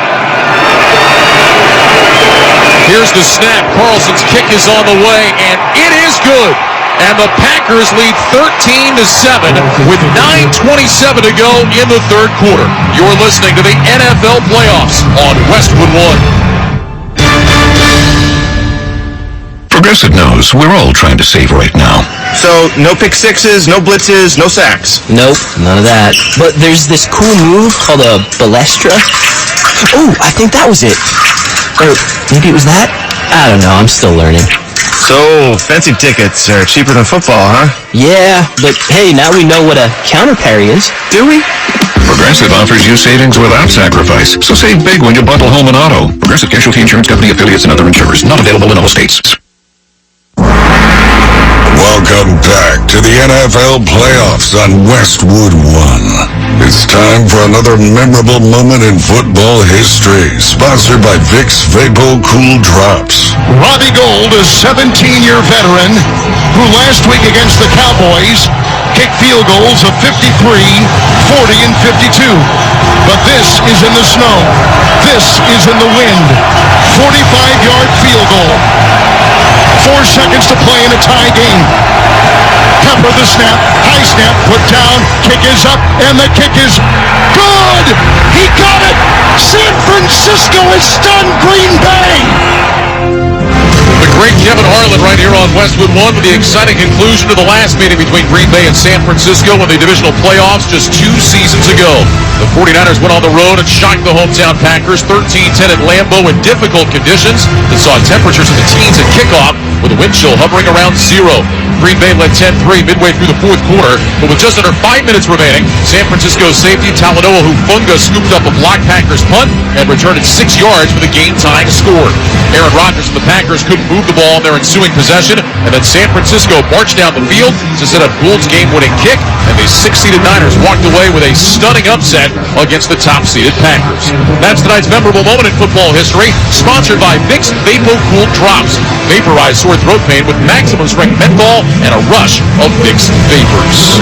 Here's the snap. Carlson's kick is on the way, and it is good. and the Packers lead 13-7 with 9:27 to go in the third quarter. You're listening to the NFL Playoffs on Westwood One. Progressive knows we're all trying to save right now. So, no pick sixes, no blitzes, no sacks. Nope, none of that. But there's this cool move called a balestra. Oh, I think that was it. Or maybe it was that? I don't know, I'm still learning. So, fancy tickets are cheaper than football, huh? Yeah, but hey, now we know what a counter parry is. Do we? Progressive offers you savings without sacrifice. So save big when you bundle home and auto. Progressive Casualty Insurance Company affiliates and other insurers. Not available in all states. Welcome back to the NFL Playoffs on Westwood One. It's time for another memorable moment in football history, sponsored by Vicks Vapo Cool Drops. Robbie Gould, a 17-year veteran who last week against the Cowboys kicked field goals of 53, 40, and 52. But this is in the snow. This is in the wind. 45-yard field goal. 4 seconds to play in a tie game. Pepper the snap, high snap, put down, kick is up, and the kick is good! He got it! San Francisco has stunned Green Bay! The great Kevin Harlan right here on Westwood One with the exciting conclusion to the last meeting between Green Bay and San Francisco in the divisional playoffs just 2 seasons ago. The 49ers went on the road and shocked the hometown Packers 13-10 at Lambeau in difficult conditions that saw temperatures in the teens at kickoff with a wind chill hovering around 0. Green Bay led 10-3 midway through the fourth quarter, but with just under 5 minutes remaining, San Francisco safety Talanoa Hufanga scooped up a blocked Packers punt and returned it 6 yards for the game-tying score. Aaron Rodgers and the Packers couldn't move the ball in their ensuing possession, and then San Francisco marched down the field to set up Gould's game-winning kick, and the 6-seeded Niners walked away with a stunning upset against the top-seeded Packers. That's tonight's memorable moment in football history, sponsored by Vicks Vapo Cool Drops. Vaporize sore throat pain with maximum strength menthol and a rush of Vicks Vapors.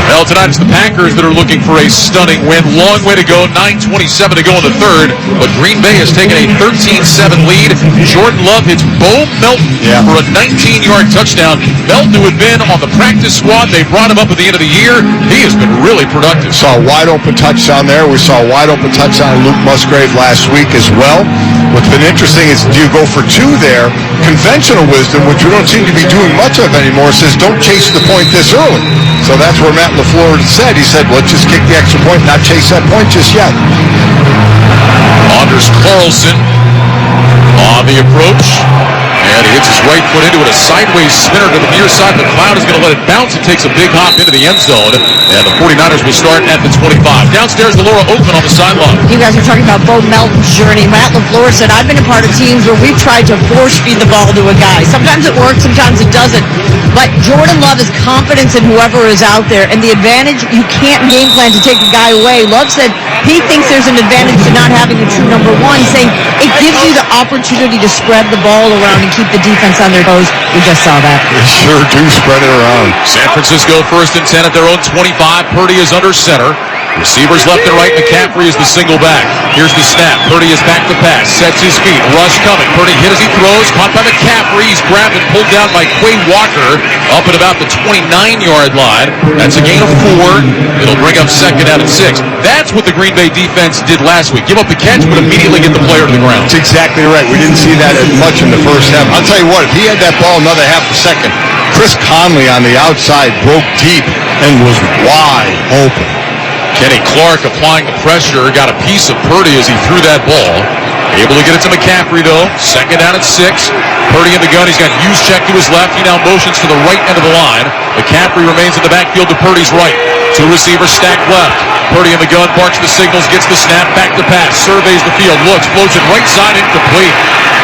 Well, tonight it's the Packers that are looking for a stunning win. Long way to go, 9:27 to go in the third, but Green Bay has taken a 13-7 lead. Jordan Love hits Bo Melton for a 19-yard touchdown. Melton, who had been on the practice squad, they brought him up at the end of the year. He has been really productive. Saw a wide-open touchdown there. We saw a wide-open touchdown on Luke Musgrave last week as well. What's been interesting is, do you go for 2 there? Conventional wisdom, which we don't seem to be doing much of anymore, says don't chase the point this early. So that's where Matt LaFleur said. He said, well, let's just kick the extra point, not chase that point just yet. Anders Carlson on the approach, and he hits his right foot into it, a sideways spinner to the near side. McLeod is going to let it bounce. It takes a big hop into the end zone, and the 49ers will start at the 25. Downstairs, the Laura Oakland on the sideline. You guys are talking about Bo Melton's journey. Matt LaFleur said, I've been a part of teams where we've tried to force feed the ball to a guy. Sometimes it works, sometimes it doesn't. But Jordan Love has confidence in whoever is out there, and the advantage, you can't game plan to take the guy away. Love said he thinks there's an advantage to not having a true number one, saying it gives you the opportunity to spread the ball around and keep the defense on their toes. We just saw that. They sure do spread it around. San Francisco 1st and 10 at their own 25. Purdy is under center. Receivers left and right. McCaffrey is the single back. Here's the snap. Purdy is back to pass. Sets his feet. Rush coming. Purdy hit as he throws. Caught by McCaffrey. He's grabbed and pulled down by Quay Walker up at about the 29-yard line. That's a gain of 4. It'll bring up 2nd down and 6. That's what the Green Bay defense did last week. Give up the catch, but immediately get the player to the ground. That's exactly right. We didn't see that as much in the first half. I'll tell you what, if he had that ball another half a second, Chris Conley on the outside broke deep and was wide open. Kenny Clark applying the pressure, got a piece of Purdy as he threw that ball. Able to get it to McCaffrey, though. 2nd down and 6. Purdy in the gun. He's got Juszczyk to his left. He now motions to the right end of the line. McCaffrey remains in the backfield to Purdy's right. 2 receivers stacked left. Purdy in the gun, barks the signals, gets the snap, back to pass, surveys the field, looks, floats it right side, incomplete.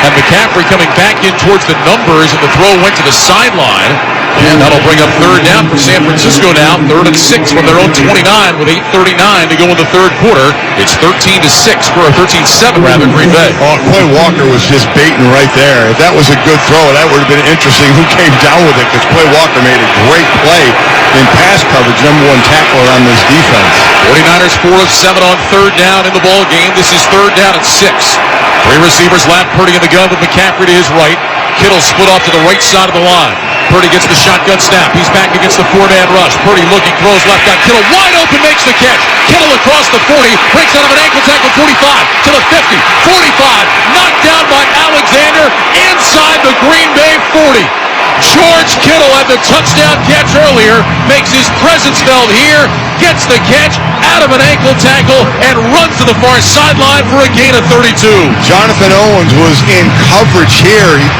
And McCaffrey coming back in towards the numbers, and the throw went to the sideline. And that'll bring up 3rd down for San Francisco now. 3rd and 6 from their own 29 with 8:39 to go in the third quarter. It's 13-6 or 13-7 rather, Green Bay. Oh, Quay Walker was just baiting right there. If that was a good throw, that would have been interesting who came down with it, because Quay Walker made a great play in pass coverage, number 1 tackler on this defense. 49ers 4 of 7 on 3rd down in the ball game. This is 3rd down and 6. 3 receivers left. Purdy in the gun with McCaffrey to his right. Kittle split off to the right side of the line. Purdy gets the shotgun snap. He's back against the four-man rush. Purdy looking, throws left, got Kittle wide open, makes the catch. Kittle across the 40, breaks out of an ankle tackle, 45 to the 50, 45, knocked down by Alexander inside the Green Bay 40. George Kittle had the touchdown catch earlier, makes his presence felt here, gets the catch out of an ankle tackle, and runs to the far sideline for a gain of 32. Jonathan Owens was in coverage here. He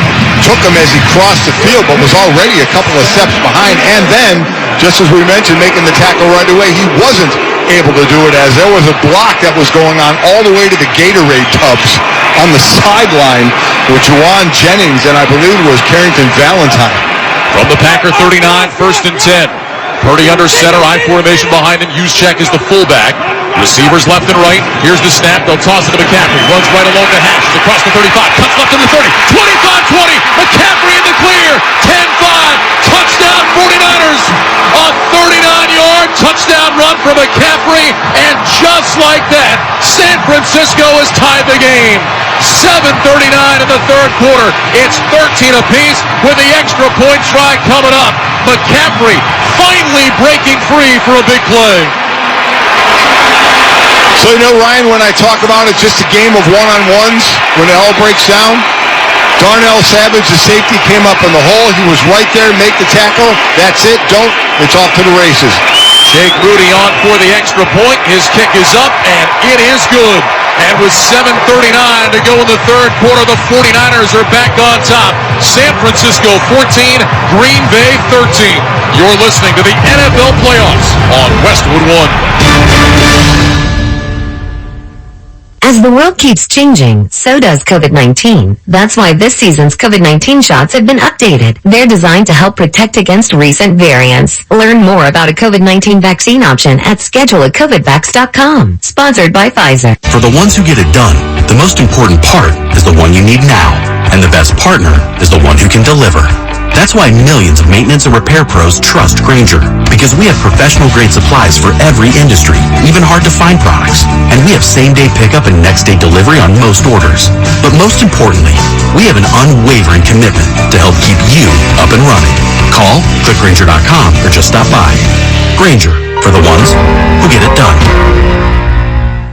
took him as he crossed the field, but was already a couple of steps behind. And then, just as we mentioned, making the tackle right away, he wasn't able to do it as there was a block that was going on all the way to the Gatorade tubs on the sideline with Juwan Jennings, and I believe it was Carrington Valentine. From the Packer 39, 1st and 10. Purdy under center, I formation behind him. Juszczyk is the fullback. Receivers left and right. Here's the snap. They'll toss it to McCaffrey. Runs right along the hash. Across the 35. Cuts left to the 30. 25-20. McCaffrey in the clear. 10-5. Touchdown 49ers. A 39-yard touchdown run for McCaffrey. And just like that, San Francisco has tied the game. 7:39 in the third quarter. It's 13 apiece with the extra point try coming up. McCaffrey finally breaking free for a big play. So, you know, Ryan, when I talk about it, just a game of one-on-ones, when it all breaks down, Darnell Savage, the safety, came up in the hole. He was right there, make the tackle. That's it. Don't. It's off to the races. Jake Moody on for the extra point. His kick is up, and it is good. And with 7:39 to go in the third quarter, the 49ers are back on top. San Francisco 14, Green Bay 13. You're listening to the NFL Playoffs on Westwood One. As the world keeps changing, so does COVID-19. That's why this season's COVID-19 shots have been updated. They're designed to help protect against recent variants. Learn more about a COVID-19 vaccine option at scheduleacovidvax.com. Sponsored by Pfizer. For the ones who get it done, the most important part is the one you need now. And the best partner is the one who can deliver. That's why millions of maintenance and repair pros trust Grainger, because we have professional-grade supplies for every industry, even hard-to-find products. And we have same-day pickup and next-day delivery on most orders. But most importantly, we have an unwavering commitment to help keep you up and running. Call, click Grainger.com, or just stop by. Grainger, for the ones who get it done.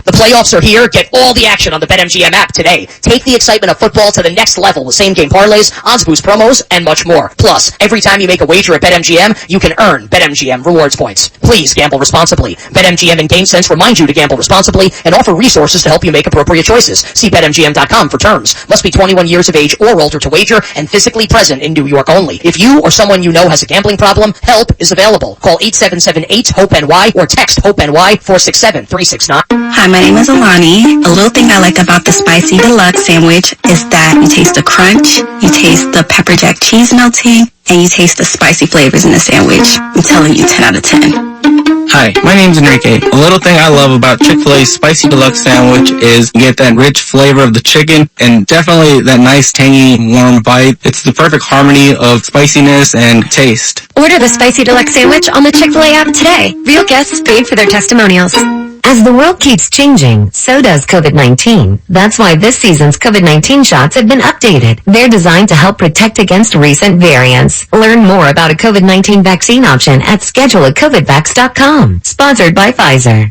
The playoffs are here. Get all the action on the BetMGM app today. Take the excitement of football to the next level with same-game parlays, odds boost promos, and much more. Plus, every time you make a wager at BetMGM, you can earn BetMGM rewards points. Please gamble responsibly. BetMGM and GameSense remind you to gamble responsibly and offer resources to help you make appropriate choices. See BetMGM.com for terms. Must be 21 years of age or older to wager and physically present in New York only. If you or someone you know has a gambling problem, help is available. Call 877-8-HOPE-NY or text HOPE-NY 467-369. Hi, my name is Alani. A little thing I like about the Spicy Deluxe sandwich is that you taste the crunch, you taste the pepper jack cheese melting, and you taste the spicy flavors in the sandwich. I'm telling you, 10 out of 10. Hi, my name's Enrique. A little thing I love about Chick-fil-A's Spicy Deluxe sandwich is you get that rich flavor of the chicken and definitely that nice, tangy, warm bite. It's the perfect harmony of spiciness and taste. Order the Spicy Deluxe sandwich on the Chick-fil-A app today. Real guests paid for their testimonials. As the world keeps changing, so does COVID-19. That's why this season's COVID-19 shots have been updated. They're designed to help protect against recent variants. Learn more about a COVID-19 vaccine option at scheduleacovidvax.com. Sponsored by Pfizer.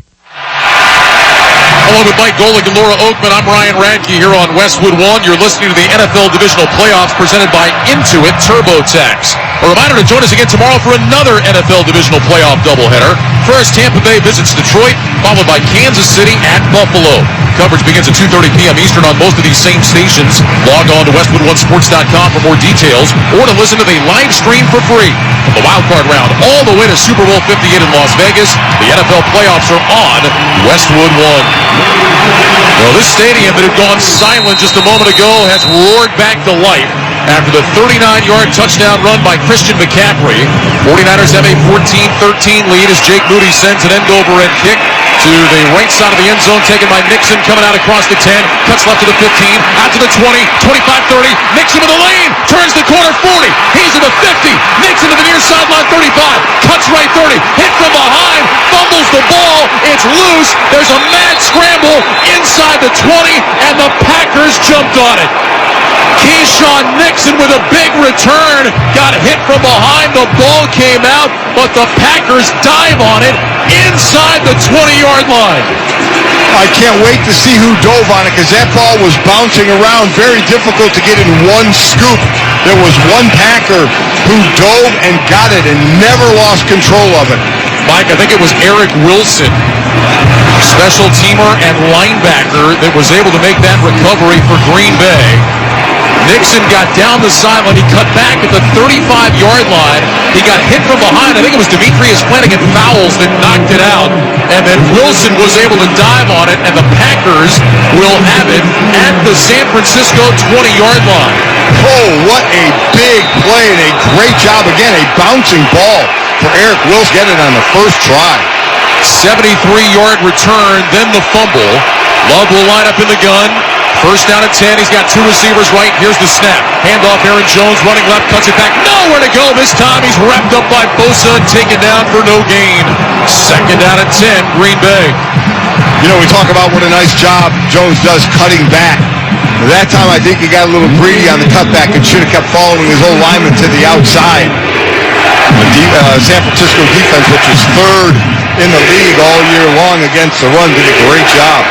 Along with Mike Golick and Laura Oakman, I'm Ryan Radke here on Westwood One. You're listening to the NFL Divisional Playoffs presented by Intuit TurboTax. A reminder to join us again tomorrow for another NFL Divisional Playoff doubleheader. First, Tampa Bay visits Detroit, followed by Kansas City at Buffalo. Coverage begins at 2:30 p.m. Eastern on most of these same stations. Log on to WestwoodOneSports.com for more details or to listen to the live stream for free. From the wildcard round all the way to Super Bowl 58 in Las Vegas, the NFL playoffs are on Westwood One. Well, this stadium that had gone silent just a moment ago has roared back to life after the 39-yard touchdown run by Christian McCaffrey. 49ers have a 14-13 lead as Jake Moody sends an end-over-end kick to the right side of the end zone, taken by Nixon, coming out across the 10, cuts left to the 15, out to the 20, 25-30, Nixon in the lane, turns the corner 40, he's in the 50, Nixon to the near sideline 35, cuts right 30, hit from behind, fumbles the ball, it's gets loose. There's a mad scramble inside the 20, and the Packers jumped on it. Keyshawn Nixon with a big return, got hit from behind, the ball came out, but the Packers dive on it inside the 20-yard line. I can't wait to see who dove on it because that ball was bouncing around, very difficult to get in one scoop. There was one Packer who dove and got it and never lost control of it. Mike, I think it was Eric Wilson, special teamer and linebacker, that was able to make that recovery for Green Bay. Nixon got down the sideline. He cut back at the 35-yard line. He got hit from behind. I think it was Demetrius Flanagan Fowles that knocked it out. And then Wilson was able to dive on it, and the Packers will have it at the San Francisco 20-yard line. Oh, what a big play and a great job. Again, a bouncing ball for Eric Wilson. Get it on the first try. 73-yard return, then the fumble. Love will line up in the gun. First down at 10. He's got two receivers right. Here's the snap. Handoff. Aaron Jones running left. Cuts it back. Nowhere to go this time. He's wrapped up by Bosa and taken down for no gain. Second down at 10. Green Bay. You know, we talk about what a nice job Jones does cutting back. That time I think he got a little greedy on the cutback and should have kept following his whole lineman to the outside. The San Francisco defense, which is third in the league all year long against the run, did a great job.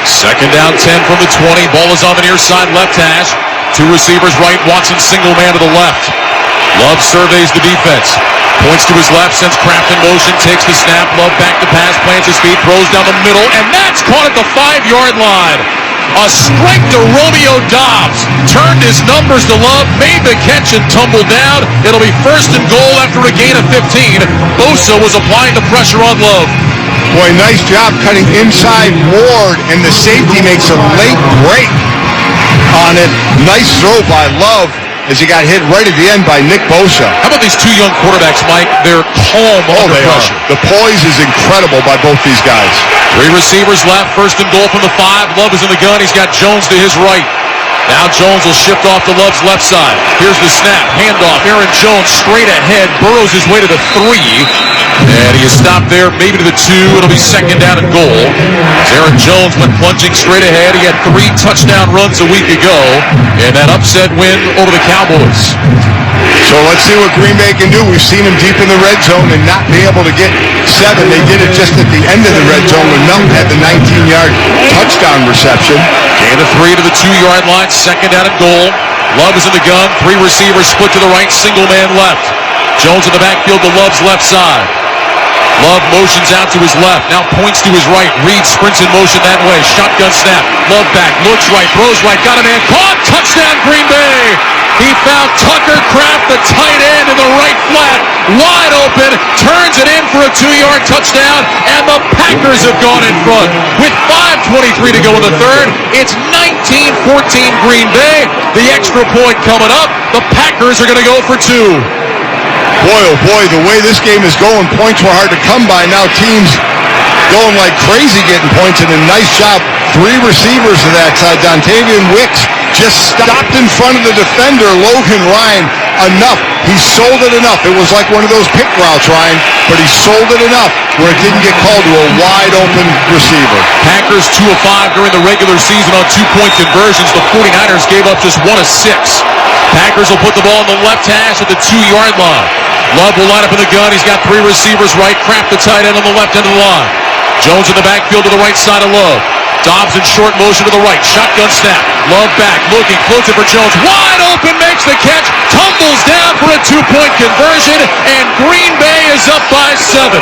Second down, 10 from the 20. Ball is on the near side, left hash. Two receivers right. Watson single man to the left. Love surveys the defense. Points to his left, sends Kraft in motion, takes the snap. Love back to pass, plants his feet, throws down the middle, and that's caught at the 5-yard line. A strike to Romeo Doubs. Turned his numbers to Love, made the catch and tumbled down. It'll be first and goal after a gain of 15. Bosa was applying the pressure on Love. Boy, nice job cutting inside Ward, and the safety makes a late break on it. Nice throw by Love as he got hit right at the end by Nick Bosa. How about these two young quarterbacks, Mike? They're calm under pressure. The poise is incredible by both these guys. Three receivers left, first and goal from the 5. Love is in the gun. He's got Jones to his right. Now Jones will shift off to Love's left side. Here's the snap. Handoff. Aaron Jones straight ahead. Burrows his way to the 3. And he is stopped there, maybe to the 2. It'll be second down and goal. As Aaron Jones went plunging straight ahead. He had 3 touchdown runs a week ago in that upset win over the Cowboys. So let's see what Green Bay can do. We've seen them deep in the red zone and not be able to get 7. They did it just at the end of the red zone when Melton had the 19-yard touchdown reception. Gain of 3 to the 2-yard line. Second down and goal. Love is in the gun. 3 receivers split to the right. Single man left. Jones in the backfield to Love's left side. Love motions out to his left. Now points to his right. Reed sprints in motion that way. Shotgun snap. Love back. Looks right. Throws right. Got a man. Caught. Touchdown Green Bay. He found Tucker Kraft, the tight end, in the right flat. Wide open. Turns it in for a 2-yard touchdown. And the Packers have gone in front. With 5:23 to go in the third, it's 19-14 Green Bay. The extra point coming up. The Packers are going to go for 2. Boy, oh boy, the way this game is going, points were hard to come by. Now teams going like crazy getting points, and a nice job. 3 receivers to that side. Dontavian Wicks just stopped in front of the defender, Logan Ryan, enough. He sold it enough. It was like one of those pick routes, Ryan, but he sold it enough where it didn't get called to a wide-open receiver. Packers 2 of 5 during the regular season on 2-point conversions. The 49ers gave up just 1 of 6. Packers will put the ball in the left hash at the 2-yard line. Love will line up in the gun. He's got 3 receivers right. Kraft the tight end on the left end of the line. Jones in the backfield to the right side of Love. Dobbs in short motion to the right. Shotgun snap. Love back. Looking. Floats it for Jones. Wide open. Makes the catch. Tumbles down for a 2-point conversion. And Green Bay is up by 7.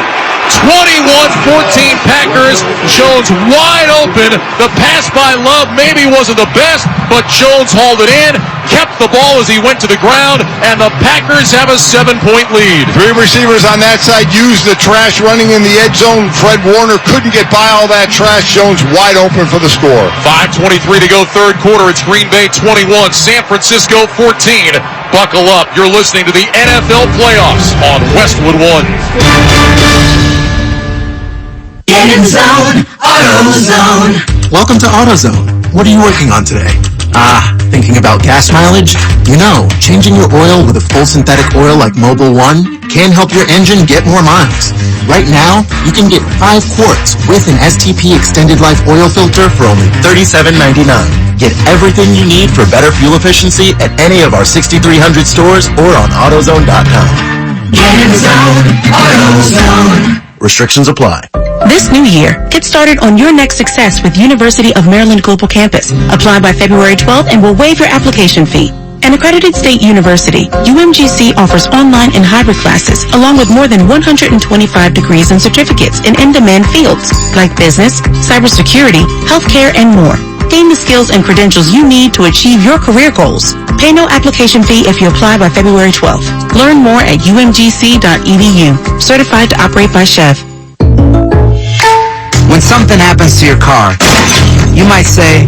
21-14 Packers. Jones wide open. The pass by Love maybe wasn't the best, but Jones hauled it in, kept the ball as he went to the ground, and the Packers have a 7-point lead. 3 receivers on that side used the trash running in the edge zone. Fred Warner couldn't get by all that trash. Jones wide open for the score. 5:23 to go third quarter. It's Green Bay 21, San Francisco 14. Buckle up. You're listening to the NFL playoffs on Westwood One. Get in the zone, AutoZone. Welcome to AutoZone. What are you working on today? Thinking about gas mileage? You know, changing your oil with a full synthetic oil like Mobil 1 can help your engine get more miles. Right now, you can get 5 quarts with an STP Extended Life oil filter for only $37.99. Get everything you need for better fuel efficiency at any of our 6,300 stores or on AutoZone.com. Get in the zone, AutoZone. Restrictions apply. This new year, get started on your next success with University of Maryland Global Campus. Apply by February 12th and we'll waive your application fee. An accredited state university, UMGC offers online and hybrid classes, along with more than 125 degrees and certificates in in-demand fields like business, cybersecurity, healthcare, and more. Gain the skills and credentials you need to achieve your career goals. Pay no application fee if you apply by February 12th. Learn more at umgc.edu. Certified to operate by Chev. When something happens to your car, you might say,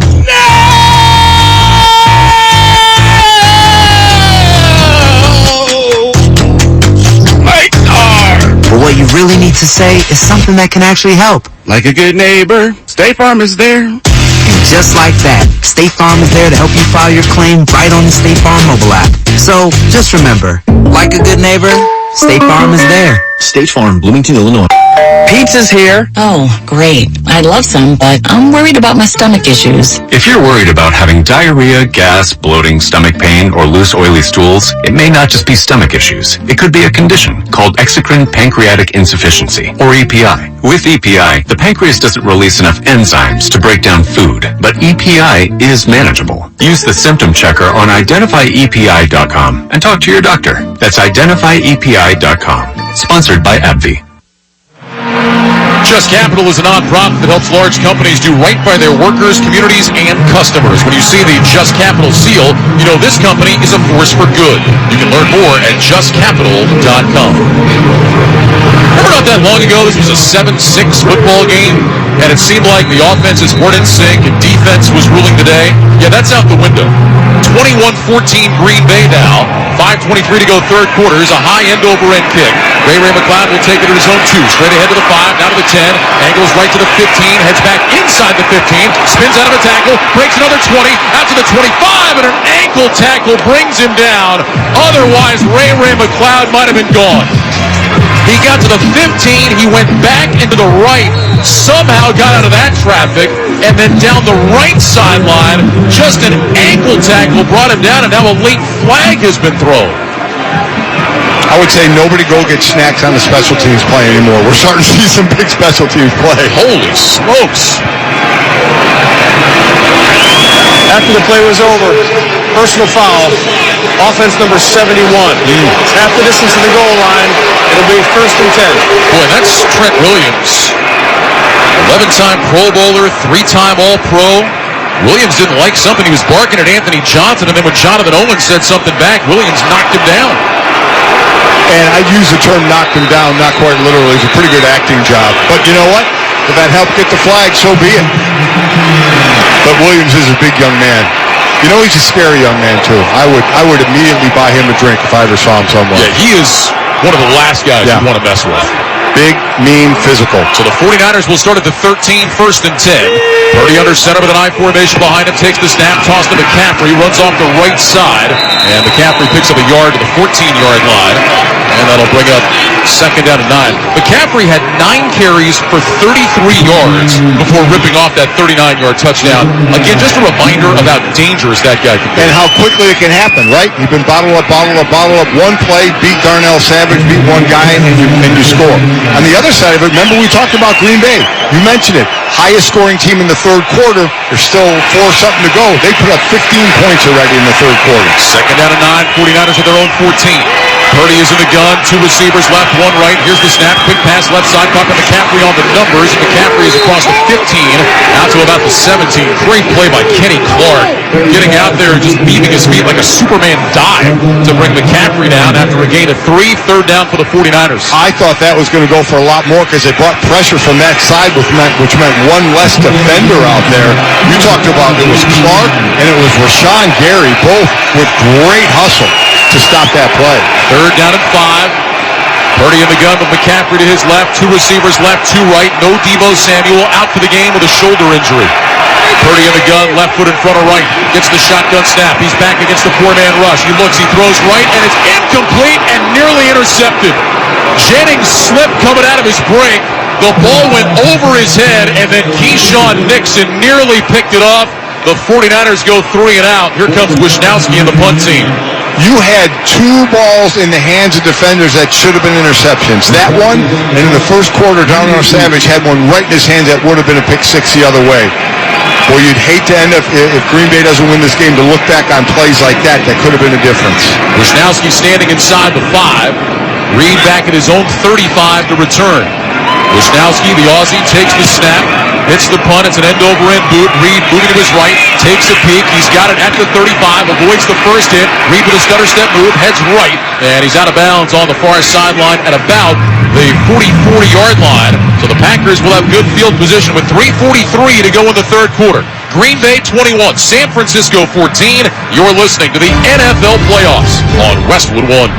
but what you really need to say is something that can actually help. Like a good neighbor, State Farm is there. And just like that, State Farm is there to help you file your claim right on the State Farm mobile app. So, just remember, like a good neighbor, State Farm is there. State Farm, Bloomington, Illinois. Pizza's here. Oh, great. I'd love some, but I'm worried about my stomach issues. If you're worried about having diarrhea, gas, bloating, stomach pain, or loose oily stools, it may not just be stomach issues. It could be a condition called exocrine pancreatic insufficiency, or EPI. With EPI, the pancreas doesn't release enough enzymes to break down food, but EPI is manageable. Use the symptom checker on identifyepi.com and talk to your doctor. That's identifyepi.com. Sponsored by AbbVie. Just Capital is a nonprofit that helps large companies do right by their workers, communities, and customers. When you see the Just Capital seal, you know this company is a force for good. You can learn more at justcapital.com. Remember not that long ago, this was a 7-6 football game, and it seemed like the offenses weren't in sync and defense was ruling the day? Yeah, that's out the window. 21-14 Green Bay now. 5:23 to go third quarter. Here's a high end-over-end kick. Ray McLeod will take it to his own 2. Straight ahead to the 5, now to the 10. Angles right to the 15. Heads back inside the 15. Spins out of a tackle. Breaks another 20. Out to the 25. And an ankle tackle brings him down. Otherwise, Ray McLeod might have been gone. He got to the 15. He went back into the right. Somehow got out of that traffic. And then down the right sideline, just an ankle tackle brought him down. And now a late flag has been thrown. I would say nobody go get snacks on the special teams play anymore. We're starting to see some big special teams play. Holy smokes. After the play was over, personal foul, offense number 71. It's half the distance to the goal line. It'll be 1st and 10. Boy, that's Trent Williams. 11-time Pro Bowler, 3-time All-Pro. Williams didn't like something. He was barking at Anthony Johnson, and then when Jonathan Owens said something back, Williams knocked him down. And I use the term knocked him down, not quite literally. It's a pretty good acting job. But you know what? If that helped get the flag, so be it. But Williams is a big young man. You know he's a scary young man, too. I would immediately buy him a drink if I ever saw him somewhere. Yeah, he is one of the last guys you want to mess with. Big, mean, physical. So the 49ers will start at the 13, 1st and 10. Purdy under center with an I formation behind him, takes the snap, toss to McCaffrey, runs off the right side, and McCaffrey picks up a yard to the 14-yard line, and that'll bring up 2nd down and 9. McCaffrey had 9 carries for 33 yards before ripping off that 39-yard touchdown. Again, just a reminder of how dangerous that guy can be. And how quickly it can happen, right? You've been bottle up. One play, beat Darnell Savage, beat one guy, and you score. On the other side of it, remember we talked about Green Bay. You mentioned it. Highest scoring team in the third quarter. There's still 4-something to go. They put up 15 points already in the third quarter. 2nd down and 9. 49ers at their own 14. Purdy is in the gun. 2 receivers left, 1 right. Here's the snap. Quick pass left side. Caught by McCaffrey on the numbers. McCaffrey is across the 15. Out to about the 17. Great play by Kenny Clark. Getting out there and just leaving his feet like a Superman dive to bring McCaffrey down after a gain of 3. 3rd down for the 49ers. I thought that was going to go for a lot more because they brought pressure from that side, which meant one less defender out there. You talked about it was Clark and it was Rashawn Gary, both with great hustle to stop that play. 3rd down and 5. Purdy in the gun with McCaffrey to his left. 2 receivers left, 2 right. No Deebo Samuel out for the game with a shoulder injury. Purdy in the gun, left foot in front of right. Gets the shotgun snap. He's back against the four-man rush. He looks, he throws right, and it's incomplete and nearly intercepted. Jennings slipped coming out of his break. The ball went over his head, and then Keyshawn Nixon nearly picked it off. The 49ers go 3 and out. Here comes Wisnowski and the punt team. You had 2 balls in the hands of defenders that should have been interceptions. That one, and in the first quarter, Darnell Savage had one right in his hands that would have been a pick 6 the other way. Boy, you'd hate to end up, if Green Bay doesn't win this game, to look back on plays like that. That could have been a difference. Wisnowski standing inside the 5. Reed back at his own 35 to return. Wisnowski, the Aussie, takes the snap, hits the punt. It's an end-over-end boot. Reed moving to his right, takes a peek. He's got it at the 35, avoids the first hit. Reed with a stutter step move, heads right, and he's out of bounds on the far sideline at about the 40-yard line. So the Packers will have good field position with 3:43 to go in the third quarter. Green Bay 21, San Francisco 14. You're listening to the NFL Playoffs on Westwood One.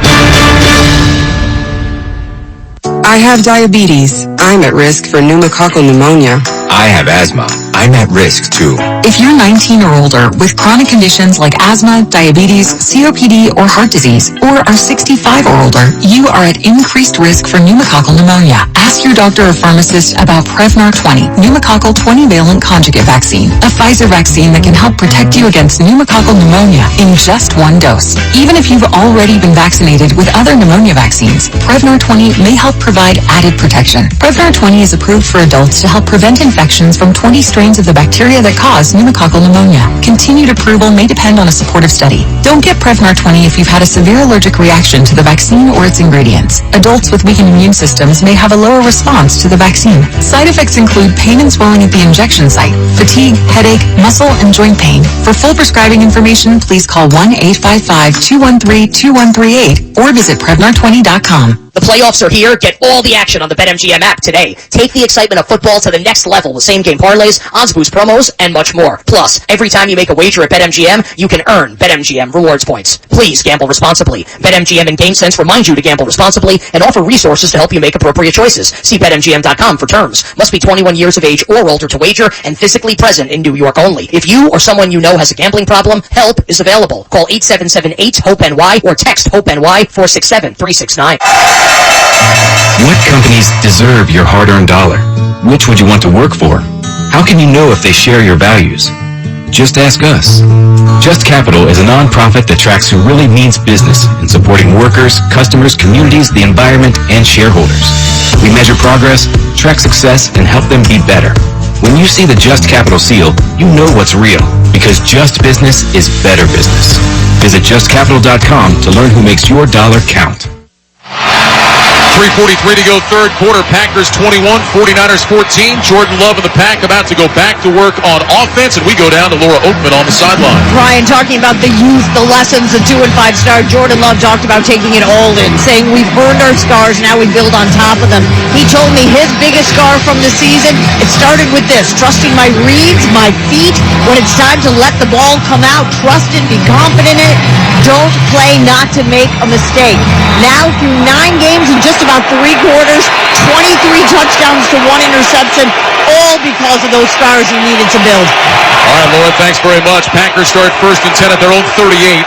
I have diabetes. I'm at risk for pneumococcal pneumonia. I have asthma. I'm at risk too. If you're 19 or older with chronic conditions like asthma, diabetes, COPD, or heart disease, or are 65 or older, you are at increased risk for pneumococcal pneumonia. Ask your doctor or pharmacist about Prevnar 20, pneumococcal 20-valent conjugate vaccine, a Pfizer vaccine that can help protect you against pneumococcal pneumonia in just 1 dose. Even if you've already been vaccinated with other pneumonia vaccines, Prevnar 20 may help provide added protection. Prevnar 20 is approved for adults to help prevent infections from 20 strains of the bacteria that cause pneumococcal pneumonia. Continued approval may depend on a supportive study. Don't get Prevnar 20 if you've had a severe allergic reaction to the vaccine or its ingredients. Adults with weakened immune systems may have a lower response to the vaccine. Side effects include pain and swelling at the injection site, fatigue, headache, muscle, and joint pain. For full prescribing information, please call 1-855-213-2138 or visit Prevnar20.com. The playoffs are here. Get all the action on the BetMGM app today. Take the excitement of football to the next level with same-game parlays, odds boost promos, and much more. Plus, every time you make a wager at BetMGM, you can earn BetMGM rewards points. Please gamble responsibly. BetMGM and GameSense remind you to gamble responsibly and offer resources to help you make appropriate choices. See BetMGM.com for terms. Must be 21 years of age or older to wager and physically present in New York only. If you or someone you know has a gambling problem, help is available. Call 877-8-HOPE-NY or text HOPE-NY 467-369. What companies deserve your hard-earned dollar? Which would you want to work for? How can you know if they share your values? Just ask us. Just Capital is a nonprofit that tracks who really means business in supporting workers, customers, communities, the environment, and shareholders. We measure progress, track success, and help them be better. When you see the Just Capital seal, you know what's real, because just business is better business. Visit justcapital.com to learn who makes your dollar count. 3:43 to go third quarter. Packers 21, 49ers 14. Jordan Love and the Pack about to go back to work on offense, and we go down to Laura Oakman on the sideline. Ryan, talking about the youth, the lessons, the 2- and 5-star. Jordan Love talked about taking it all in, saying we've earned our scars, now we build on top of them. He told me his biggest scar from the season, it started with this, trusting my reads, my feet. When it's time to let the ball come out, trust it, be confident in it. Don't play not to make a mistake. Now through 9 games in just about 3 quarters, 23 touchdowns to 1 interception, all because of those scars he needed to build. All right, Laura, thanks very much. Packers start 1st and 10 at their own 38.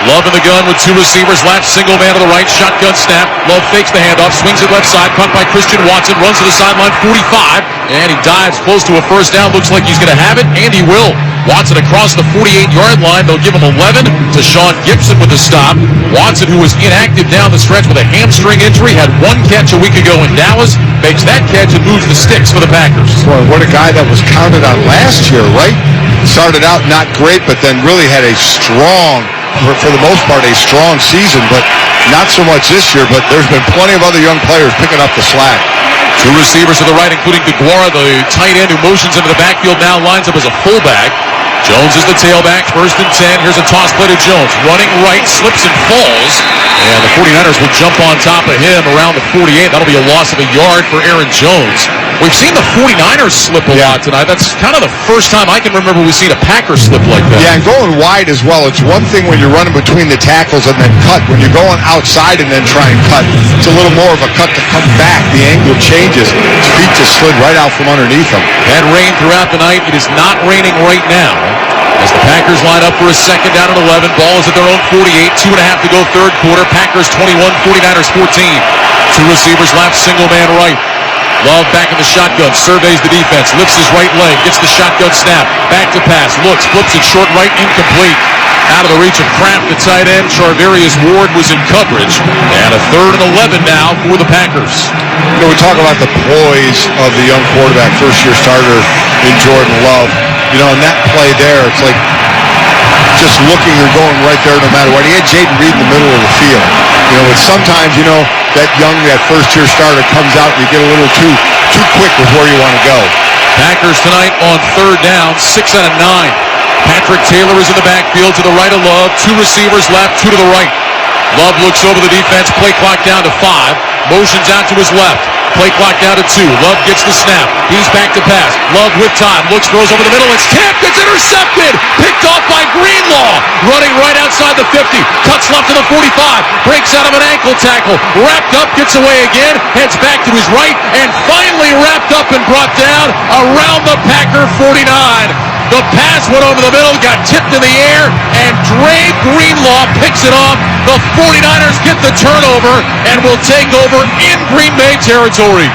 Love in the gun with 2 receivers, left single man to the right, shotgun snap. Love fakes the handoff, swings it left side, punt by Christian Watson, runs to the sideline, 45, and he dives close to a first down. Looks like he's going to have it, and he will. Watson across the 48-yard line. They'll give him 11 to Sean Gibson with the stop. Watson, who was inactive down the stretch with a hamstring injury, had 1 catch a week ago in Dallas, makes that catch and moves the sticks for the Packers. Boy, what a guy that was counted on last year, right? Started out not great, but then really had a strong, for the most part, a strong season, but not so much this year. But there's been plenty of other young players picking up the slack. 2 receivers to the right, including DeGuara, the tight end who motions into the backfield, now lines up as a fullback. Jones is the tailback, 1st and 10. Here's a toss play to Jones. Running right, slips and falls. And the 49ers will jump on top of him around the 48. That'll be a loss of a yard for Aaron Jones. We've seen the 49ers slip a lot tonight. That's kind of the first time I can remember we've seen a Packer slip like that. Yeah, and going wide as well. It's one thing when you're running between the tackles and then cut. When you're going outside and then try and cut, it's a little more of a cut to come back. The angle changes. His feet just slid right out from underneath him. Had rain throughout the night. It is not raining right now. As the Packers line up for a second down and 11. Ball is at their own 48. 2.5 to go third quarter. Packers 21, 49ers 14. Two receivers left, single man right. Love back in the shotgun, surveys the defense, lifts his right leg, gets the shotgun snap, back to pass, looks, flips it short right, incomplete. Out of the reach of Kraft, the tight end. Charvarius Ward was in coverage. And a 3rd and 11 now for the Packers. You know, we talk about the poise of the young quarterback, first-year starter in Jordan Love. You know, in that play there, it's like just looking or going right there no matter what. He had Jaden Reed in the middle of the field. You know, it's sometimes, you know, that first-year starter comes out and you get a little too quick with where you want to go. Packers tonight on 3rd down, 6 out of 9. Patrick Taylor is in the backfield to the right of Love. Two receivers left, two to the right. Love looks over the defense. Play clock down to 5. Motions out to his left. Play clock down to 2. Love gets the snap. He's back to pass. Love with time. Looks, throws over the middle. It's tipped. It's intercepted. Picked off by Greenlaw. Running right outside the 50. Cuts left to the 45. Breaks out of an ankle tackle. Wrapped up. Gets away again. Heads back to his right. And finally wrapped up and brought down around the Packer 49. The pass went over the middle, got tipped in the air, and Dre Greenlaw picks it off. The 49ers get the turnover and will take over in Green Bay territory.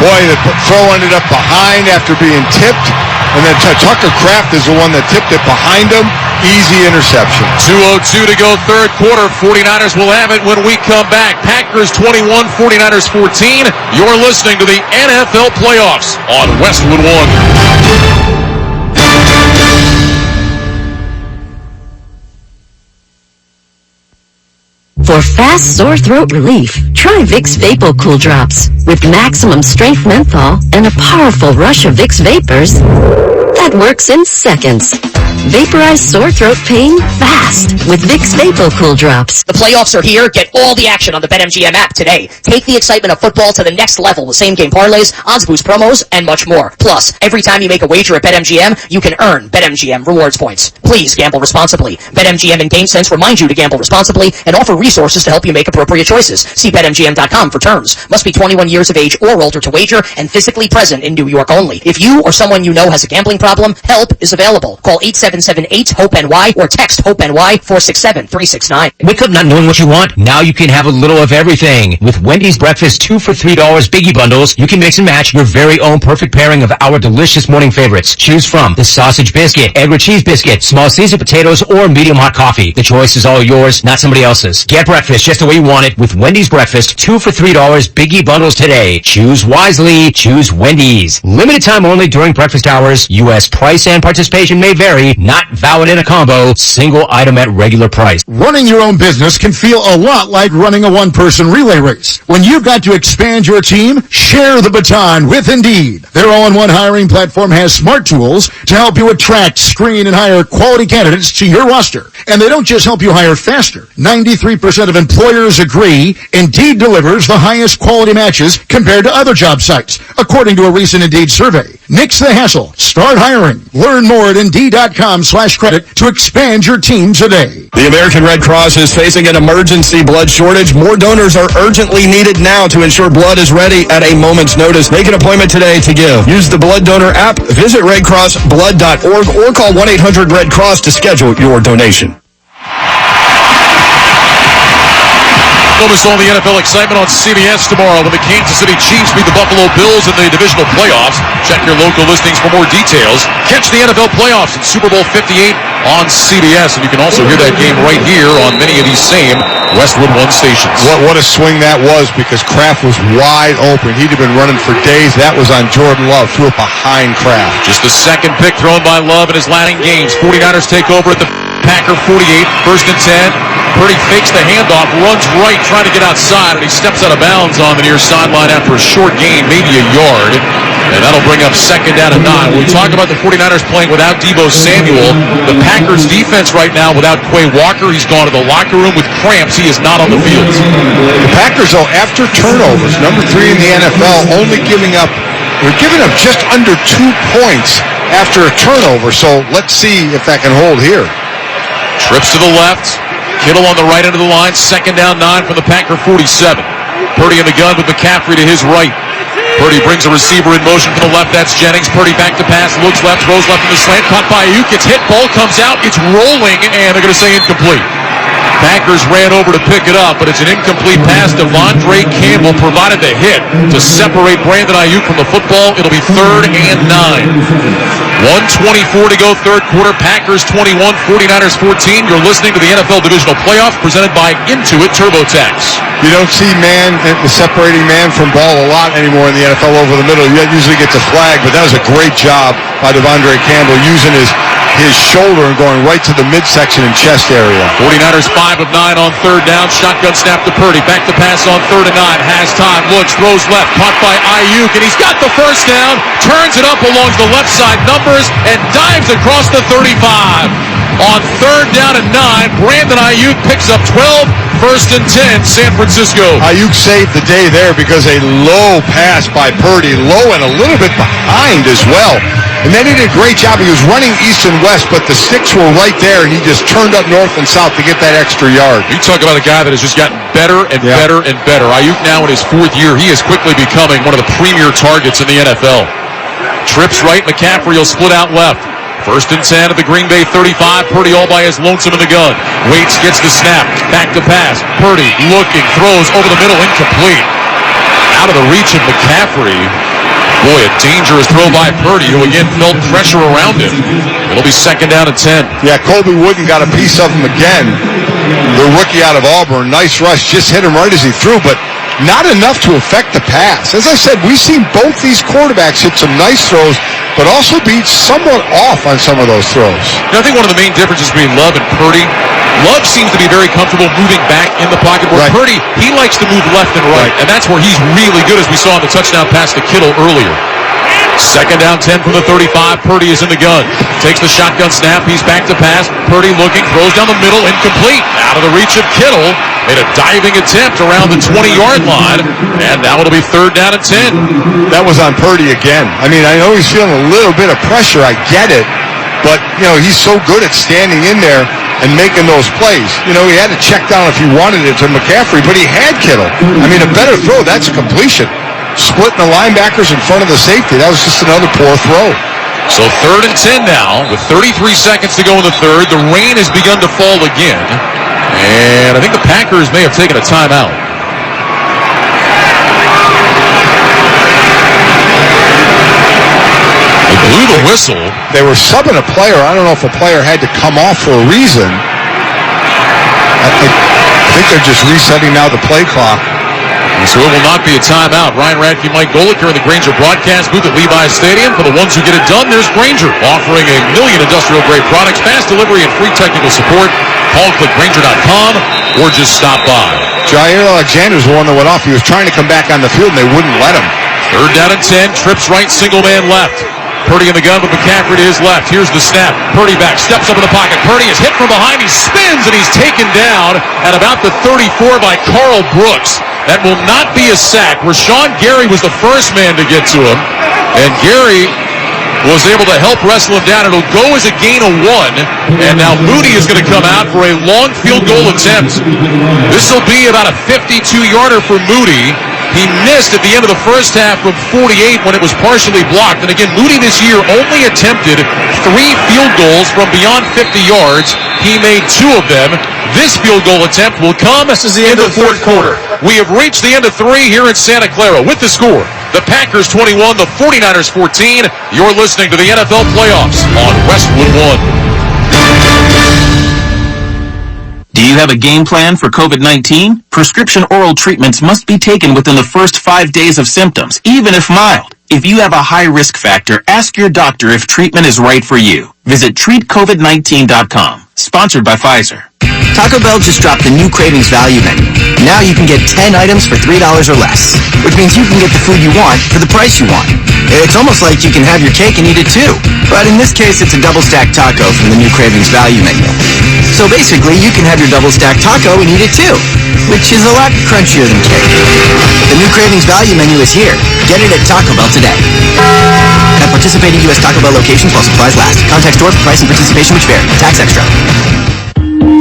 Boy, the throw ended up behind after being tipped, and then Tucker Kraft is the one that tipped it behind him. Easy interception. 2:02 to go third quarter. 49ers will have it when we come back. Packers 21, 49ers 14. You're listening to the NFL Playoffs on Westwood One. For fast sore throat relief, try Vicks Vapor Cool Drops. With maximum strength menthol and a powerful rush of Vicks Vapors that works in seconds. Vaporize sore throat pain fast with Vicks Vapor Cool Drops. The playoffs are here. Get all the action on the BetMGM app today. Take the excitement of football to the next level with same-game parlays, odds boost promos, and much more. Plus, every time you make a wager at BetMGM, you can earn BetMGM rewards points. Please gamble responsibly. BetMGM and GameSense remind you to gamble responsibly and offer resources to help you make appropriate choices. See BetMGM.com for terms. Must be 21 years of age or older to wager and physically present in New York only. If you or someone you know has a gambling problem, help is available. Call 877-8-HOPE-NY or text HOPE-NY 467-369. Wake up not knowing what you want? Now you can have a little of everything. With Wendy's Breakfast 2 for $3 Biggie Bundles, you can mix and match your very own perfect pairing of our delicious morning favorites. Choose from the sausage biscuit, egg or cheese biscuit, small Caesar potatoes, or medium hot coffee. The choice is all yours, not somebody else's. Get breakfast just the way you want it with Wendy's Breakfast 2 for $3 Biggie Bundles today. Choose wisely. Choose Wendy's. Limited time only during breakfast hours. U.S. price and participation may vary. Not valid in a combo. Single item at regular price. Running your own business can feel a lot like running a one-person relay race. When you've got to expand your team, share the baton with Indeed. Their all-in-one hiring platform has smart tools to help you attract, screen, and hire quality candidates to your roster. And they don't just help you hire faster. 93% of employers agree Indeed delivers the highest quality matches compared to other job sites, according to a recent Indeed survey. Nix the hassle. Start hiring. Learn more at Indeed.com/credit to expand your team today. The American Red Cross is facing an emergency blood shortage. More donors are urgently needed now to ensure blood is ready at a moment's notice. Make an appointment today to give. Use the Blood Donor app, visit redcrossblood.org, or call 1-800-RED-CROSS to schedule your donation. Focus on the NFL excitement on CBS tomorrow when the Kansas City Chiefs beat the Buffalo Bills in the divisional playoffs. Check your local listings for more details. Catch the NFL playoffs in Super Bowl 58 on CBS, and you can also hear that game right here on many of these same Westwood One stations. What a swing that was, because Kraft was wide open. He'd have been running for days. That was on Jordan Love. Threw it behind Kraft. Just the second pick thrown by Love in his Latin games. 49ers take over at the Packer 48, 1st and 10. Purdy fakes the handoff, runs right, trying to get outside, and he steps out of bounds on the near sideline after a short gain, maybe a yard. And that'll bring up 2nd down and 9. When we talk about the 49ers playing without Deebo Samuel, the Packers defense right now without Quay Walker, he's gone to the locker room with cramps. He is not on the field. The Packers, though, after turnovers, number 3 in the NFL, only giving up just under 2 points after a turnover. So let's see if that can hold here. Trips to the left. Kittle on the right end of the line. 2nd down 9 from the Packer 47. Purdy in the gun with McCaffrey to his right. Purdy brings a receiver in motion to the left. That's Jennings. Purdy back to pass. Looks left. Throws left in the slant. Caught by Ayuk. Gets hit. Ball comes out. It's rolling. And they're going to say incomplete. Packers ran over to pick it up, but it's an incomplete pass. Devondre Campbell provided the hit to separate Brandon Ayuk from the football. It'll be 3rd and 9. 1:24 to go, third quarter. Packers 21, 49ers 14. You're listening to the NFL Divisional Playoff presented by Intuit TurboTax. You don't see separating man from ball a lot anymore in the NFL over the middle. You usually get the flag, but that was a great job by Devondre Campbell using his shoulder and going right to the midsection and chest area. 49ers 5 of 9 on 3rd down. Shotgun snap to Purdy. Back to pass on 3rd and 9. Has time. Looks. Throws left. Caught by Ayuk. And he's got the first down. Turns it up along the left side numbers and dives across the 35. On 3rd down and 9, Brandon Ayuk picks up 12. 1st and 10, San Francisco. Ayuk saved the day there because a low pass by Purdy. Low and a little bit behind as well. And then he did a great job. He was running east and west, but the sticks were right there, and he just turned up north and south to get that extra yard. You talk about a guy that has just gotten better and better and better. Ayuk now in his 4th year, he is quickly becoming one of the premier targets in the NFL. Trips right, McCaffrey will split out left. 1st and 10 at the Green Bay 35. Purdy all by his lonesome in the gun. Waits, gets the snap. Back to pass. Purdy looking, throws over the middle, incomplete. Out of the reach of McCaffrey. Boy, a dangerous throw by Purdy, who again felt pressure around him. It'll be 2nd down and 10. Yeah, Colby Wooden got a piece of him again. The rookie out of Auburn. Nice rush. Just hit him right as he threw, but not enough to affect the pass. As I said, we've seen both these quarterbacks hit some nice throws, but also be somewhat off on some of those throws. I think one of the main differences between Love and Purdy, Love seems to be very comfortable moving back in the pocket, where Purdy, he likes to move left and right, and that's where he's really good, as we saw in the touchdown pass to Kittle earlier. 2nd down, 10 from the 35. Purdy is in the gun. Takes the shotgun snap. He's back to pass. Purdy looking, throws down the middle, incomplete. Out of the reach of Kittle. Made a diving attempt around the 20-yard line, and now it'll be 3rd down and 10. That was on Purdy again. I mean, I know he's feeling a little bit of pressure. I get it. But, he's so good at standing in there and making those plays. He had to check down if he wanted it to McCaffrey, but he had Kittle. I mean, a better throw, that's a completion. Splitting the linebackers in front of the safety. That was just another poor throw. So 3rd and 10 now, with 33 seconds to go in the 3rd. The rain has begun to fall again. And I think the Packers may have taken a timeout. They blew the whistle. They were subbing a player. I don't know if a player had to come off for a reason. I think they're just resetting now the play clock. So it will not be a timeout. Ryan Radke, Mike Golick here in the Grainger broadcast booth at Levi's Stadium. For the ones who get it done, there's Grainger, offering 1 million industrial-grade products, fast delivery, and free technical support. Call clickgrainger.com or just stop by. Jair Alexander's the one that went off. He was trying to come back on the field, and they wouldn't let him. 3rd down and 10. Trips right, single man left. Purdy in the gun, but McCaffrey to his left. Here's the snap. Purdy back, steps up in the pocket. Purdy is hit from behind. He spins, and he's taken down at about the 34 by Carl Brooks. That will not be a sack. Rashawn Gary was the first man to get to him, and Gary was able to help wrestle him down. It'll go as a gain of 1, and now Moody is going to come out for a long field goal attempt. This will be about a 52-yarder for Moody. He missed at the end of the first half from 48 when it was partially blocked. And again, Moody this year only attempted 3 field goals from beyond 50 yards. He made 2 of them. This field goal attempt will come in the 4th quarter. We have reached the end of 3 here in Santa Clara with the score. The Packers 21, the 49ers 14. You're listening to the NFL Playoffs on Westwood One. Do you have a game plan for COVID-19? Prescription oral treatments must be taken within the first 5 days of symptoms, even if mild. If you have a high risk factor, ask your doctor if treatment is right for you. Visit treatcovid19.com. Sponsored by Pfizer. Taco Bell just dropped the new Cravings Value Menu. Now you can get 10 items for $3 or less, which means you can get the food you want for the price you want. It's almost like you can have your cake and eat it too. But in this case, it's a double-stacked taco from the new Cravings Value Menu. So basically, you can have your double-stacked taco and eat it too, which is a lot crunchier than cake. The new Cravings Value Menu is here. Get it at Taco Bell today. At participating U.S. Taco Bell locations while supplies last. Contact store for price and participation which vary. Tax extra.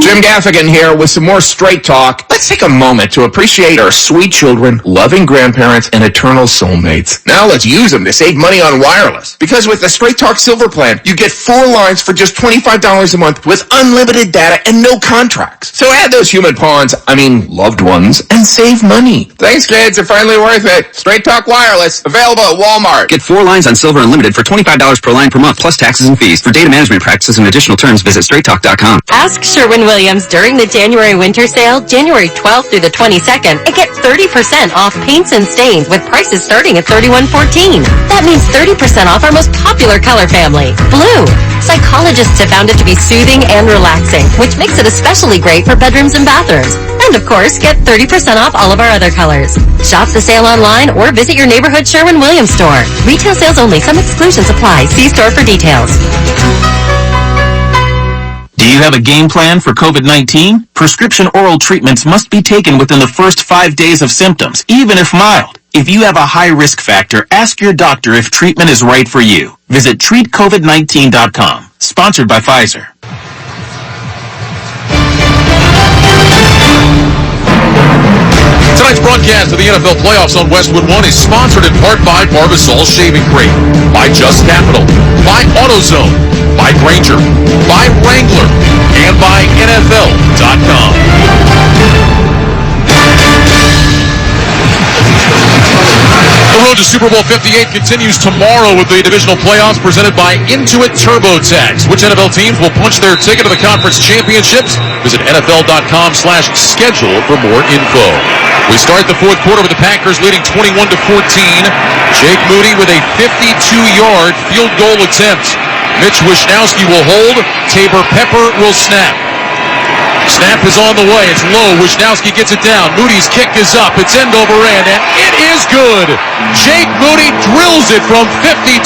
Jim Gaffigan here with some more Straight Talk. Let's take a moment to appreciate our sweet children, loving grandparents, and eternal soulmates. Now let's use them to save money on wireless. Because with the Straight Talk Silver Plan, you get 4 lines for just $25 a month with unlimited data and no contracts. So add those human pawns, loved ones, and save money. Thanks, kids. They're finally worth it. Straight Talk Wireless, available at Walmart. Get 4 lines on Silver Unlimited for $25 per line per month, plus taxes and fees. For data management practices and additional terms, visit straighttalk.com. Ask Sherwin-Williams during the January winter sale, January 12th through the 22nd, and get 30% off paints and stains with prices starting at $31.14. That means 30% off our most popular color family, blue. Psychologists have found it to be soothing and relaxing, which makes it especially great for bedrooms and bathrooms. And of course, get 30% off all of our other colors. Shop the sale online or visit your neighborhood Sherwin-Williams store. Retail sales only. Some exclusions apply. See store for details. Do you have a game plan for COVID-19? Prescription oral treatments must be taken within the first 5 days of symptoms, even if mild. If you have a high risk factor, ask your doctor if treatment is right for you. Visit treatcovid19.com. Sponsored by Pfizer. Tonight's broadcast of the NFL playoffs on Westwood One is sponsored in part by Barbasol Shaving Cream, by Just Capital, by AutoZone, by Granger, by Wrangler, and by NFL.com. The road to Super Bowl 58 continues tomorrow with the divisional playoffs presented by Intuit TurboTax. Which NFL teams will punch their ticket to the conference championships? Visit NFL.com/schedule for more info. We start the fourth quarter with the Packers leading 21-14. Jake Moody with a 52-yard field goal attempt. Mitch Wishnowsky will hold. Tabor Pepper will snap. Snap is on the way. It's low. Wishnowsky gets it down. Moody's kick is up. It's end over end, and it is good. Jake Moody drills it from 52,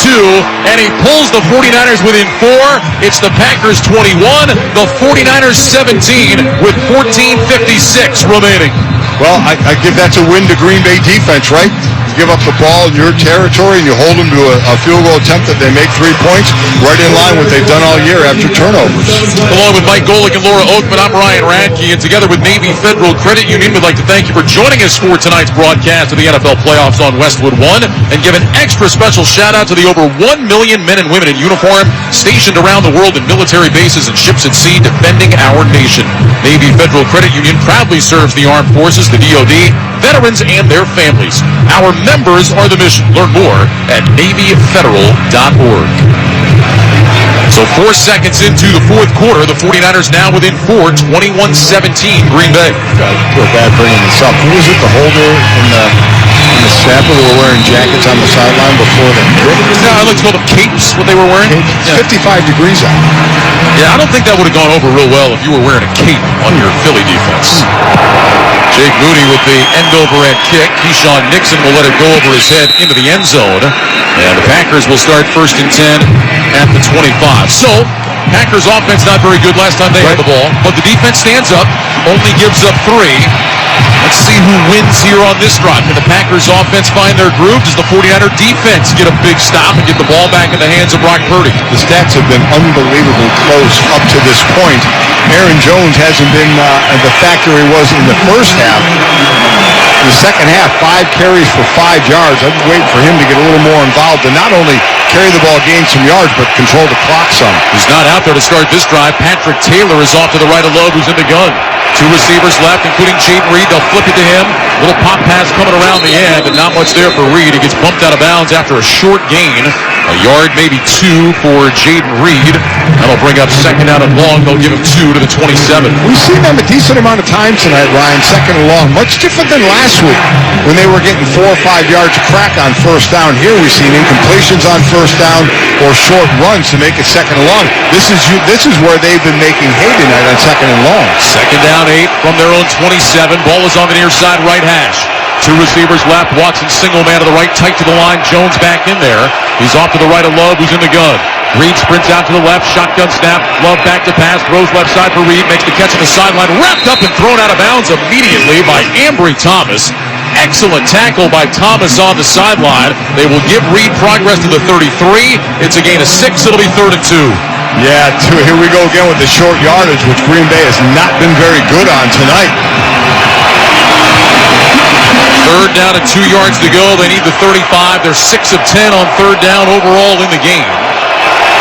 and he pulls the 49ers within 4. It's the Packers 21, the 49ers 17, with 14:56 remaining. Well, I give that to win the Green Bay defense, right? Give up the ball in your territory and you hold them to a field goal attempt that they make 3 points, right in line with what they've done all year after turnovers. Along with Mike Golick and Laura Oathman, I'm Ryan Radke, and together with Navy Federal Credit Union, we'd like to thank you for joining us for tonight's broadcast of the NFL playoffs on Westwood One, and give an extra special shout out to the over 1 million men and women in uniform stationed around the world in military bases and ships at sea defending our nation. Navy Federal Credit Union proudly serves the armed forces, the DoD, veterans, and their families. Our members are the mission. Learn more at NavyFederal.org. So 4 seconds into the fourth quarter, the 49ers now within 4, 21-17, Green Bay. Feel bad bringing this up. Who was it, the holder in the snapper who were wearing jackets on the sideline before the kick? Yeah, I like to call them capes, what they were wearing. It's 55 degrees out. Yeah, I don't think that would have gone over real well if you were wearing a cape on your Philly defense. Jake Moody with the end-over-end kick. Keyshawn Nixon will let it go over his head into the end zone. And the Packers will start 1st and 10 at the 25. So, Packers offense not very good last time they had the ball, but the defense stands up, only gives up 3. Let's see who wins here on this drive. Can the Packers offense find their groove? Does the 49er defense get a big stop and get the ball back in the hands of Brock Purdy? The stats have been unbelievably close up to this point. Aaron Jones hasn't been the factor he was in the first half. In the second half, 5 carries for 5 yards. I'm waiting for him to get a little more involved and not only carry the ball, gain some yards, but control the clock some. He's not out there to start this drive. Patrick Taylor is off to the right of Love, who's in the gun. 2 receivers left, including Jaden Reed. They'll flip it to him. Little pop pass coming around the end, and not much there for Reed. He gets bumped out of bounds after a short gain. A yard, maybe 2 for Jaden Reed. That'll bring up second out and long. They'll give him 2 to the 27. We've seen them a decent amount of time tonight, Ryan, second and long. Much different than last week when they were getting 4 or 5 yards crack on first down. Here we've seen incompletions on first down or short runs to make it second and long. This is where they've been making hay tonight on second and long. Second down 8 from their own 27. Ball is on the near side right hash. 2 receivers left. Watson single man to the right, tight to the line. Jones back in there. He's off to the right of Love, who's in the gun. Reed sprints out to the left. Shotgun snap. Love back to pass. Throws left side for Reed. Makes the catch on the sideline. Wrapped up and thrown out of bounds immediately by Ambry Thomas. Excellent tackle by Thomas on the sideline. They will give Reed progress to the 33. It's a gain of 6. It'll be 3rd and 2. Yeah, here we go again with the short yardage, which Green Bay has not been very good on tonight. Third down and 2 yards to go. They need the 35. They're 6 of 10 on third down overall in the game.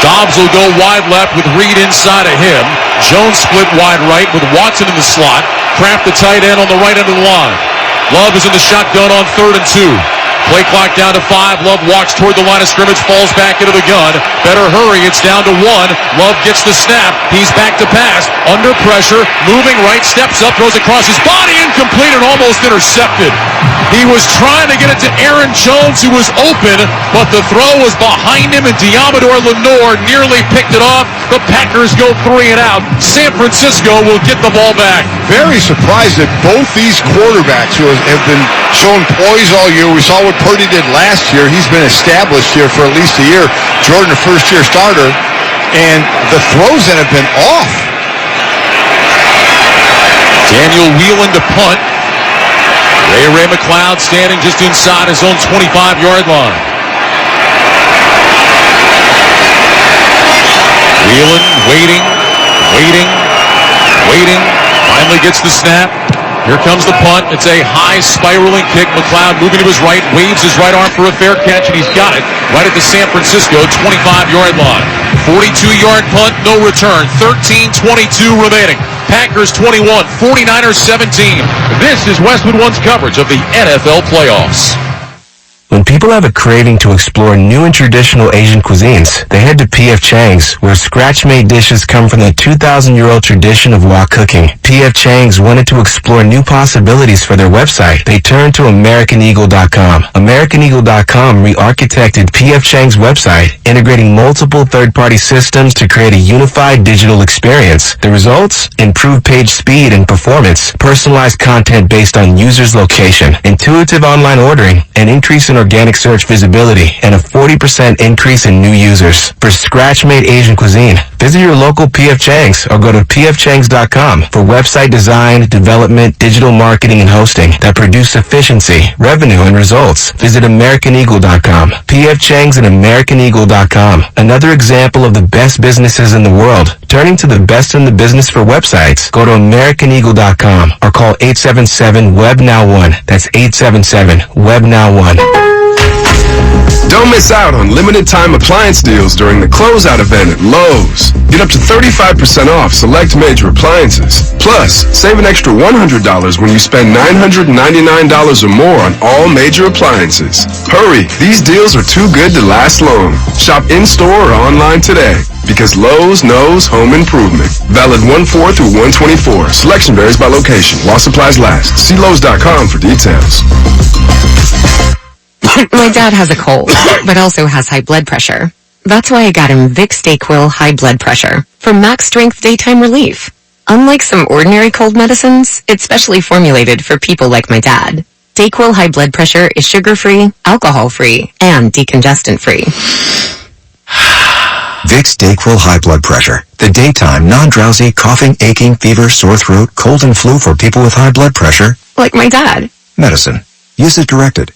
Dobbs will go wide left with Reed inside of him. Jones split wide right with Watson in the slot. Kraft the tight end on the right end of the line. Love is in the shotgun on 3rd and 2. Play clock down to 5. Love walks toward the line of scrimmage, falls back into the gun. Better hurry. It's down to 1. Love gets the snap. He's back to pass. Under pressure. Moving right. Steps up. Throws across his body. Incomplete and almost intercepted. He was trying to get it to Aaron Jones, who was open, but the throw was behind him, and Diamador Lenore nearly picked it off. The Packers go 3 and out. San Francisco will get the ball back. Very surprised that both these quarterbacks who have been showing poise all year. We saw what Purdy did last year. He's been established here for at least a year. Jordan, a first-year starter, and the throws that have been off. Daniel Whelan to punt. Ray McLeod standing just inside his own 25-yard line. Whelan waiting. Finally gets the snap. Here comes the punt. It's a high spiraling kick. McLeod moving to his right, waves his right arm for a fair catch, and he's got it right at the San Francisco 25-yard line. 42-yard punt, no return. 13:22 remaining. Packers 21, 49ers 17. This is Westwood One's coverage of the NFL playoffs. When people have a craving to explore new and traditional Asian cuisines, they head to P.F. Chang's, where scratch-made dishes come from the 2,000-year-old tradition of wok cooking. P.F. Chang's wanted to explore new possibilities for their website. They turned to AmericanEagle.com. AmericanEagle.com re-architected P.F. Chang's website, integrating multiple third-party systems to create a unified digital experience. The results? Improved page speed and performance, personalized content based on users' location, intuitive online ordering, an increase in organic search visibility, and a 40% increase in new users. For scratch-made Asian cuisine, visit your local P.F. Chang's or go to pfchangs.com for website design, development, digital marketing, and hosting that produce efficiency, revenue, and results. Visit AmericanEagle.com. P.F. Chang's and AmericanEagle.com. Another example of the best businesses in the world, turning to the best in the business for websites. Go to AmericanEagle.com or call 877-WEB-NOW1. That's 877-WEB-NOW1. Don't miss out on limited-time appliance deals during the closeout event at Lowe's. Get up to 35% off select major appliances. Plus, save an extra $100 when you spend $999 or more on all major appliances. Hurry, these deals are too good to last long. Shop in-store or online today, because Lowe's knows home improvement. Valid 1/4 through 1/24. Selection varies by location. While supplies last. See Lowe's.com for details. My dad has a cold, but also has high blood pressure. That's why I got him Vicks DayQuil High Blood Pressure for max strength daytime relief. Unlike some ordinary cold medicines, it's specially formulated for people like my dad. DayQuil High Blood Pressure is sugar-free, alcohol-free, and decongestant-free. Vicks DayQuil High Blood Pressure. The daytime, non-drowsy, coughing, aching, fever, sore throat, cold and flu for people with high blood pressure. Like my dad. Medicine. Use as directed.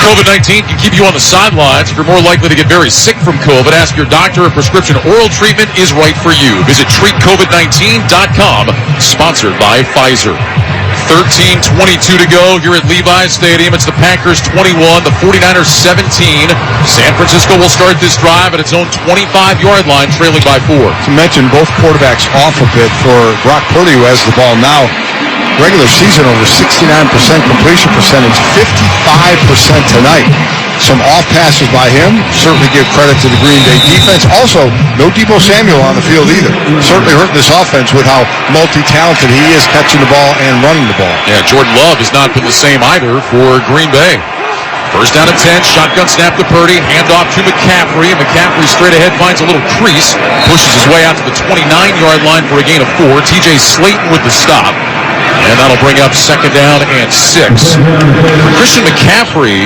COVID-19 can keep you on the sidelines. If you're more likely to get very sick from COVID, ask your doctor if prescription oral treatment is right for you. Visit treatcovid19.com, sponsored by Pfizer. 13:22 to go here at Levi's Stadium. It's the Packers 21, the 49ers 17. San Francisco will start this drive at its own 25-yard line, trailing by 4. To mention, both quarterbacks off a bit for Brock Purdy, who has the ball now. Regular season over 69% completion percentage, 55% tonight. Some off passes by him. Certainly give credit to the Green Bay defense. Also, no Deebo Samuel on the field either. Certainly hurting this offense with how multi-talented he is catching the ball and running the ball. Yeah, Jordan Love has not been the same either for Green Bay. First down and 10, shotgun snap to Purdy, handoff to McCaffrey, and McCaffrey straight ahead finds a little crease, pushes his way out to the 29-yard line for a gain of 4. TJ Slayton with the stop, and that'll bring up second down and 6. Christian McCaffrey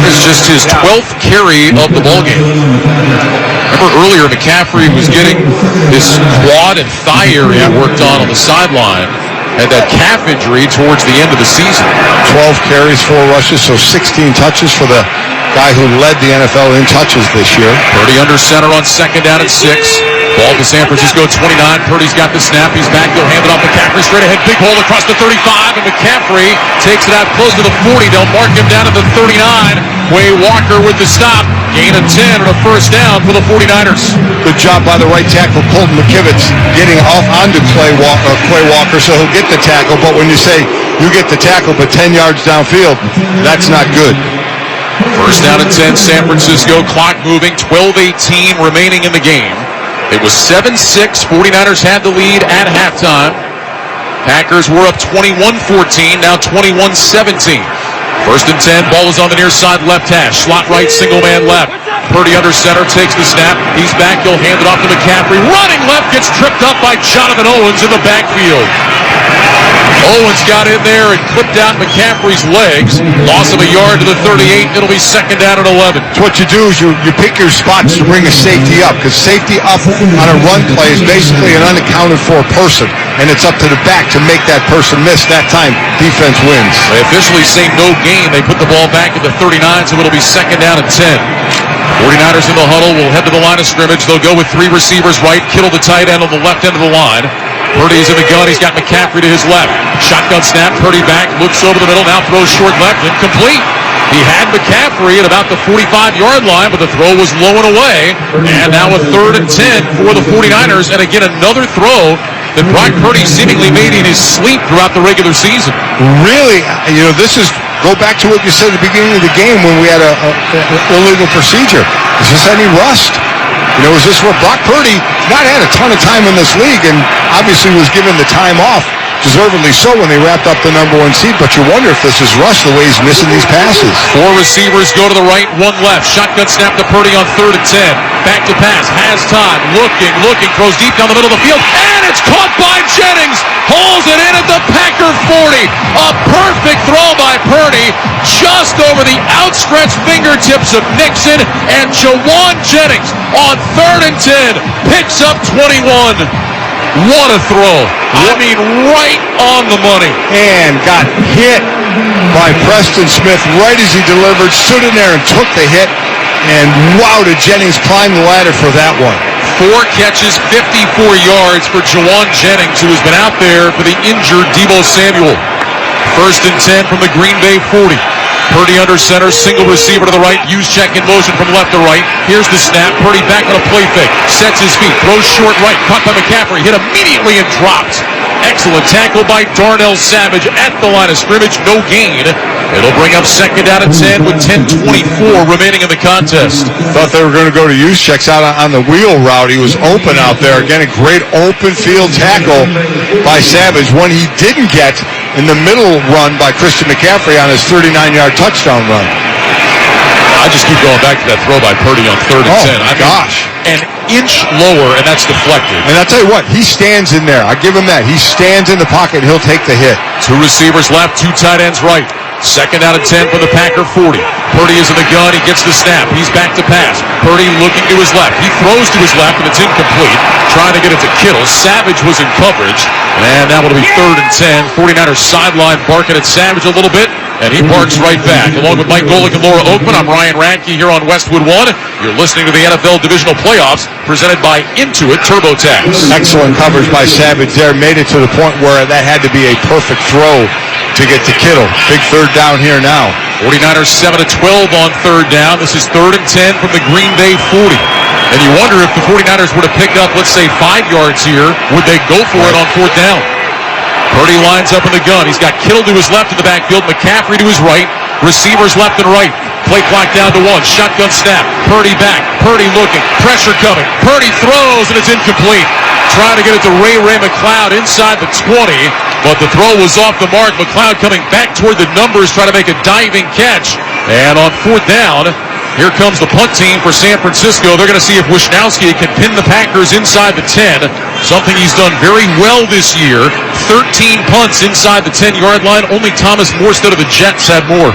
is just his 12th carry of the ballgame. Remember earlier, McCaffrey was getting his quad and thigh area worked on the sideline. Had that calf injury towards the end of the season. 12 carries, 4 rushes, so 16 touches for the guy who led the NFL in touches this year. Purdy under center on second down and 6. Ball to San Francisco, 29. Purdy's got the snap. He's back. They'll hand it off McCaffrey straight ahead. Big hole across the 35, and McCaffrey takes it out close to the 40. They'll mark him down at the 39. Way Walker with the stop. Gain of 10 and a first down for the 49ers. Good job by the right tackle, Colton McKivitz, getting off onto Clay Walker, so he'll get the tackle. But when you say you get the tackle but 10 yards downfield, that's not good. First down and 10, San Francisco. Clock moving, 12:18 remaining in the game. It was 7-6. 49ers had the lead at halftime. Packers were up 21-14, now 21-17. First and 10, ball is on the near side left hash. Slot right, single man left. Purdy under center, takes the snap. He's back, he'll hand it off to McCaffrey. Running left, gets tripped up by Jonathan Owens in the backfield. Owens got in there and clipped out McCaffrey's legs. Loss of a yard to the 38. It'll be second down and 11. So what you do is you pick your spots to bring a safety up, because safety up on a run play is basically an unaccounted for person, and it's up to the back to make that person miss. That time, defense wins. They officially say no gain. They put the ball back at the 39, so it'll be second down and 10. 49ers in the huddle will head to the line of scrimmage. They'll go with three receivers right. Kittle the tight end on the left end of the line. Purdy's in the gun. He's got McCaffrey to his left. Shotgun snap. Purdy back. Looks over the middle. Now throws short left. Incomplete. He had McCaffrey at about the 45-yard line, but the throw was low and away. And now a third and 10 for the 49ers. And again, another throw that Brock Purdy seemingly made in his sleep throughout the regular season. Really, this is, go back to what you said at the beginning of the game when we had a illegal procedure. Is this any rust? Is this what Brock Purdy not had a ton of time in this league, and obviously was given the time off, deservedly so, when they wrapped up the number one seed, but you wonder if this is rust the way he's missing these passes. Four receivers go to the right, one left. Shotgun snap to Purdy on third and 10. Back to pass, has time, looking, throws deep down the middle of the field, and it's caught by Jennings. Hauls it in at the Packer 40. A perfect throw by Purdy, just over the outstretched fingertips of Nixon, and Jawan Jennings on third and 10 picks up 21. What a throw. I mean, right on the money. And got hit by Preston Smith right as he delivered, stood in there and took the hit. And wow, did Jennings climb the ladder for that one. 4 catches, 54 yards for Jawan Jennings, who has been out there for the injured Deebo Samuel. First and 10 from the Green Bay 40. Purdy under center, single receiver to the right, use check in motion from left to right. Here's the snap, Purdy back on a play fake, sets his feet, throws short right, caught by McCaffrey, hit immediately and dropped. Excellent tackle by Darnell Savage at the line of scrimmage, no gain. It'll bring up second down and 10 with 10:24 remaining in the contest. Thought they were going to go to use checks out on the wheel route. He was open out there. Again, a great open field tackle by Savage, one he didn't get in the middle run by Christian McCaffrey on his 39-yard touchdown run. I just keep going back to that throw by Purdy on third and 10. Gosh. An inch lower, and that's deflected. And I'll tell you what, he stands in there. I give him that. He stands in the pocket, and he'll take the hit. 2 receivers left, 2 tight ends right. Second down and 10 for the Packer 40. Purdy is in the gun. He gets the snap. He's back to pass. Purdy looking to his left. He throws to his left, and it's incomplete. Trying to get it to Kittle. Savage was in coverage. And now it'll be third and 10. 49ers sideline barking at Savage a little bit, and he barks right back. Along with Mike Golick and Laura Oakman, I'm Ryan Radke here on Westwood One. You're listening to the NFL Divisional Playoffs presented by Intuit TurboTax. Excellent coverage by Savage there. Made it to the point where that had to be a perfect throw to get to Kittle. Big third down here now. 49ers 7-12 on third down. This is third and 10 from the Green Bay 40. And you wonder if the 49ers would have picked up, let's say, 5 yards here, would they go for it on fourth down? Purdy lines up in the gun. He's got Kittle to his left in the backfield, McCaffrey to his right, receivers left and right. Play clock down to 1. Shotgun snap. Purdy back. Purdy looking. Pressure coming. Purdy throws, and it's incomplete. Trying to get it to Ray McLeod inside the 20, but the throw was off the mark. McLeod coming back toward the numbers, trying to make a diving catch. And on fourth down, here comes the punt team for San Francisco. They're going to see if Wisnowski can pin the Packers inside the 10, something he's done very well this year. 13 punts inside the 10-yard line. Only Thomas Morstead of the Jets had more.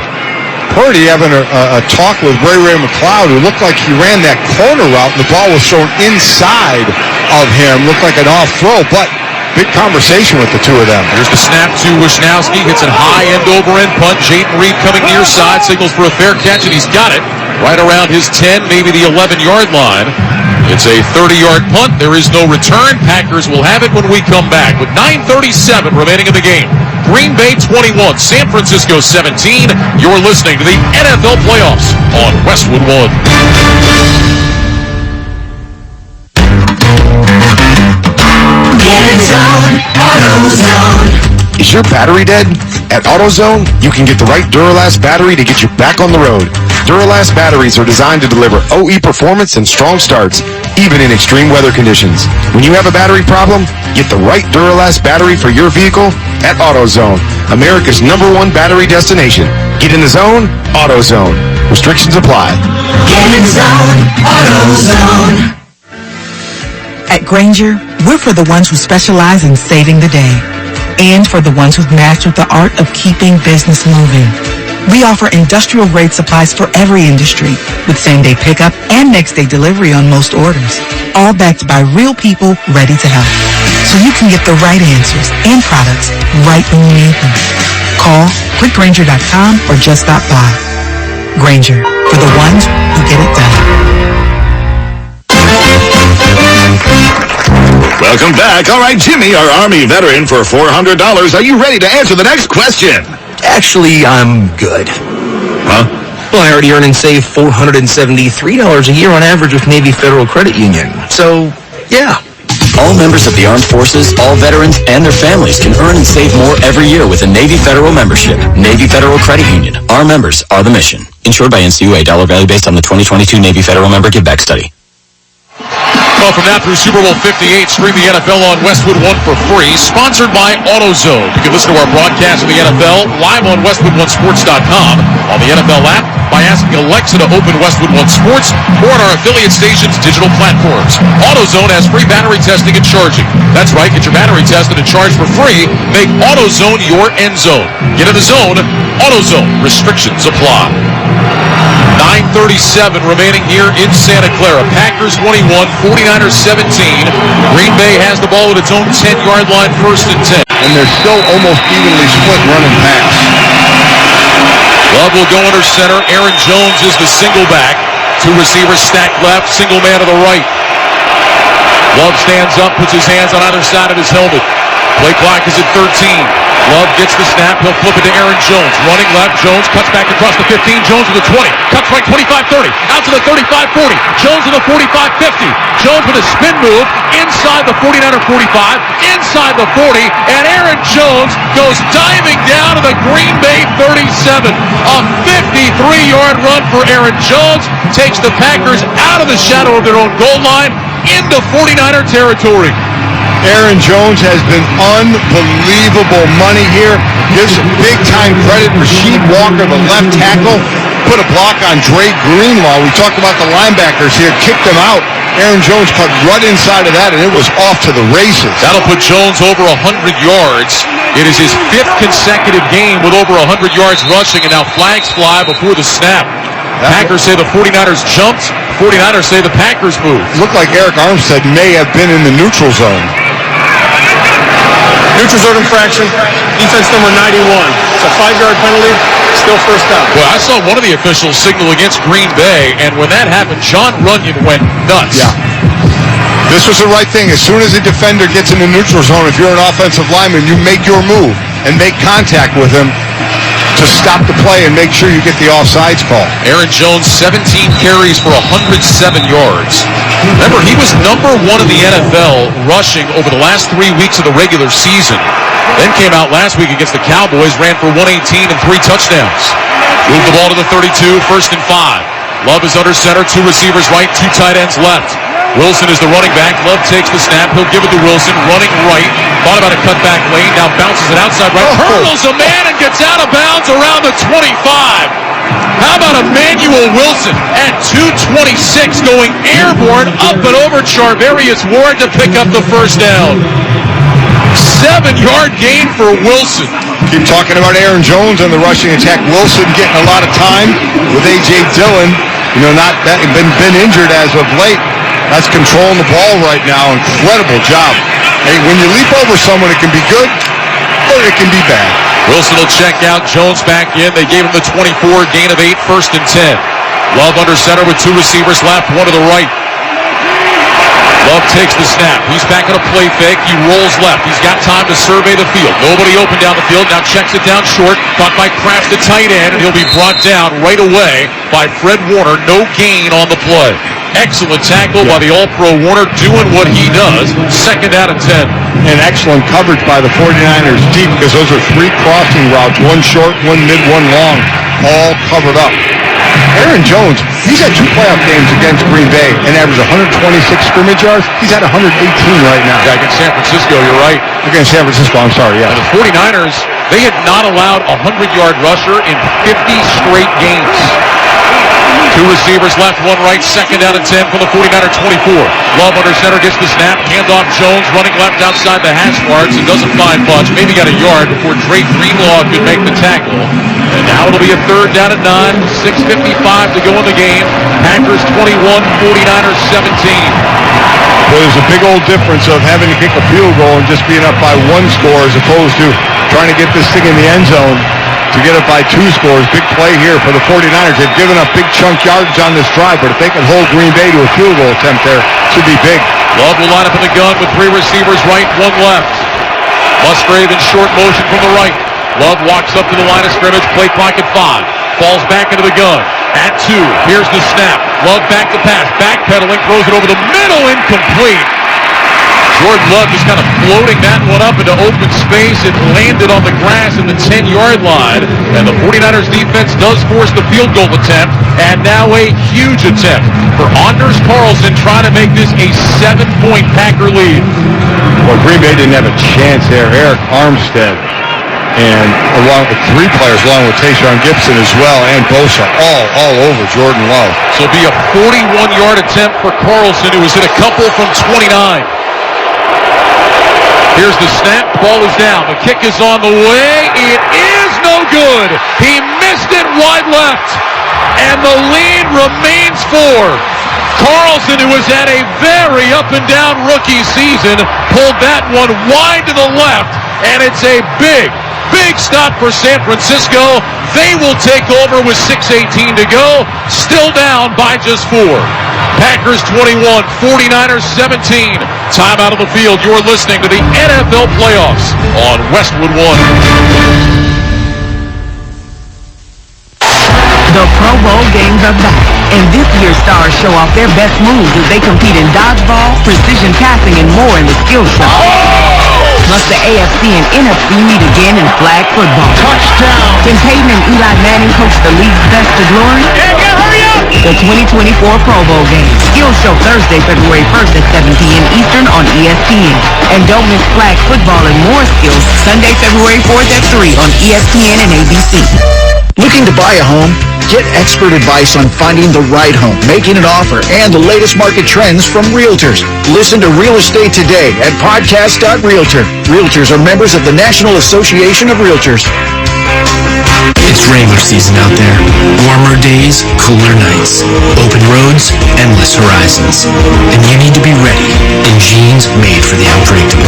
Purdy having a talk with Ray McLeod, who looked like he ran that corner route, and the ball was thrown inside of him. Looked like an off throw, but big conversation with the two of them. Here's the snap to Wisnowski. Hits it high end over end punt. Jayden Reed coming near side. Signals for a fair catch, and he's got it right around his 10, maybe the 11-yard line. It's a 30-yard punt. There is no return. Packers will have it when we come back with 9:37 remaining in the game. Green Bay 21, San Francisco 17. You're listening to the NFL Playoffs on Westwood One. Is your battery dead? At AutoZone, you can get the right Duralast battery to get you back on the road. Duralast batteries are designed to deliver OE performance and strong starts, even in extreme weather conditions. When you have a battery problem, get the right Duralast battery for your vehicle at AutoZone, America's #1 battery destination. Get in the zone, AutoZone. Restrictions apply. Get in zone, AutoZone. At Grainger, we're for the ones who specialize in saving the day and for the ones who've mastered the art of keeping business moving. We offer industrial-grade supplies for every industry with same-day pickup and next-day delivery on most orders, all backed by real people ready to help. So you can get the right answers and products right when you need them. Call quickgrainger.com or just stop by. Grainger, for the ones who get it done. Welcome back. All right, Jimmy, our Army veteran for $400. Are you ready to answer the next question? Actually, I'm good. Huh? Well, I already earn and save $473 a year on average with Navy Federal Credit Union. So, yeah. All members of the armed forces, all veterans, and their families can earn and save more every year with a Navy Federal membership. Navy Federal Credit Union. Our members are the mission. Insured by NCUA. Dollar value based on the 2022 Navy Federal Member Give Back Study. Well, from now through Super Bowl 58, stream the NFL on Westwood One for free. Sponsored by AutoZone. You can listen to our broadcast of the NFL live on WestwoodOneSports.com, on the NFL app, by asking Alexa to open Westwood One Sports, or on our affiliate stations' digital platforms. AutoZone has free battery testing and charging. That's right, get your battery tested and charged for free. Make AutoZone your end zone. Get in the zone. AutoZone. Restrictions apply. 9:37 remaining here in Santa Clara. Packers 21, 49ers 17. Green Bay has the ball at its own 10-yard line, 1st and 10. And they're still almost evenly split running pass. Love will go under center. Aaron Jones is the single back. Two receivers stacked left, single man to the right. Love stands up, puts his hands on either side of his helmet. Play clock is at 13. Love gets the snap. He'll flip it to Aaron Jones. Running left. Jones cuts back across the 15. Jones to the 20. Cuts right 25-30. Out to the 35-40. Jones to the 45-50. Jones with a spin move inside the 49er 45. Inside the 40. And Aaron Jones goes diving down to the Green Bay 37. A 53-yard run for Aaron Jones. Takes the Packers out of the shadow of their own goal line into 49er territory. Aaron Jones has been unbelievable money here. Gives some big-time credit. Rasheed Walker, the left tackle, put a block on Dre Greenlaw. We talked about the linebackers here, kicked them out. Aaron Jones cut right inside of that, and it was off to the races. That'll put Jones over 100 yards. It is his 5th consecutive game with over 100 yards rushing, and now flags fly before the snap. Packers say the 49ers jumped. 49ers say the Packers moved. Looked like Eric Armstead may have been in the neutral zone. Neutral zone infraction, defense number 91. It's a 5-yard penalty, still first down. Well, I saw one of the officials signal against Green Bay, and when that happened, John Runyon went nuts. Yeah. This was the right thing. As soon as a defender gets in the neutral zone, if you're an offensive lineman, you make your move and make contact with him to stop the play and make sure you get the offsides call. Aaron Jones, 17 carries for 107 yards. Remember, he was number 1 in the NFL rushing over the last 3 weeks of the regular season. Then came out last week against the Cowboys, ran for 118 and 3 touchdowns. Moved the ball to the 32, 1st and 5. Love is under center, 2 receivers right, 2 tight ends left. Wilson is the running back. Love takes the snap. He'll give it to Wilson, running right. Thought about a cutback lane. Now bounces it outside right. Hurdles a man and gets out of bounds around the 25. How about Emmanuel Wilson at 2:26 going airborne up and over Charvarius Ward to pick up the first down. 7-yard gain for Wilson. Keep talking about Aaron Jones on the rushing attack. Wilson getting a lot of time with A.J. Dillon. Not that been injured as of late. That's controlling the ball right now. Incredible job. Hey, when you leap over someone, it can be good or it can be bad. Wilson will check out. Jones back in. They gave him the 24, gain of 8, 1st and 10. Love under center with 2 receivers left, 1 to the right. Love takes the snap. He's back on a play fake. He rolls left. He's got time to survey the field. Nobody open down the field. Now checks it down short. Caught by Kraft, the tight end, and he'll be brought down right away by Fred Warner. No gain on the play. Excellent tackle by the All-Pro Warner, doing what he does. 2nd out of 10. And excellent coverage by the 49ers deep, because those are 3 crossing routes. 1 short, 1 mid, 1 long. All covered up. Aaron Jones, he's had 2 playoff games against Green Bay and averaged 126 scrimmage yards. He's at 118 right now. Yeah, against San Francisco, you're right. Against San Francisco, I'm sorry, yeah. And the 49ers, they had not allowed a 100-yard rusher in 50 straight games. 2 receivers left, 1 right, 2nd out of 10 for the 49er 24. Love under center, gets the snap, handoff Jones, running left outside the hash marks and doesn't find much. Maybe got a yard before Dre Greenlaw could make the tackle. And now it'll be a 3rd down and 9, 6:55 to go in the game. Packers 21, 49ers 17. Well, there's a big old difference of having to kick a field goal and just being up by 1 score as opposed to trying to get this thing in the end zone to get up by 2 scores. Big play here for the 49ers. They've given up big chunk yardage on this drive, but if they can hold Green Bay to a field goal attempt there, it should be big. Love will line up in the gun with 3 receivers right, 1 left. Musgrave in short motion from the right. Love walks up to the line of scrimmage, play clock at 5. Falls back into the gun. At 2, here's the snap. Love back to pass, backpedaling, throws it over the middle, incomplete. Jordan Love just kind of floating that one up into open space. It landed on the grass in the 10-yard line. And the 49ers defense does force the field goal attempt. And now a huge attempt for Anders Carlson, trying to make this a 7-point Packer lead. Well, Green Bay didn't have a chance there. Eric Armstead, and along with 3 players, along with Tayshaun Gibson as well, and Bosa, all over Jordan Love. So it'll be a 41-yard attempt for Carlson, who has hit a couple from 29. Here's the snap. Ball is down. The kick is on the way. It is no good. He missed it wide left. And the lead remains 4. Carlson, who has had a very up-and-down rookie season, pulled that one wide to the left. And it's a big stop for San Francisco. They will take over with 6:18 to go. Still down by just 4. Packers 21, 49ers 17. Time out of the field. You're listening to the NFL Playoffs on Westwood One. The Pro Bowl games are back, and this year's stars show off their best moves as they compete in dodgeball, precision passing, and more in the skill show. Plus, the AFC and NFC meet again in flag football. Touchdown! Can Peyton and Eli Manning coach the league's best to glory? Hurry up! The 2024 Pro Bowl game. Skill show Thursday, February 1st at 7 p.m. Eastern on ESPN. And don't miss flag football and more skills Sunday, February 4th at 3 on ESPN and ABC. Looking to buy a home? Get expert advice on finding the right home, making an offer, and the latest market trends from realtors. Listen to Real Estate Today at podcast.realtor. Realtors are members of the National Association of Realtors. It's Wrangler season out there. Warmer days, cooler nights. Open roads, endless horizons. And you need to be ready in jeans made for the unpredictable.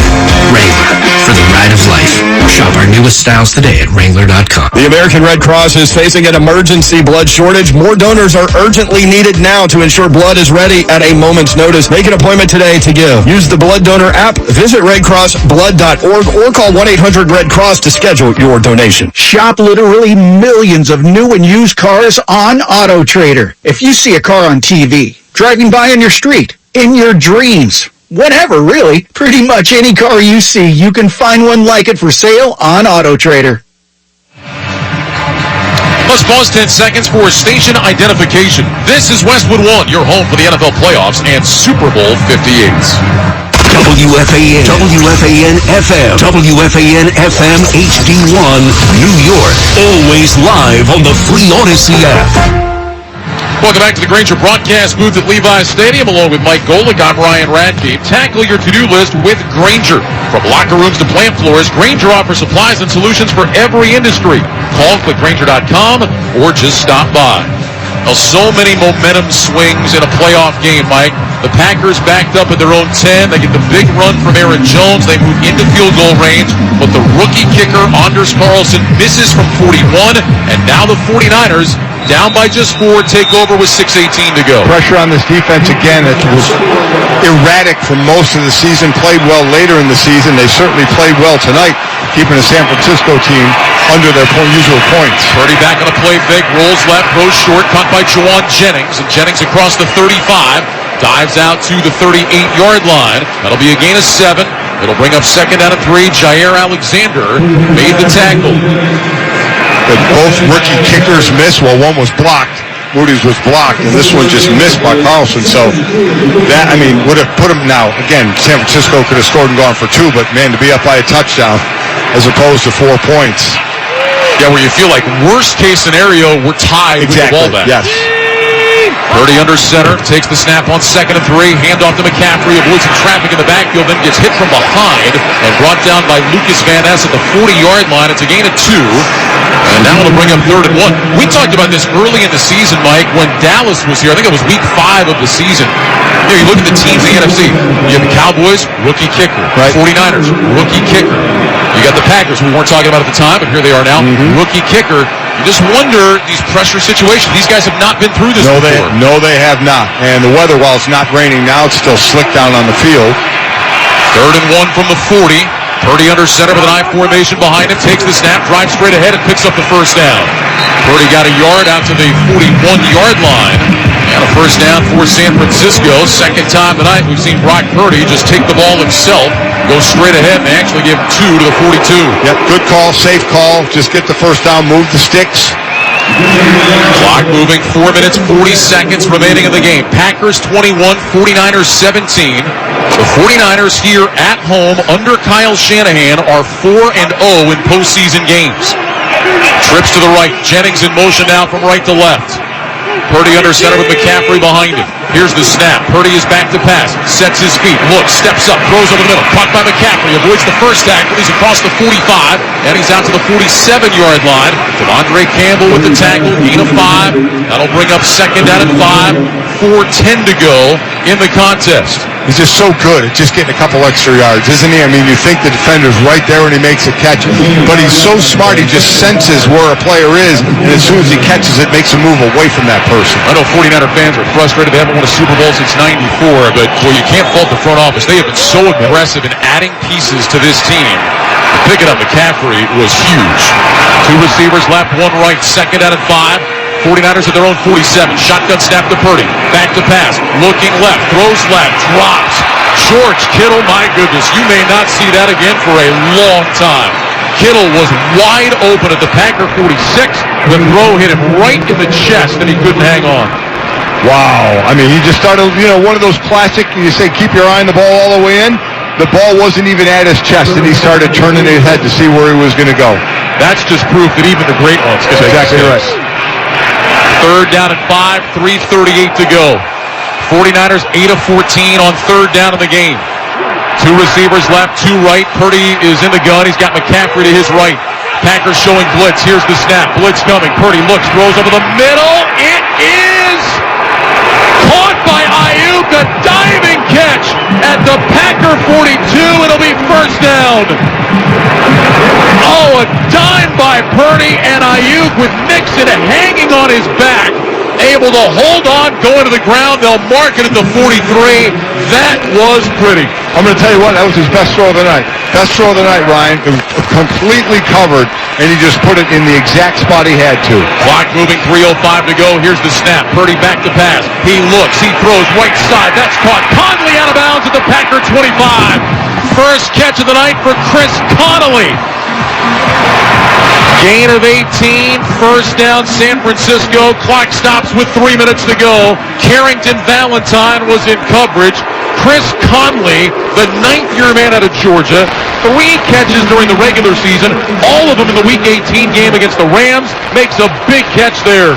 Wrangler, for the ride of life. Shop our newest styles today at Wrangler.com. The American Red Cross is facing an emergency blood shortage. More donors are urgently needed now to ensure blood is ready at a moment's notice. Make an appointment today to give. Use the Blood Donor app, visit redcrossblood.org, or call 1-800-RED-CROSS to schedule your donation. Shop literally millions of new and used cars on AutoTrader. If you see a car on TV, driving by on your street, in your dreams, whatever really, pretty much any car you see, you can find one like it for sale on AutoTrader. Let's pause 10 seconds for station identification. This is Westwood One, your home for the NFL playoffs and Super Bowl 58. WFAN, WFAN FM, WFAN FM HD1, New York. Always live on the free Odyssey app. Welcome back to the Grainger broadcast booth at Levi's Stadium. Along with Mike Golick, I'm Ryan Radke. Tackle your to-do list with Grainger. From locker rooms to plant floors, Grainger offers supplies and solutions for every industry. Call, click Grainger.com, or just stop by. Now, so many momentum swings in a playoff game, Mike. The Packers backed up at their own 10. They get the big run from Aaron Jones. They move into field goal range, but the rookie kicker, Anders Carlson, misses from 41, and now the 49ers Down by just 4, take over with 6:18 to go. Pressure on this defense again. It was erratic for most of the season. Played well later in the season. They certainly played well tonight, keeping the San Francisco team under their usual points. Purdy back on a play fake, rolls left, throws short, caught by Juwan Jennings, and Jennings across the 35, dives out to the 38-yard line. That'll be a gain of 7. It'll bring up 2nd down and 3. Jair Alexander made the tackle. But both rookie kickers missed. Well, one was blocked. Moody's was blocked, and this one just missed by Carlson. So that, would have put him now. Again, San Francisco could have scored and gone for 2, but man, to be up by a touchdown as opposed to 4 points. Yeah, where you feel like worst case scenario, we're tied with the ball back. Yes. Purdy under center, takes the snap on 2nd and 3, handoff to McCaffrey, avoids some traffic in the backfield, then gets hit from behind and brought down by Lucas Van Ness at the 40-yard line. It's a gain of 2, and now it'll bring up 3rd and 1. We talked about this early in the season, Mike, when Dallas was here. I think it was week 5 of the season. You look at the teams in the NFC. You have the Cowboys, rookie kicker. Right. 49ers, rookie kicker. You got the Packers, who we weren't talking about at the time, but here they are now. Rookie kicker. You just wonder, these pressure situations, these guys have not been through this before. No, they have not. And the weather, while it's not raining now, it's still slick down on the field. 3rd and 1 from the 40. Purdy under center with an I formation behind him, takes the snap, drives straight ahead, and picks up the 1st down. Purdy got a yard out to the 41-yard line. And a 1st down for San Francisco. 2nd time tonight we've seen Brock Purdy just take the ball himself, go straight ahead, and they actually give 2 to the 42. Yep, good call, safe call. Just get the 1st down, move the sticks. Clock moving, 4 minutes, 40 seconds remaining in the game. Packers 21, 49ers 17. The 49ers here at home under Kyle Shanahan are 4-0 in postseason games. Trips to the right, Jennings in motion now from right to left. Purdy under center with McCaffrey behind him. Here's the snap. Purdy is back to pass. Sets his feet. Looks. Steps up. Throws over the middle. Caught by McCaffrey. Avoids the 1st tackle. He's across the 45. And he's out to the 47-yard line. Devondre Campbell with the tackle. Gain of 5. That'll bring up 2nd down and 5. 4:10 to go in the contest. He's just so good at just getting a couple extra yards, isn't he? You think the defender's right there when he makes a catch, but he's so smart, he just senses where a player is, and as soon as he catches it, makes a move away from that person. I know 49er fans are frustrated. They haven't won a Super Bowl since '94, but you can't fault the front office. They have been so aggressive in adding pieces to this team. Picking up McCaffrey was huge. 2 receivers left, 1 right, 2nd down and 5. 49ers at their own 47. Shotgun snap to Purdy. Back to pass. Looking left. Throws left. Drops. George Kittle, my goodness. You may not see that again for a long time. Kittle was wide open at the Packer 46. The throw hit him right in the chest, and he couldn't hang on. Wow. He just started, one of those classic, you say, keep your eye on the ball all the way in. The ball wasn't even at his chest, and he started turning his head to see where he was going to go. That's just proof that even the great ones can make exactly mistakes. Right. 3rd down and 5, 3:38 to go. 49ers 8 of 14 on 3rd down in the game. 2 receivers left, 2 right. Purdy is in the gun. He's got McCaffrey to his right. Packers showing blitz. Here's the snap. Blitz coming. Purdy looks, throws over the middle. It is caught by Ayuk. A diving catch at the Packer 42. It'll be 1st down. Oh, a dime by Purdy, and Ayuk with Nixon hanging on his back. Able to hold on, going to the ground. They'll mark it at the 43. That was pretty. I'm going to tell you what, that was his best throw of the night. Best throw of the night, Ryan. It was completely covered, and he just put it in the exact spot he had to. Clock moving, 3:05 to go. Here's the snap. Purdy back to pass. He looks, he throws right side. That's caught. Conley out of bounds at the Packer 25. First catch of the night for Chris Conley. Gain of 18, 1st down San Francisco. Clock stops with 3 minutes to go. Carrington Valentine was in coverage. Chris Conley, the 9th-year man out of Georgia, 3 catches during the regular season, all of them in the Week 18 game against the Rams, makes a big catch there.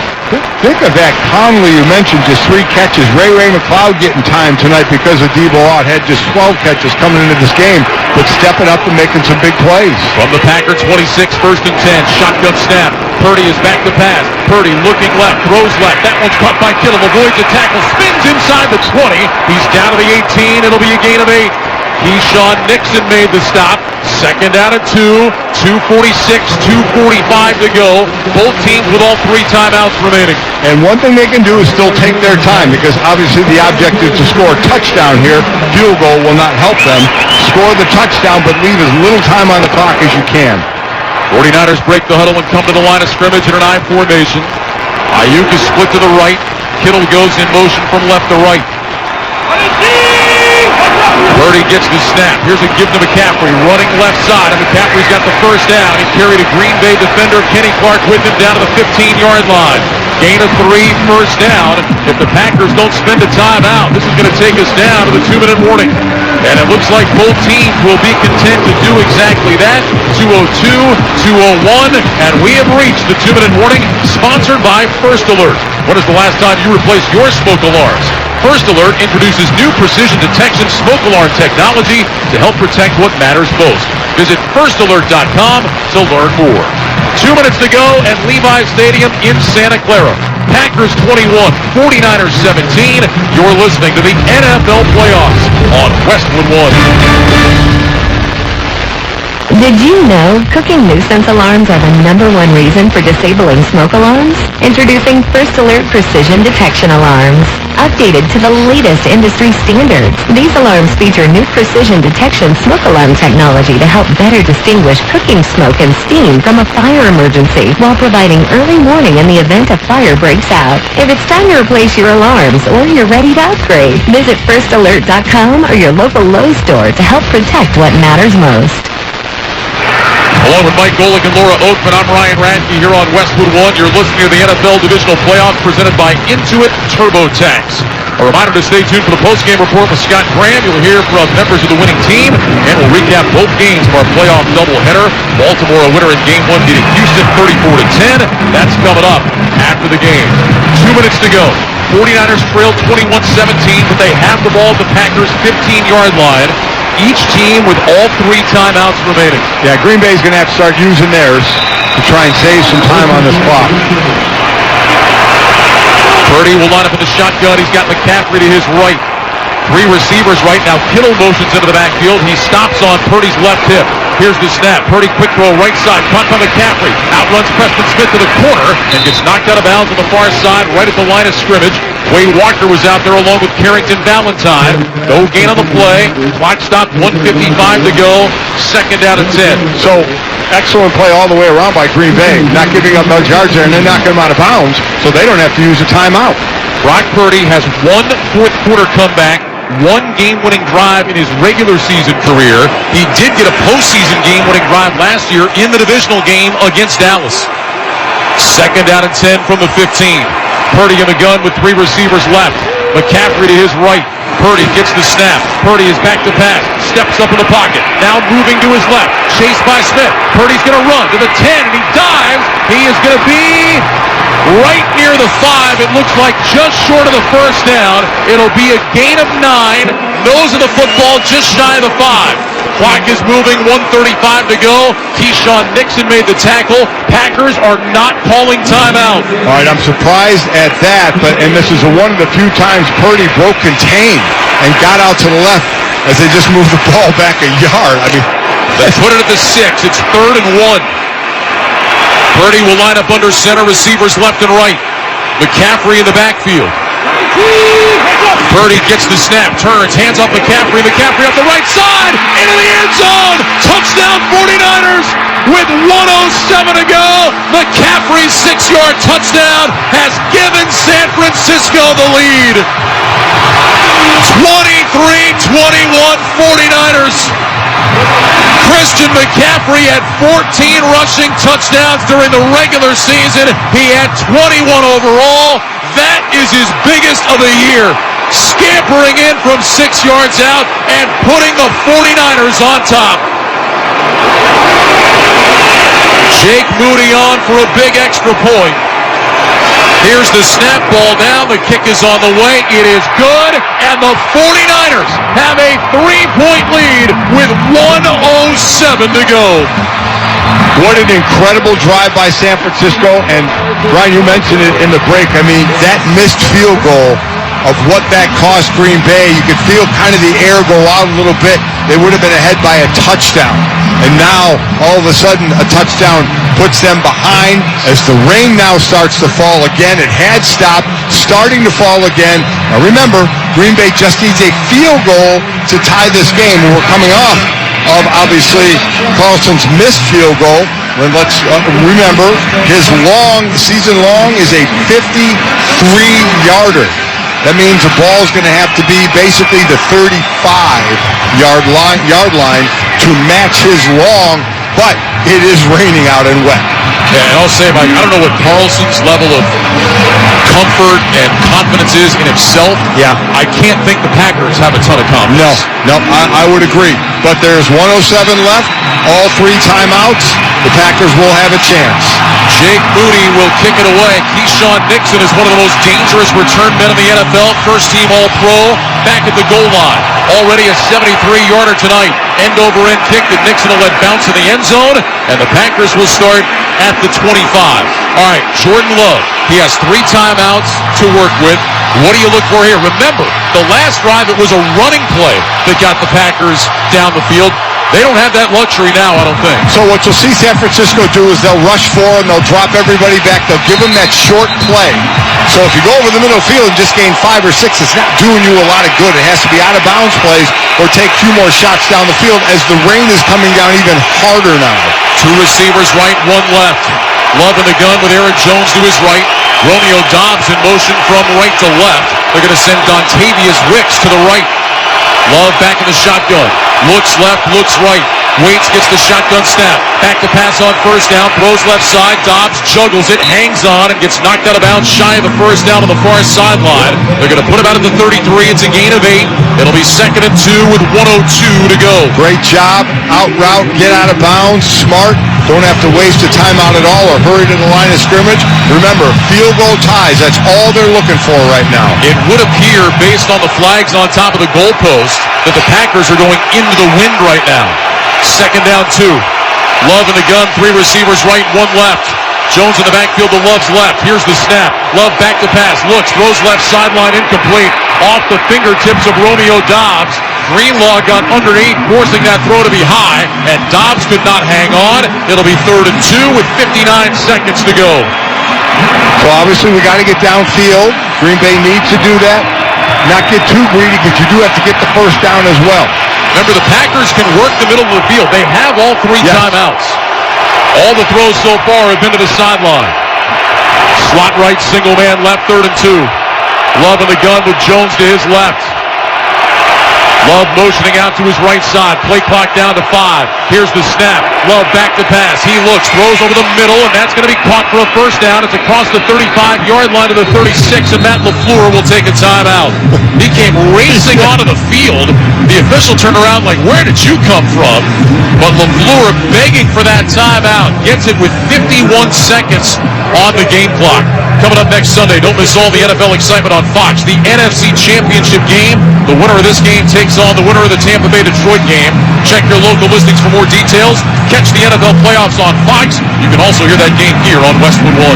Think of that. Conley, you mentioned, just 3 catches. Ray McLeod getting time tonight because of Debo Ott. Had just 12 catches coming into this game, but stepping up and making some big plays. From the Packer 26, 1st and 10, shotgun snap. Purdy is back to pass. Purdy looking left, throws left. That one's caught by Kittle, avoids a tackle, spins inside the 20. He's down to the 18. It'll be a gain of 8. Keyshawn Nixon made the stop. Second down and 2, 2:46, 2:45 to go. Both teams with all 3 timeouts remaining. And one thing they can do is still take their time, because obviously the objective is to score a touchdown here. Field goal will not help them. Score the touchdown, but leave as little time on the clock as you can. 49ers break the huddle and come to the line of scrimmage in an I formation. Ayuk is split to the right. Kittle goes in motion from left to right. Purdy gets the snap. Here's a give to McCaffrey, running left side, and McCaffrey's got the first down. He carried a Green Bay defender, Kenny Clark, with him down to the 15-yard line. Gain of 3, first down. If the Packers don't spend a timeout, this is going to take us down to the 2-minute warning. And it looks like both teams will be content to do exactly that. 2:02, 2:01, and we have reached the 2-minute warning, sponsored by First Alert. When is the last time you replaced your smoke alarms? First Alert introduces new precision detection smoke alarm technology to help protect what matters most. Visit firstalert.com to learn more. 2 minutes to go at Levi's Stadium in Santa Clara. Packers 21, 49ers 17. You're listening to the NFL Playoffs on Westwood One. Did you know cooking nuisance alarms are the #1 reason for disabling smoke alarms? Introducing First Alert Precision Detection Alarms. Updated to the latest industry standards, these alarms feature new precision detection smoke alarm technology to help better distinguish cooking smoke and steam from a fire emergency while providing early warning in the event a fire breaks out. If it's time to replace your alarms or you're ready to upgrade, visit firstalert.com or your local Lowe's store to help protect what matters most. Along with Mike Golick and Laura Oakman, I'm Ryan Radke here on Westwood One. You're listening to the NFL Divisional Playoffs presented by Intuit TurboTax. A reminder to stay tuned for the postgame report with Scott Graham. You'll hear from members of the winning team, and we'll recap both games of our playoff doubleheader. Baltimore a winner in Game 1 beating Houston 34-10. That's coming up after the game. 2 minutes to go. 49ers trail 21-17, but they have the ball at the Packers' 15-yard line. Each team with all 3 timeouts remaining. Yeah, Green Bay's going to have to start using theirs to try and save some time on this clock. Purdy will line up in the shotgun. He's got McCaffrey to his right. 3 receivers right now. Kittle motions into the backfield. He stops on Purdy's left hip. Here's the snap. Purdy quick throw right side. Caught by McCaffrey. Outruns Preston Smith to the corner and gets knocked out of bounds on the far side right at the line of scrimmage. Wade Walker was out there along with Carrington Valentine. No gain on the play. Clock stopped, 1:55 to go. Second down and 10. So, excellent play all the way around by Green Bay. Not giving up large yards there, and then knocking them out of bounds, so they don't have to use a timeout. Brock Purdy has 1 fourth-quarter comeback, 1 game-winning drive in his regular season career. He did get a postseason game-winning drive last year in the divisional game against Dallas. Second down and 10 from the 15. Purdy in the gun with 3 receivers left. McCaffrey to his right. Purdy gets the snap. Purdy is back to pass. Steps up in the pocket. Now moving to his left. Chased by Smith. Purdy's going to run to the 10, and he dives. He is going to be right near the 5. It looks like just short of the first down. It'll be a gain of 9. Nose of the football just shy of the 5. Clock is moving, 1:35 to go. Keyshawn Nixon made the tackle. Packers are not calling timeout. All right, I'm surprised at that, and this is one of the few times Purdy broke contain and got out to the left as they just moved the ball back a yard. I mean, they put it at the 6. It's 3rd and 1. Purdy will line up under center, receivers left and right. McCaffrey in the backfield. Purdy gets the snap, turns, hands off McCaffrey. McCaffrey up the right side, into the end zone. Touchdown 49ers with 1:07 to go. McCaffrey's 6-yard touchdown has given San Francisco the lead. 23-21 49ers. Christian McCaffrey had 14 rushing touchdowns during the regular season. He had 21 overall. That is his biggest of the year. Scampering in from 6 yards out and putting the 49ers on top. Jake Moody on for a big extra point. Here's the snap, ball down. The kick is on the way. It is good. And the 49ers have a 3-point lead with 1:07 to go. What an incredible drive by San Francisco. And, Brian, you mentioned it in the break. I mean, that missed field goal of what that cost Green Bay. You could feel kind of the air go out a little bit. They would have been ahead by a touchdown. And now, all of a sudden, a touchdown puts them behind as the rain now starts to fall again. It had stopped, starting to fall again. Now remember, Green Bay just needs a field goal to tie this game. We're coming off of, obviously, Carlson's missed field goal. And let's remember, his season long is a 53-yarder. That means the ball is going to have to be basically the 35-yard line to match his long, but it is raining out and wet. Yeah, and I'll say, Mike, I don't know what Carlson's level of comfort and confidence is in himself. Yeah. I can't think the Packers have a ton of confidence. No, I would agree. But there's 107 left, all 3 timeouts. The Packers will have a chance. Jake Moody will kick it away. Keyshawn Nixon is one of the most dangerous return men in the NFL. First-team All-Pro, back at the goal line. Already a 73-yarder tonight. End-over-end kick that Nixon will let bounce in the end zone. And the Packers will start at the 25. All right, Jordan Love. He has 3 timeouts to work with. What do you look for here? Remember, the last drive, it was a running play that got the Packers down the field. They don't have that luxury now, I don't think. So what you'll see San Francisco do is they'll rush forward and they'll drop everybody back. They'll give them that short play. So if you go over the middle of the field and just gain 5 or 6, it's not doing you a lot of good. It has to be out of bounds plays or take 2 more shots down the field as the rain is coming down even harder now. 2 receivers right, 1 left. Love in the gun with Aaron Jones to his right. Romeo Doubs in motion from right to left. They're going to send Dontavius Wicks to the right. Love back in the shotgun. Looks left, looks right. Waits, gets the shotgun snap. Back to pass on first down. Throws left side. Doubs juggles it, hangs on, and gets knocked out of bounds shy of the first down on the far sideline. They're going to put him out at the 33. It's a gain of 8. It'll be 2nd and 2 with 1:02 to go. Great job. Out route, get out of bounds. Smart. Don't have to waste a timeout at all or hurry to the line of scrimmage. Remember, field goal ties. That's all they're looking for right now. It would appear, based on the flags on top of the goalpost, that the Packers are going into the wind right now. 2nd down 2. Love in the gun. 3 receivers right, 1 left. Jones in the backfield to Love's left. Here's the snap. Love back to pass. Looks, throws left sideline, incomplete. Off the fingertips of Romeo Doubs. Greenlaw got underneath, forcing that throw to be high, and Doubs could not hang on. It'll be 3rd and 2 with 59 seconds to go. So obviously we got to get downfield. Green Bay needs to do that. Not get too greedy because you do have to get the first down as well. Remember, the Packers can work the middle of the field. They have all 3 timeouts. All the throws so far have been to the sideline. Slot right, single man left, 3rd and 2. Love in the gun with Jones to his left. Love motioning out to his right side. Play clock down to 5. Here's the snap. Love back to pass. He looks, throws over the middle, and that's going to be caught for a first down. It's across the 35-yard line to the 36, and Matt LaFleur will take a timeout. He came racing onto the field. The official turned around like, where did you come from? But LaFleur begging for that timeout. Gets it with 51 seconds on the game clock. Coming up next Sunday, don't miss all the NFL excitement on Fox. The NFC Championship game. The winner of this game takes on the winner of the Tampa Bay-Detroit game. Check your local listings for more details. Catch the NFL playoffs on Fox. You can also hear that game here on Westwood One.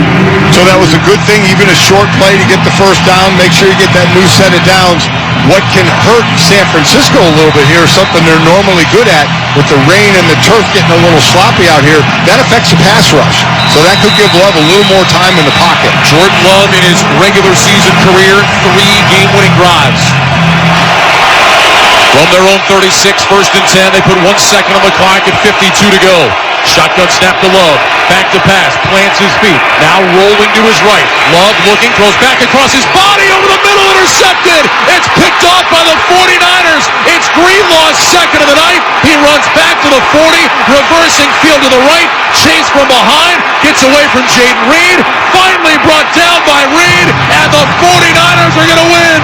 So that was a good thing, even a short play to get the first down. Make sure you get that new set of downs. What can hurt San Francisco a little bit here, something they're normally good at, with the rain and the turf getting a little sloppy out here, that affects the pass rush. So that could give Love a little more time in the pocket. Jordan Love in his regular season career, 3 game-winning drives. From their own 36, 1st and 10, they put 1 second on the clock at 52 to go. Shotgun snap to Love. Back to pass. Plants his feet. Now rolling to his right. Love looking. Throws back across his body. Over the middle. Intercepted. It's picked off by the 49ers. It's Greenlaw's 2nd of the night. He runs back to the 40. Reversing field to the right. Chase from behind. Gets away from Jaden Reed. Finally brought down by Reed. And the 49ers are going to win.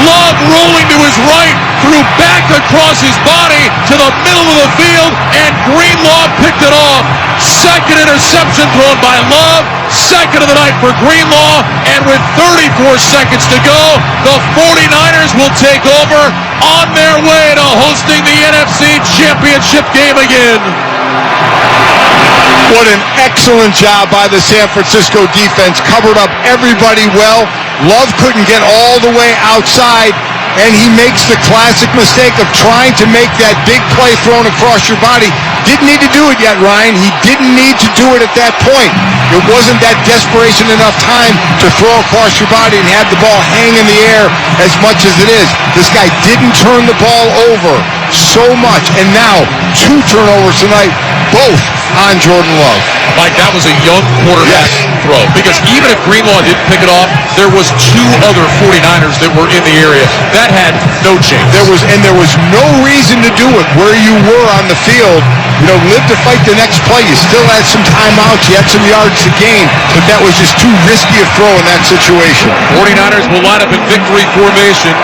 Love rolling to his right. Threw back across his body to the middle of the field. And Greenlaw picked it off. 2nd interception thrown by Love. 2nd of the night for Greenlaw. And with 34 seconds to go, the 49ers will take over on their way to hosting the NFC Championship game again. What an excellent job by the San Francisco defense. Covered up everybody well. Love couldn't get all the way outside, and he makes the classic mistake of trying to make that big play thrown across your body. Didn't need to do it yet, Ryan. He didn't need to do it at that point. It wasn't that desperation enough time to throw across your body and have the ball hang in the air as much as it is. This guy didn't turn the ball over so much, and now 2 turnovers tonight, both on Jordan Love. Mike, that was a young quarterback throw, because even if Greenlaw didn't pick it off, there was 2 other 49ers that were in the area. That had no chance. There was no reason to do it where you were on the field. Live to fight the next play. You still had some timeouts. You had some yards to gain, but that was just too risky a throw in that situation. 49ers will line up in victory formation.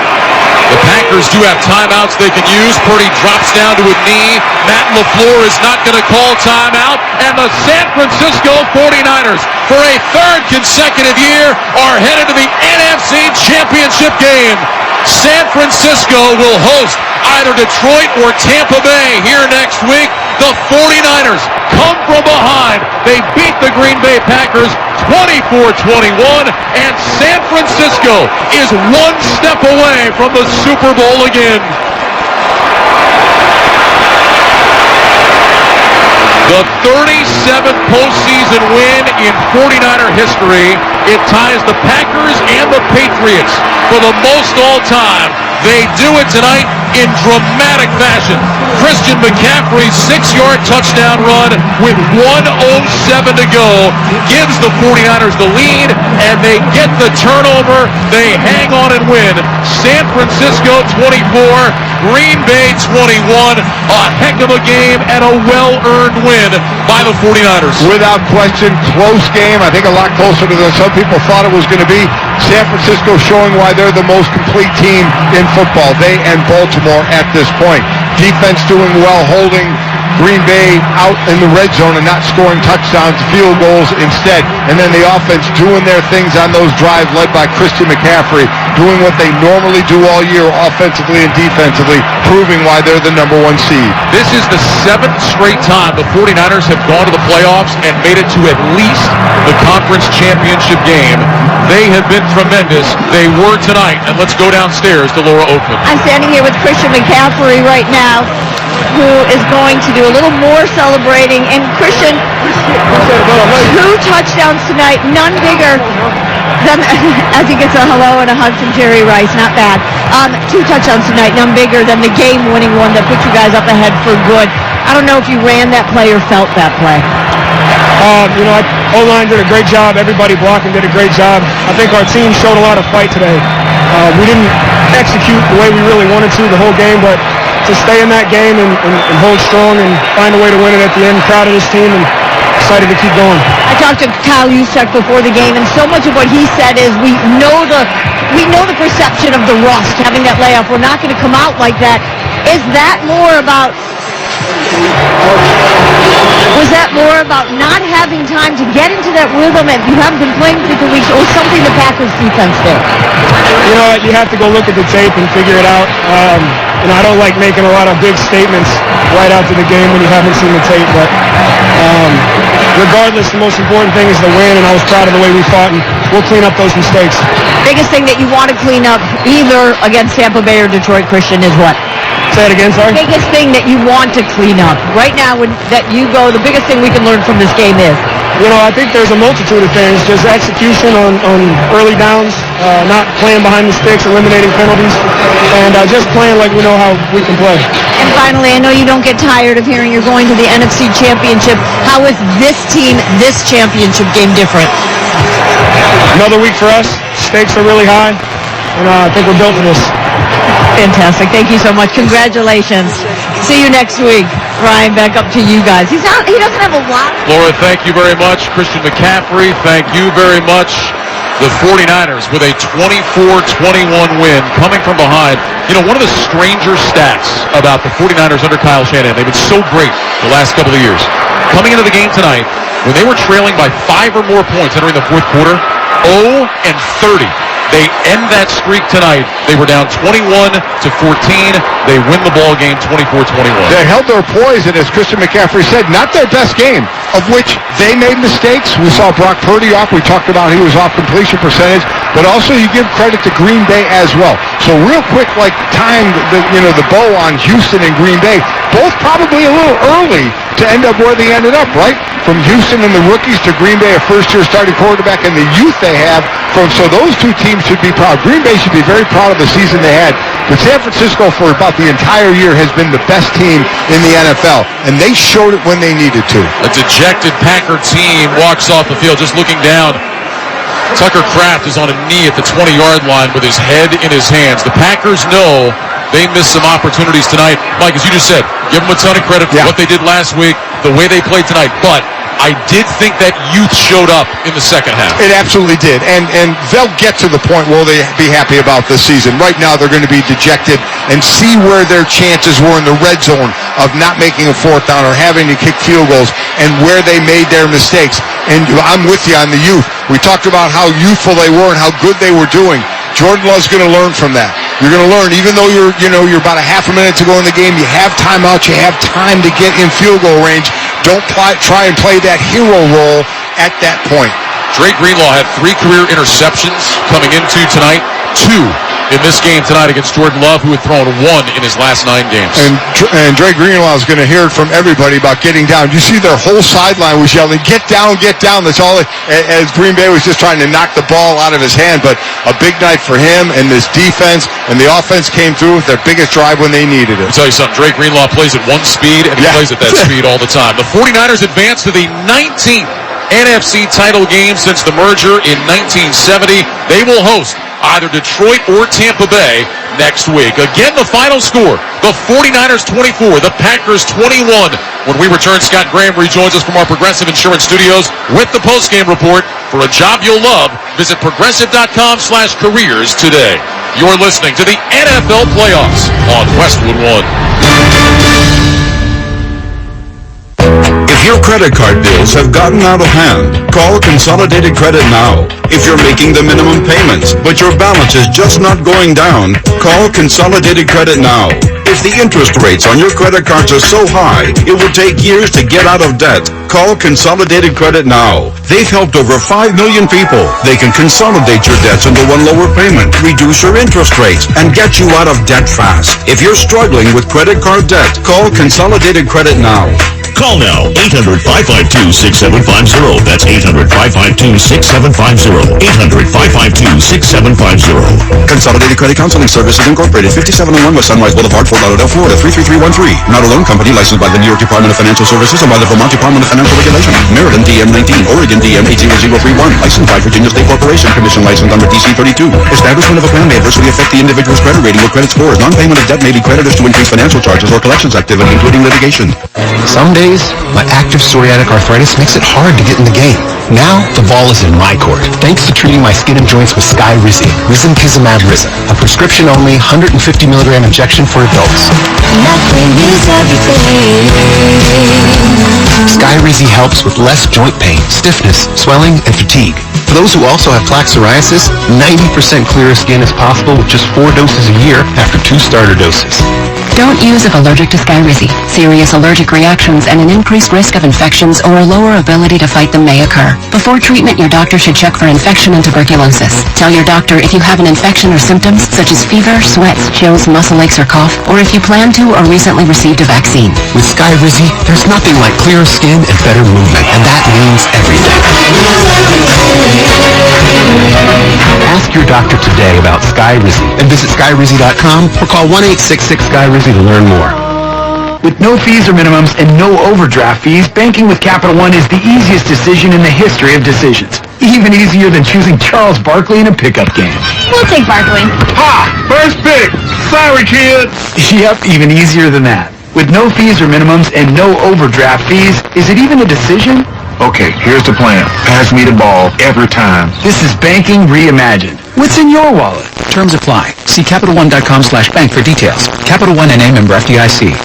The Packers do have timeouts they can use. Purdy drops down to a knee. Matt LaFleur is not going to call timeout. And the San Francisco 49ers, for a 3rd consecutive year, are headed to the NFC Championship game. San Francisco will host either Detroit or Tampa Bay here next week. The 49ers come from behind. They beat the Green Bay Packers 24-21, and San Francisco is 1 step away from the Super Bowl again. The 37th postseason win in 49er history. It ties the Packers and the Patriots for the most all time. They do it tonight in dramatic fashion. Christian McCaffrey's 6-yard touchdown run with 1:07 to go gives the 49ers the lead, and they get the turnover. They hang on and win. San Francisco 24, Green Bay 21. A heck of a game and a well-earned win by the 49ers. Without question, close game. I think a lot closer than some people thought it was going to be. San Francisco showing why they're the most complete team in football. They and Baltimore at this point. Defense doing well, holding Green Bay out in the red zone and not scoring touchdowns, field goals instead. And then the offense doing their things on those drives led by Christian McCaffrey, doing what they normally do all year offensively and defensively, proving why they're the number 1 seed. This is the 7th straight time the 49ers have gone to the playoffs and made it to at least the conference championship game. They have been tremendous. They were tonight. And let's go downstairs to Laura Oakman. I'm standing here with Christian McCaffrey right now, who is going to do a little more celebrating. And Christian, 2 touchdowns tonight, none bigger than, as he gets a hello and a hug from Jerry Rice, not bad. 2 touchdowns tonight, none bigger than the game-winning one that put you guys up ahead for good. I don't know if you ran that play or felt that play. O-line did a great job. Everybody blocking did a great job. I think our team showed a lot of fight today. We didn't execute the way we really wanted to the whole game, but to stay in that game and hold strong and find a way to win it at the end, proud of this team and excited to keep going. I talked to Kyle Juszczyk before the game, and so much of what he said is we know the perception of the rust, having that layoff. We're not going to come out like that. Is that more about... Was that more about not having time to get into that rhythm and you haven't been playing for 2 weeks, or something the Packers defense did? You have to go look at the tape and figure it out. I don't like making a lot of big statements right after the game when you haven't seen the tape, but regardless, the most important thing is the win, and I was proud of the way we fought, and we'll clean up those mistakes. Biggest thing that you want to clean up, either against Tampa Bay or Detroit, Christian, is what? Say it again, sorry? The biggest thing that you want to clean up. Right now, that you go, the biggest thing we can learn from this game is? I think there's a multitude of things. Just execution on early downs, not playing behind the sticks, eliminating penalties, and just playing like we know how we can play. And finally, I know you don't get tired of hearing you're going to the NFC Championship. How is this team, this championship game different? Another week for us. Stakes are really high, and I think we're built for this. Fantastic. Thank you so much. Congratulations. See you next week. Ryan, back up to you guys. He doesn't have a lot. Laura, thank you very much. Christian McCaffrey, thank you very much. The 49ers with a 24-21 win coming from behind. One of the stranger stats about the 49ers under Kyle Shanahan, they've been so great the last couple of years. Coming into the game tonight, when they were trailing by 5 or more points entering the fourth quarter, 0-30 They end that streak tonight. They were down 21-14. They win the ball game 24-21. They held their poise, and as Christian McCaffrey said, not their best game, of which they made mistakes. We saw Brock Purdy off. We talked about he was off completion percentage, but also you give credit to Green Bay as well. So real quick, like tying the bow on Houston and Green Bay, both probably a little early to end up where they ended up, right? From Houston and the rookies to Green Bay, a first-year starting quarterback, and the youth they have. So those two teams should be proud. Green Bay should be very proud of the season they had. But San Francisco, for about the entire year, has been the best team in the NFL, and they showed it when they needed to. A dejected Packer team walks off the field just looking down. Tucker Kraft is on a knee at the 20-yard line with his head in his hands. The Packers know they missed some opportunities tonight. Mike, as you just said, give them a ton of credit for what they did last week, the way they played tonight. But I did think that youth showed up in the second half. It absolutely did. And they'll get to the point where they'll be happy about this season. Right now, they're going to be dejected and see where their chances were in the red zone of not making a fourth down or having to kick field goals and where they made their mistakes. And I'm with you on the youth. We talked about how youthful they were and how good they were doing. Jordan Love's going to learn from that. You're going to learn, even though you're about a half a minute to go in the game, you have timeouts, you have time to get in field goal range. Don't try and play that hero role at that point. Dre Greenlaw had 3 career interceptions coming into tonight, 2 in this game tonight against Jordan Love, who had thrown 1 in his last 9 games. And Dre Greenlaw is going to hear it from everybody about getting down. You see their whole sideline was yelling, get down, get down. That's all, as Green Bay was just trying to knock the ball out of his hand. But a big night for him and this defense, and the offense came through with their biggest drive when they needed it. I'll tell you something, Dre Greenlaw plays at 1 speed, and he plays at that speed all the time. The 49ers advance to the 19th NFC title game since the merger in 1970. They will host either Detroit or Tampa Bay next week. Again, the final score, the 49ers 24, the Packers 21. When we return, Scott Graham rejoins us from our Progressive Insurance Studios with the postgame report. For a job you'll love, visit progressive.com/careers today. You're listening to the NFL Playoffs on Westwood One. If your credit card bills have gotten out of hand, call Consolidated Credit now. If you're making the minimum payments, but your balance is just not going down, call Consolidated Credit now. If the interest rates on your credit cards are so high, it will take years to get out of debt. Call Consolidated Credit now. They've helped over 5 million people. They can consolidate your debts into one lower payment, reduce your interest rates, and get you out of debt fast. If you're struggling with credit card debt, call Consolidated Credit now. Call now, 800-552-6750. That's 800-552-6750. 800-552-6750. Consolidated Credit Counseling Services Incorporated, 5701 West Sunrise Boulevard, Fort Lauderdale, Florida, 33313. Not a loan company licensed by the New York Department of Financial Services and by the Vermont Department of Financial Regulation. Maryland DM 19, Oregon DM 80031. Licensed by Virginia State Corporation. Commission license number DC 32. Establishment of a plan may adversely affect the individual's credit rating or credit scores. Non-payment of debt may be creditors to increase financial charges or collections activity, including litigation. Some days, my active psoriatic arthritis makes it hard to get in the game. Now, the ball is in my court, thanks to treating my skin and joints with Skyrizi. Risankizumab Risa, a prescription-only 150-milligram injection for adults. Nothing is everything. Skyrizi helps with less joint pain, stiffness, swelling, and fatigue. For those who also have plaque psoriasis, 90% clearer skin is possible with just 4 doses a year after 2 starter doses. Don't use if allergic to Skyrizi. Serious allergic reactions and an increased risk of infections or a lower ability to fight them may occur. Before treatment, your doctor should check for infection and tuberculosis. Tell your doctor if you have an infection or symptoms such as fever, sweats, chills, muscle aches, or cough, or if you plan to or recently received a vaccine. With Skyrizi, there's nothing like clearer skin and better movement, and that means everything. Ask your doctor today about Skyrizi and visit Skyrizi.com or call 1-866-SKYRIZI to learn more. With no fees or minimums and no overdraft fees, banking with Capital One is the easiest decision in the history of decisions. Even easier than choosing Charles Barkley in a pickup game. We'll take Barkley. Ha! First pick! Sorry, kid! Yep, even easier than that. With no fees or minimums and no overdraft fees, is it even a decision? Okay, here's the plan. Pass me the ball every time. This is banking reimagined. What's in your wallet? Terms apply. See CapitalOne.com/bank for details. Capital One NA, member FDIC.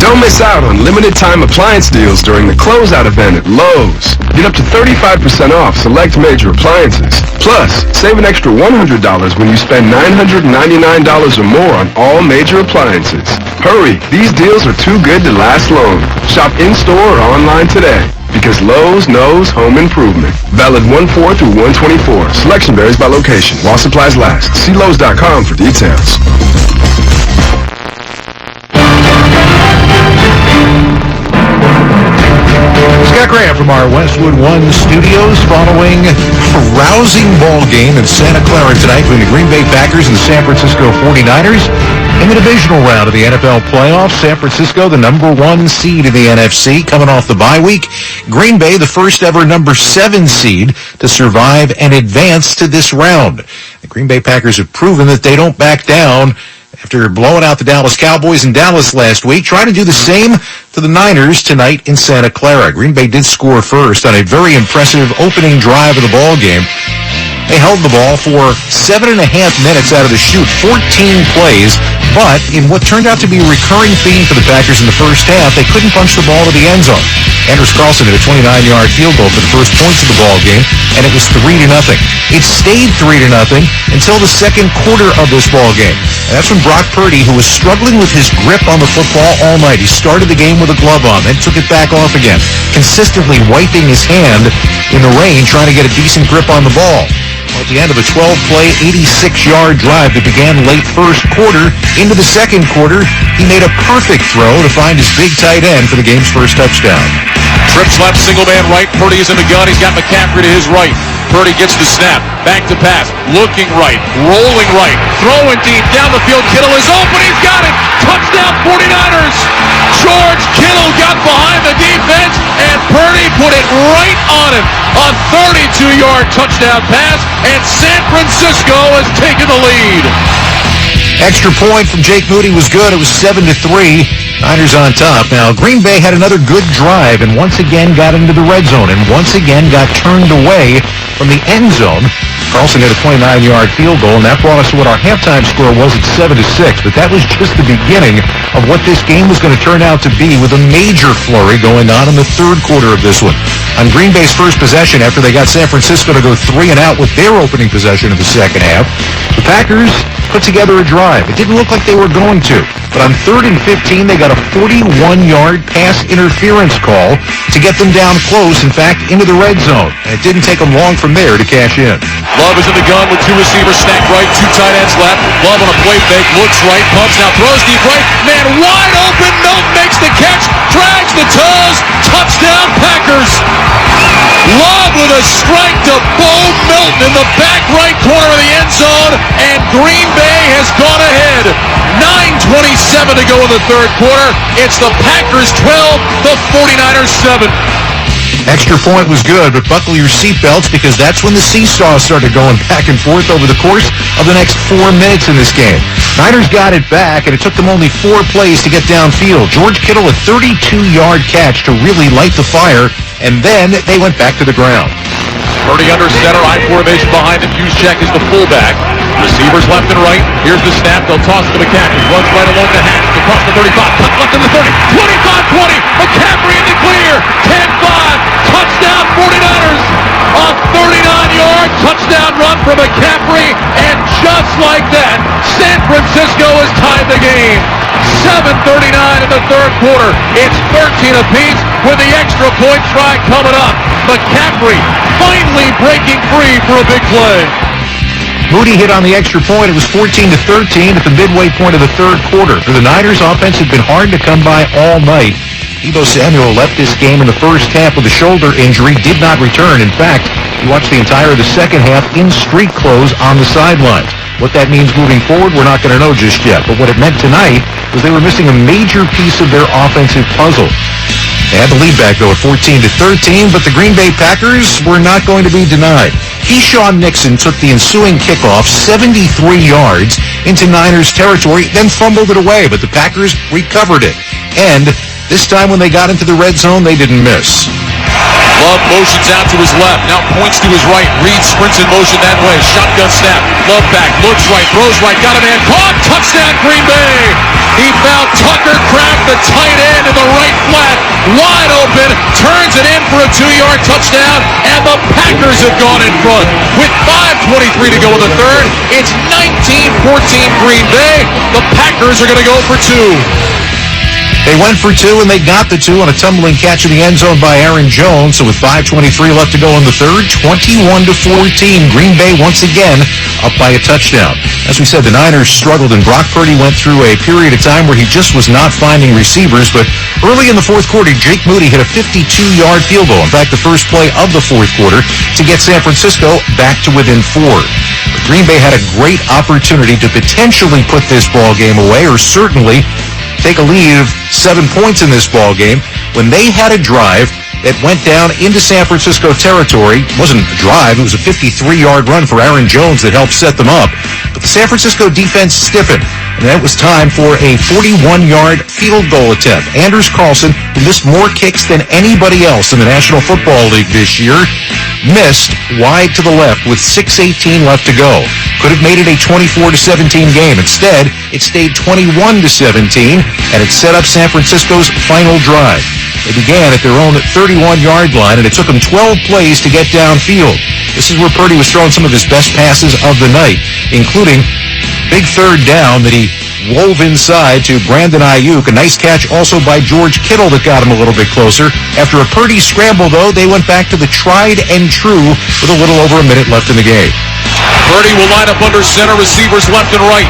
Don't miss out on limited time appliance deals during the closeout event at Lowe's. Get up to 35% off select major appliances. Plus, save an extra $100 when you spend $999 or more on all major appliances. Hurry, these deals are too good to last long. Shop in-store or online today. Because Lowe's knows home improvement. Valid 1/4 through 1/24. Selection varies by location. While supplies last. See Lowe's.com for details. Scott Graham from our Westwood One studios following a rousing ball game in Santa Clara tonight between the Green Bay Packers and the San Francisco 49ers. In the divisional round of the NFL playoffs, San Francisco, the number 1 seed in the NFC, coming off the bye week. Green Bay, the first ever number 7 seed to survive and advance to this round. The Green Bay Packers have proven that they don't back down after blowing out the Dallas Cowboys in Dallas last week. Try to do the same to the Niners tonight in Santa Clara. Green Bay did score first on a very impressive opening drive of the ball game. They held the ball for 7.5 minutes out of the chute, 14 plays, but in what turned out to be a recurring theme for the Packers in the first half, they couldn't punch the ball to the end zone. Anders Carlson hit a 29-yard field goal for the first points of the ball game, and it was 3-0. It stayed 3-0 until the second quarter of this ball game. And that's when Brock Purdy, who was struggling with his grip on the football all night, he started the game with a glove on, then took it back off again, consistently wiping his hand in the rain, trying to get a decent grip on the ball. At the end of a 12-play, 86-yard drive that began late first quarter into the second quarter, he made a perfect throw to find his big tight end for the game's first touchdown. Trips left, single man right. Purdy is in the gun. He's got McCaffrey to his right. Purdy gets the snap. Back to pass. Looking right. Rolling right. Throwing deep. Down the field. Kittle is open. He's got it. Touchdown 49ers. George Kittle got behind the defense, and Purdy put it right on him. A 32-yard touchdown pass, and San Francisco has taken the lead. Extra point from Jake Moody was good. It was 7-3. Niners on top. Now, Green Bay had another good drive and once again got into the red zone and once again got turned away from the end zone. Carlson hit a 29-yard field goal, and that brought us to what our halftime score was at 7-6. But that was just the beginning of what this game was going to turn out to be, with a major flurry going on in the third quarter of this one. On Green Bay's first possession, after they got San Francisco to go 3 and out with their opening possession of the second half, the Packers put together a drive. It didn't look like they were going to. But on 3rd and 15, they got a 41-yard pass interference call to get them down close, in fact, into the red zone. And it didn't take them long from there to cash in. Love is in the gun with 2 receivers stacked right, 2 tight ends left. Love on a play fake, looks right, pumps out, throws deep right. Man wide open, Milton makes the catch, drags the toes, touchdown Packers. Love with a strike to Bo Milton in the back right corner of the end zone, and Green Bay has gone ahead. 9:27 to go in the third quarter. It's the Packers 12, the 49ers 7. Extra point was good, but buckle your seatbelts because that's when the seesaw started going back and forth over the course of the next 4 minutes in this game. Niners got it back, and it took them only 4 plays to get downfield. George Kittle, a 32-yard catch to really light the fire, and then they went back to the ground. Purdy under center, I formation behind him. Juszczyk is the fullback. Receivers left and right. Here's the snap. They'll toss it to McCaffrey. Runs right along the hash. Across the 35. Cut left in the 30. 25-20. McCaffrey in the clear. 10-5. Touchdown 49ers. A 39-yard touchdown run for McCaffrey. And just like that, San Francisco has tied the game. 7:39 in the third quarter. It's 13 apiece with the extra point try coming up. McCaffrey finally breaking free for a big play. Moody hit on the extra point. It was 14-13 at the midway point of the third quarter. For the Niners, offense had been hard to come by all night. Deebo Samuel left this game in the first half with a shoulder injury, did not return. In fact, he watched the entire of the second half in street clothes on the sidelines. What that means moving forward, we're not going to know just yet. But what it meant tonight was they were missing a major piece of their offensive puzzle. They had the lead back, though, at 14-13, but the Green Bay Packers were not going to be denied. Keyshawn Nixon took the ensuing kickoff 73 yards into Niners territory, then fumbled it away, but the Packers recovered it. And this time when they got into the red zone, they didn't miss. Love motions out to his left, now points to his right. Reed sprints in motion that way. Shotgun snap. Love back, looks right, throws right, got a man caught. Touchdown, Green Bay. He found Tucker Kraft, the tight end, in the right flat, wide open, turns it in for a 2-yard touchdown, and the Packers have gone in front. With 5:23 to go in the third, it's 19-14 Green Bay. The Packers are going to go for 2. They went for 2, and they got the 2 on a tumbling catch in the end zone by Aaron Jones. So with 5:23 left to go in the third, 21-14. Green Bay once again up by a touchdown. As we said, the Niners struggled, and Brock Purdy went through a period of time where he just was not finding receivers. But early in the fourth quarter, Jake Moody hit a 52-yard field goal. In fact, the first play of the fourth quarter to get San Francisco back to within 4. But Green Bay had a great opportunity to potentially put this ball game away, or certainly take a lead of 7 points in this ball game when they had a drive that went down into San Francisco territory. It wasn't a drive, it was a 53-yard run for Aaron Jones that helped set them up. But the San Francisco defense stiffened, and then it was time for a 41-yard field goal attempt. Anders Carlson, who missed more kicks than anybody else in the National Football League this year, missed wide to the left with 6:18 left to go. Could have made it a 24-17 game. Instead, it stayed 21-17, and it set up San Francisco's final drive. They began at their own 31-yard line, and it took them 12 plays to get downfield. This is where Purdy was throwing some of his best passes of the night, including big third down that he wove inside to Brandon Ayuk. A nice catch also by George Kittle that got him a little bit closer. After a Purdy scramble, though, they went back to the tried and true with a little over a minute left in the game. Purdy will line up under center, receivers left and right.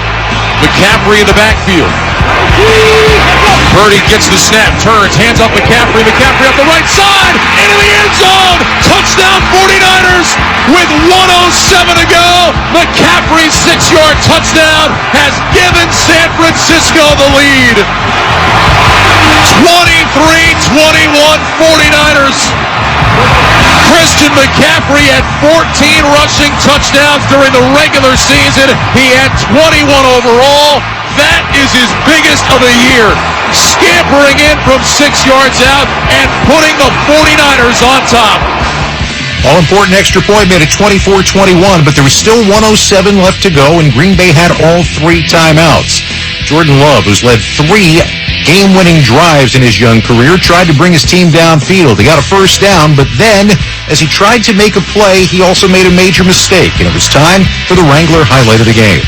McCaffrey in the backfield. Purdy gets the snap, turns, hands off McCaffrey. McCaffrey up the right side, into the end zone. Touchdown 49ers with 1:07 to go. McCaffrey's 6-yard touchdown has given San Francisco the lead. 23-21 49ers. Christian McCaffrey had 14 rushing touchdowns during the regular season. He had 21 overall. That is his biggest of the year. Scampering in from 6 yards out and putting the 49ers on top. All-important extra point made it 24-21, but there was still 1:07 left to go, and Green Bay had all 3 timeouts. Jordan Love, who's led 3 game-winning drives in his young career, tried to bring his team downfield. He got a first down, but then, as he tried to make a play, he also made a major mistake, and it was time for the Wrangler highlight of the game.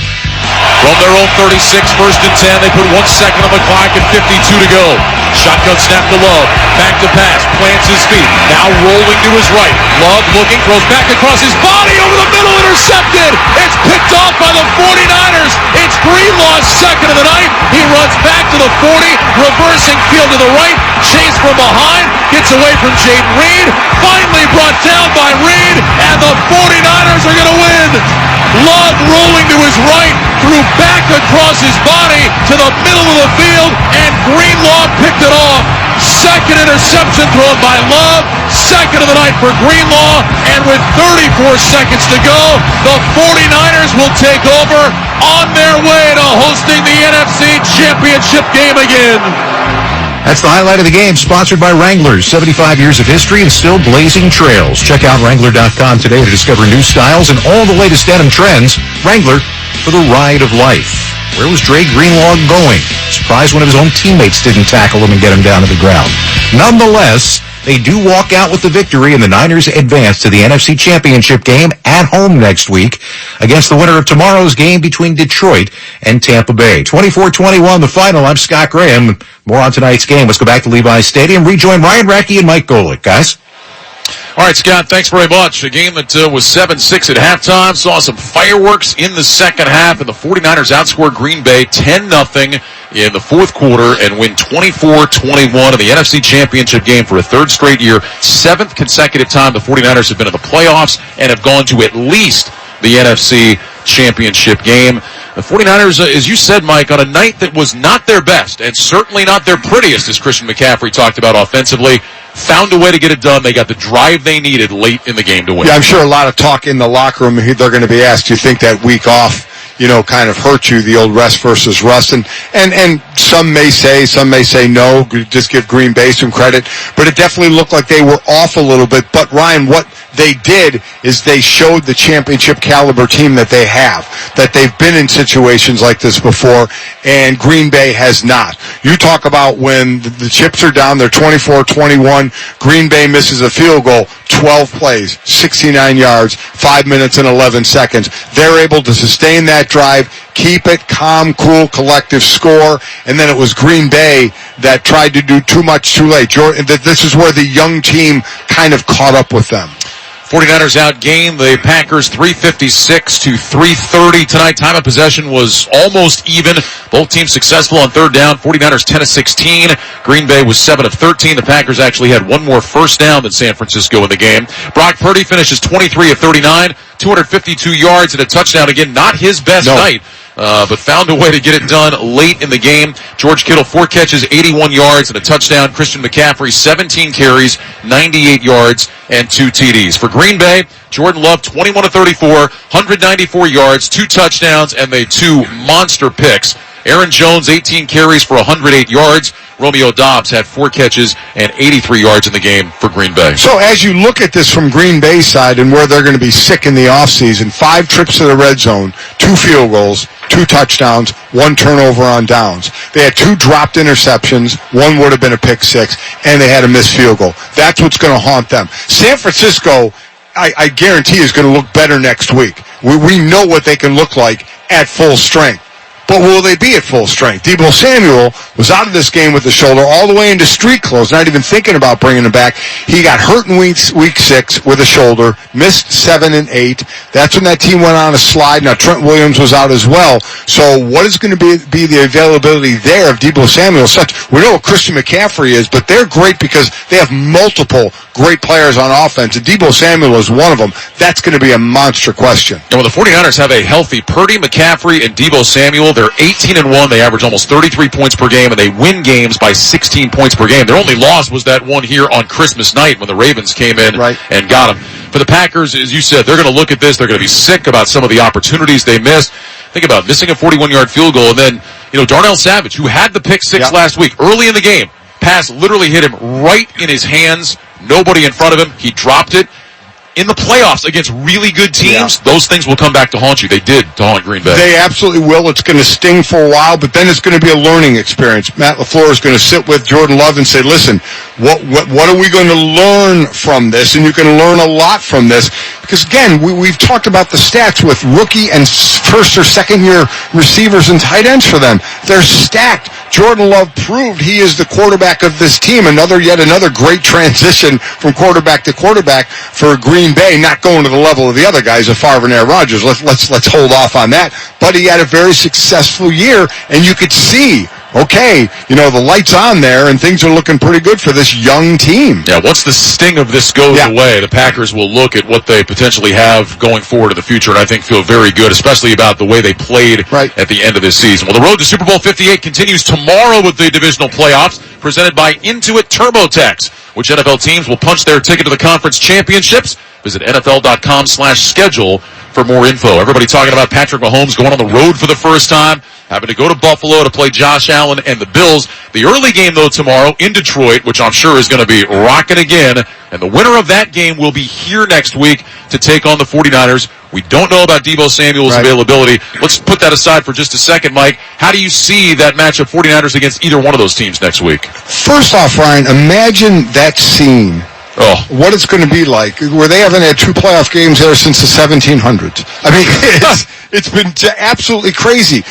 From their own 36, 1st and 10, they put 1 second on the clock and 52 to go. Shotgun snap to Love, back to pass, plants his feet, now rolling to his right. Love looking, throws back across his body, over the middle, intercepted. It's picked off by the 49ers. It's Greenlaw's second of the night. He runs back to the 40, reversing field to the right, chased from behind, gets away from Jaden Reed, finally brought down by Reed, and the 49ers are going to win. Love rolling to his right, threw back across his body to the middle of the field, and Greenlaw picked it off. Second interception thrown by Love, second of the night for Greenlaw, and with 34 seconds to go, the 49ers will take over on their way to hosting the NFC Championship game again. That's the highlight of the game, sponsored by Wranglers. 75 years of history and still blazing trails. Check out Wrangler.com today to discover new styles and all the latest denim trends. Wrangler, for the ride of life. Where was Dre Greenlaw going? Surprised one of his own teammates didn't tackle him and get him down to the ground. Nonetheless, they do walk out with the victory, and the Niners advance to the NFC Championship game at home next week against the winner of tomorrow's game between Detroit and Tampa Bay. 24-21, the final. I'm Scott Graham. More on tonight's game. Let's go back to Levi's Stadium. Rejoin Ryan Rackey and Mike Golick. Guys? All right, Scott, thanks very much. A game that was 7-6 at halftime. Saw some fireworks in the second half, and the 49ers outscored Green Bay 10-0 in the fourth quarter and win 24-21 in the NFC Championship game for a third straight year. 7th consecutive time the 49ers have been in the playoffs and have gone to at least the NFC Championship game. The 49ers, as you said, Mike, on a night that was not their best and certainly not their prettiest, as Christian McCaffrey talked about offensively, found a way to get it done. They got the drive they needed late in the game to win. Yeah, I'm sure a lot of talk in the locker room. They're going to be asked, do you think that week off kind of hurt you, the old rest versus rust. And some may say no, just give Green Bay some credit. But it definitely looked like they were off a little bit. But, Ryan, what they did is they showed the championship caliber team that they have, that they've been in situations like this before, and Green Bay has not. You talk about when the chips are down, they're 24-21, Green Bay misses a field goal, 12 plays, 69 yards, 5 minutes and 11 seconds. They're able to sustain that drive, keep it calm, cool, collective score, and then it was Green Bay that tried to do too much too late. This is where the young team kind of caught up with them. 49ers outgained the Packers 356-330 tonight. Time of possession was almost even. Both teams successful on third down. 49ers 10-16. Green Bay was 7 of 13. The Packers actually had one more first down than San Francisco in the game. Brock Purdy finishes 23 of 39, 252 yards and a touchdown. Again, not his best night. But found a way to get it done late in the game. George Kittle, 4 catches, 81 yards, and a touchdown. Christian McCaffrey, 17 carries, 98 yards, and 2 TDs. For Green Bay, Jordan Love, 21 of 34, 194 yards, 2 touchdowns, and they 2 monster picks. Aaron Jones, 18 carries for 108 yards. Romeo Doubs had 4 catches and 83 yards in the game for Green Bay. So as you look at this from Green Bay's side and where they're going to be sick in the offseason, 5 trips to the red zone, 2 field goals, 2 touchdowns, 1 turnover on downs. They had 2 dropped interceptions, 1 would have been a pick 6, and they had a missed field goal. That's what's going to haunt them. San Francisco, I guarantee, is going to look better next week. We know what they can look like at full strength. But will they be at full strength? Deebo Samuel was out of this game with the shoulder all the way into street clothes, not even thinking about bringing him back. He got hurt in week 6 with a shoulder, missed 7 and 8. That's when that team went on a slide. Now, Trent Williams was out as well. So what is going to be the availability there of Deebo Samuel? We know what Christian McCaffrey is, but they're great because they have multiple great players on offense, and Deebo Samuel is one of them. That's going to be a monster question. And when the 49ers have a healthy Purdy, McCaffrey, and Deebo Samuel, they're 18-1. They average almost 33 points per game, and they win games by 16 points per game. Their only loss was that one here on Christmas night when the Ravens came in and got them. For the Packers, as you said, they're going to look at this. They're going to be sick about some of the opportunities they missed. Think about missing a 41-yard field goal, and then, Darnell Savage, who had the pick 6 last week, early in the game, pass literally hit him right in his hands. Nobody in front of him. He dropped it. In the playoffs against really good teams, those things will come back to haunt you. They did to haunt Green Bay. They absolutely will. It's going to sting for a while, but then it's going to be a learning experience. Matt LaFleur is going to sit with Jordan Love and say, listen, what are we going to learn from this? And you can learn a lot from this. Because, again, we've talked about the stats with rookie and first or second year receivers and tight ends for them. They're stacked. Jordan Love proved he is the quarterback of this team. Yet another great transition from quarterback to quarterback for Green Bay, not going to the level of the other guys, of Favre and Aaron Rodgers. Let's hold off on that. But he had a very successful year, and you could see, the light's on there, and things are looking pretty good for this young team. Yeah, once the sting of this goes away, the Packers will look at what they potentially have going forward in the future, and I think feel very good, especially about the way they played at the end of this season. Well, the road to Super Bowl 58 continues tomorrow with the divisional playoffs, presented by Intuit TurboTax. Which NFL teams will punch their ticket to the conference championships? Visit NFL.com/schedule for more info. Everybody talking about Patrick Mahomes going on the road for the first time, having to go to Buffalo to play Josh Allen and the Bills. The early game, though, tomorrow in Detroit, which I'm sure is going to be rocking again. And the winner of that game will be here next week to take on the 49ers. We don't know about Deebo Samuel's availability. Let's put that aside for just a second, Mike. How do you see that matchup 49ers against either one of those teams next week? First off, Ryan, imagine that scene. What it's going to be like, where they haven't had 2 playoff games there since the 1700s. I mean, it's been absolutely crazy.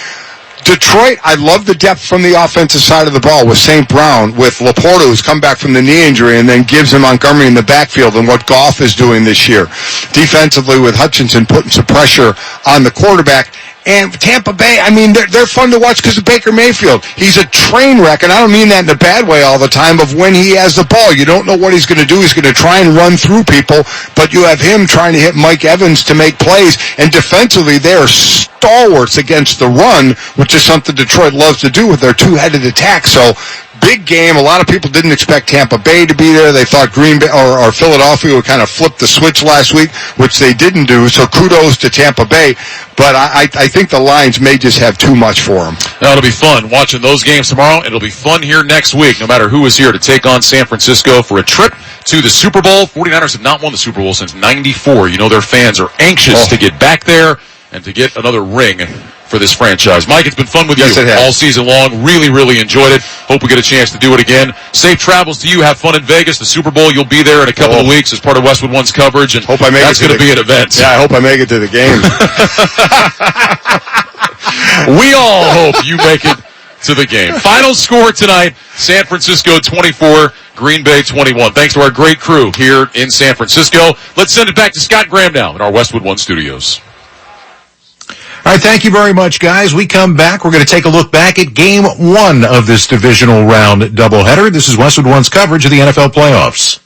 Detroit, I love the depth from the offensive side of the ball with St. Brown, with Laporta, who's come back from the knee injury, and then Gibbs and Montgomery in the backfield, and what Goff is doing this year. Defensively with Hutchinson putting some pressure on the quarterback. And Tampa Bay, I mean, they're fun to watch because of Baker Mayfield. He's a train wreck, and I don't mean that in a bad way all the time, of when he has the ball. You don't know what he's going to do. He's going to try and run through people, but you have him trying to hit Mike Evans to make plays. And defensively, they are stalwarts against the run, which is something Detroit loves to do with their 2-headed attack. So big game. A lot of people didn't expect Tampa Bay to be there. They thought Green Bay or Philadelphia would kind of flip the switch last week, which they didn't do. So kudos to Tampa Bay. But I think the Lions may just have too much for them. Now, it'll be fun watching those games tomorrow. It'll be fun here next week, no matter who is here to take on San Francisco for a trip to the Super Bowl. 49ers have not won the Super Bowl since '94. You know their fans are anxious to get back there and to get another ring for this franchise. Mike, it's been fun with you all season long. Really, really enjoyed it. Hope we get a chance to do it again. Safe travels to you. Have fun in Vegas. The Super Bowl, you'll be there in a couple of weeks as part of Westwood One's coverage. And hope I make that's going to be an event. Yeah, I hope I make it to the game. We all hope you make it to the game. Final score tonight, San Francisco 24, Green Bay 21. Thanks to our great crew here in San Francisco. Let's send it back to Scott Graham now in our Westwood One studios. All right, thank you very much, guys. We come back. We're going to take a look back at Game 1 of this divisional round doubleheader. This is Westwood One's coverage of the NFL playoffs.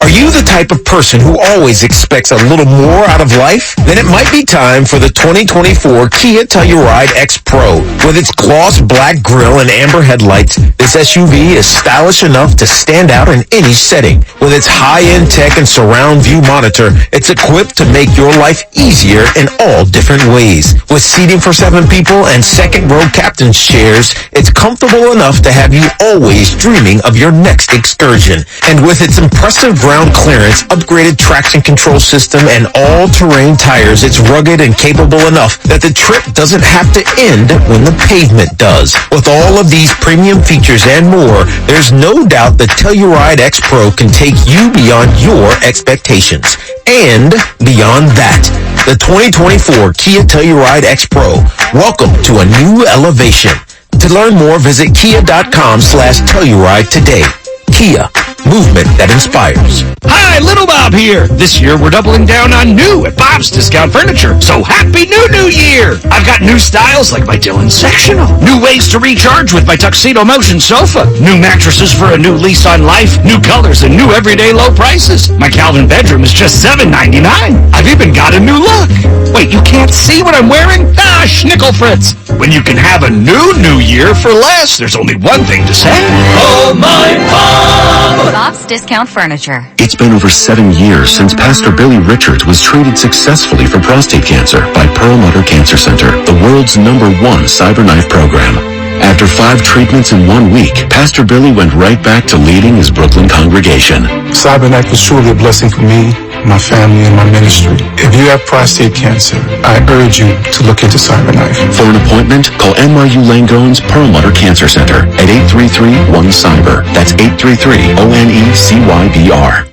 Are you the type of person who always expects a little more out of life? Then it might be time for the 2024 Kia Telluride X Pro. With its gloss black grille and amber headlights, this SUV is stylish enough to stand out in any setting. With its high-end tech and surround view monitor, it's equipped to make your life easier in all different ways. With seating for 7 people and second-row captain's chairs, it's comfortable enough to have you always dreaming of your next excursion. And with its impressive ground clearance, upgraded traction control system, and all-terrain tires, it's rugged and capable enough that the trip doesn't have to end when the pavement does. With all of these premium features and more, there's no doubt the Telluride X Pro can take you beyond your expectations. And beyond that, the 2024 Kia Telluride X Pro. Welcome to a new elevation. To learn more, visit kia.com/Telluride today. Kia, movement that inspires. Hi, Little Bob here. This year we're doubling down on new at Bob's Discount Furniture. So happy new year! I've got new styles like my Dylan Sectional, new ways to recharge with my Tuxedo Motion sofa, new mattresses for a new lease on life, new colors and new everyday low prices. My Calvin bedroom is just $7.99. I've even got a new look. Wait, you can't see what I'm wearing? Ah, schnickel Fritz. When you can have a new year for less, there's only one thing to say. Oh my Bob! Bob's Discount Furniture. It's been over 7 years since Pastor Billy Richards was treated successfully for prostate cancer by Perlmutter Cancer Center, the world's #1 cyberknife program. After 5 treatments in 1 week, Pastor Billy went right back to leading his Brooklyn congregation. Cyberknife was truly a blessing for me, my family, and my ministry. If you have prostate cancer, I urge you to look into Cyberknife. For an appointment, call NYU Langone's Perlmutter Cancer Center at 833-1-CYBER. That's 833-ONECYBR.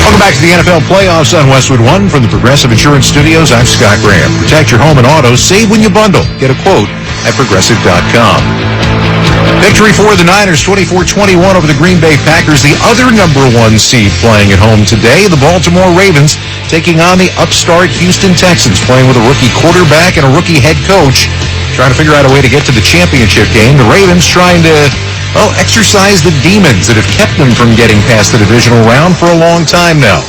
Welcome back to the NFL playoffs on Westwood One from the Progressive Insurance Studios. I'm Scott Graham. Protect your home and auto. Save when you bundle. Get a quote at Progressive.com. Victory for the Niners, 24-21 over the Green Bay Packers. The other #1 seed playing at home today, the Baltimore Ravens, taking on the upstart Houston Texans, playing with a rookie quarterback and a rookie head coach, trying to figure out a way to get to the championship game. The Ravens trying to exercise the demons that have kept them from getting past the divisional round for a long time now.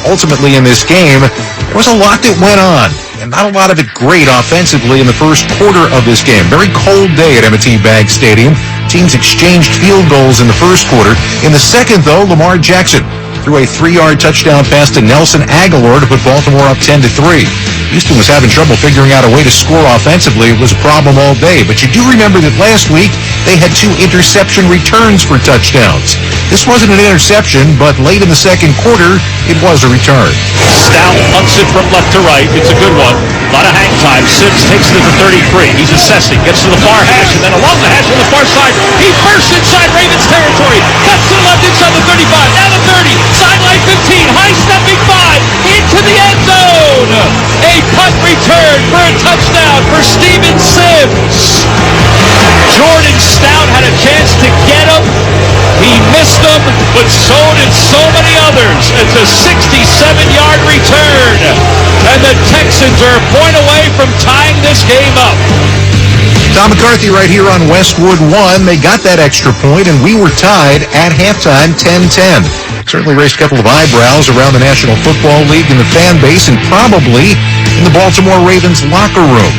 Ultimately, in this game, there was a lot that went on, and not a lot of it great offensively in the first quarter of this game. Very cold day at M&T Bank Stadium. Teams exchanged field goals in the first quarter. In the second, though, Lamar Jackson threw a 3-yard touchdown pass to Nelson Aguilar to put Baltimore up 10-3. Houston was having trouble figuring out a way to score offensively. It was a problem all day. But you do remember that last week they had 2 interception returns for touchdowns. This wasn't an interception, but late in the second quarter, it was a return. Stout punts it from left to right. It's a good one. A lot of hang time. Sims takes it to the 33. He's assessing. Gets to the far hash, and then along the hash on the far side. He bursts inside Ravens territory. Cuts to the left inside the 35. Down the 30. Sideline 15. High stepping 5. Into the end zone. A punt return for a touchdown for Steven Sims. Jordan Stout had a chance to get him. He missed them, but so did so many others. It's a 67-yard return. And the Texans are a point away from tying this game up. Tom McCarthy right here on Westwood One. They got that extra point, and we were tied at halftime 10-10. certainly raised a couple of eyebrows around the National Football League and the fan base, and probably in the Baltimore Ravens locker room.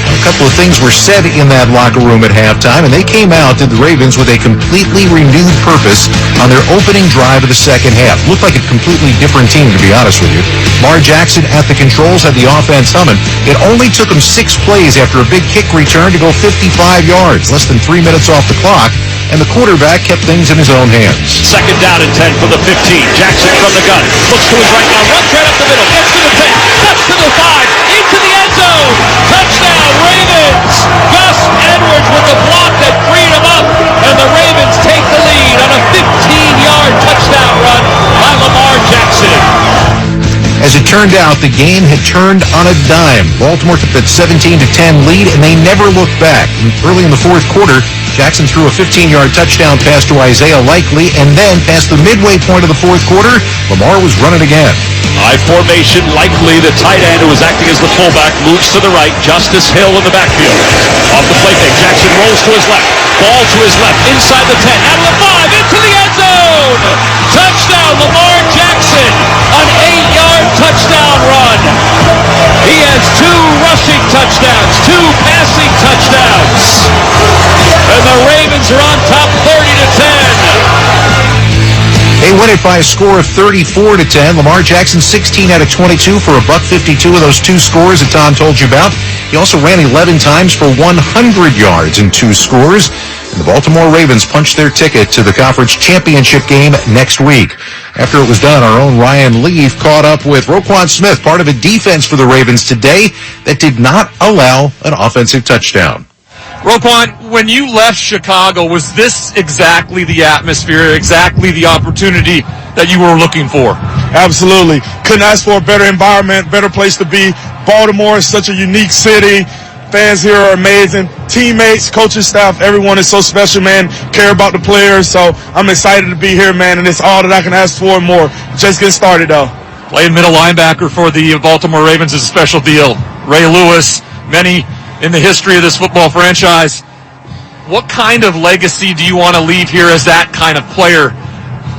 A couple of things were said in that locker room at halftime, and they came out to the Ravens with a completely renewed purpose on their opening drive of the second half. Looked like a completely different team, to be honest with you. Lamar Jackson at the controls had the offense humming. It only took him 6 plays after a big kick return to go 55 yards, less than 3 minutes off the clock, and the quarterback kept things in his own hands. Second down and 10 from the 15. Jackson from the gun. Looks to his right now. Runs right up the middle. Gets to the 10. Cuts to the 5. Into the end zone. Touchdown, Ravens. Gus Edwards with the block that freed him up. And the Ravens take the lead on a 15-yard touchdown run by Lamar Jackson. As it turned out, the game had turned on a dime. Baltimore took that 17-10 lead, and they never looked back. And early in the fourth quarter, Jackson threw a 15-yard touchdown pass to Isaiah Likely, and then past the midway point of the fourth quarter, Lamar was running again. I formation, Likely, the tight end who was acting as the fullback, moves to the right. Justice Hill in the backfield. Off the play fake, Jackson rolls to his left. Ball to his left, inside the 10, out of the 5, into the end zone! Touchdown, Lamar Jackson! An 8-yard touchdown run! He has 2 rushing touchdowns, 2 passing touchdowns! And the Ravens are on top 30-10. They win it by a score of 34-10. Lamar Jackson 16 out of 22 for a $152 of those 2 scores that Tom told you about. He also ran 11 times for 100 yards in 2 scores. And the Baltimore Ravens punched their ticket to the conference championship game next week. After it was done, our own Ryan Leaf caught up with Roquan Smith, part of a defense for the Ravens today that did not allow an offensive touchdown. Roquan, when you left Chicago, was this exactly the atmosphere, exactly the opportunity that you were looking for? Absolutely. Couldn't ask for a better environment, better place to be. Baltimore is such a unique city. Fans here are amazing. Teammates, coaching staff, everyone is so special, man. Care about the players. So I'm excited to be here, man, and it's all that I can ask for and more. Just getting started, though. Playing middle linebacker for the Baltimore Ravens is a special deal. Ray Lewis, many in the history of this football franchise. What kind of legacy do you want to leave here as that kind of player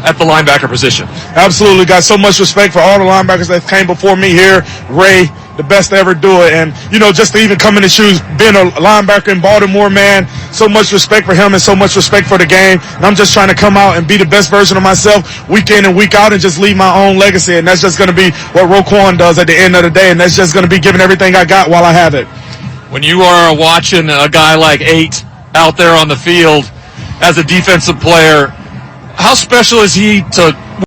at the linebacker position? Absolutely. Got so much respect for all the linebackers that came before me here. Ray, the best to ever do it. And, you know, just to even come in the shoes, being a linebacker in Baltimore, man, so much respect for him and so much respect for the game. And I'm just trying to come out and be the best version of myself week in and week out and just leave my own legacy. And that's just going to be what Roquan does at the end of the day. And that's just going to be giving everything I got while I have it. When you are watching a guy like 8 out there on the field as a defensive player, how special is he to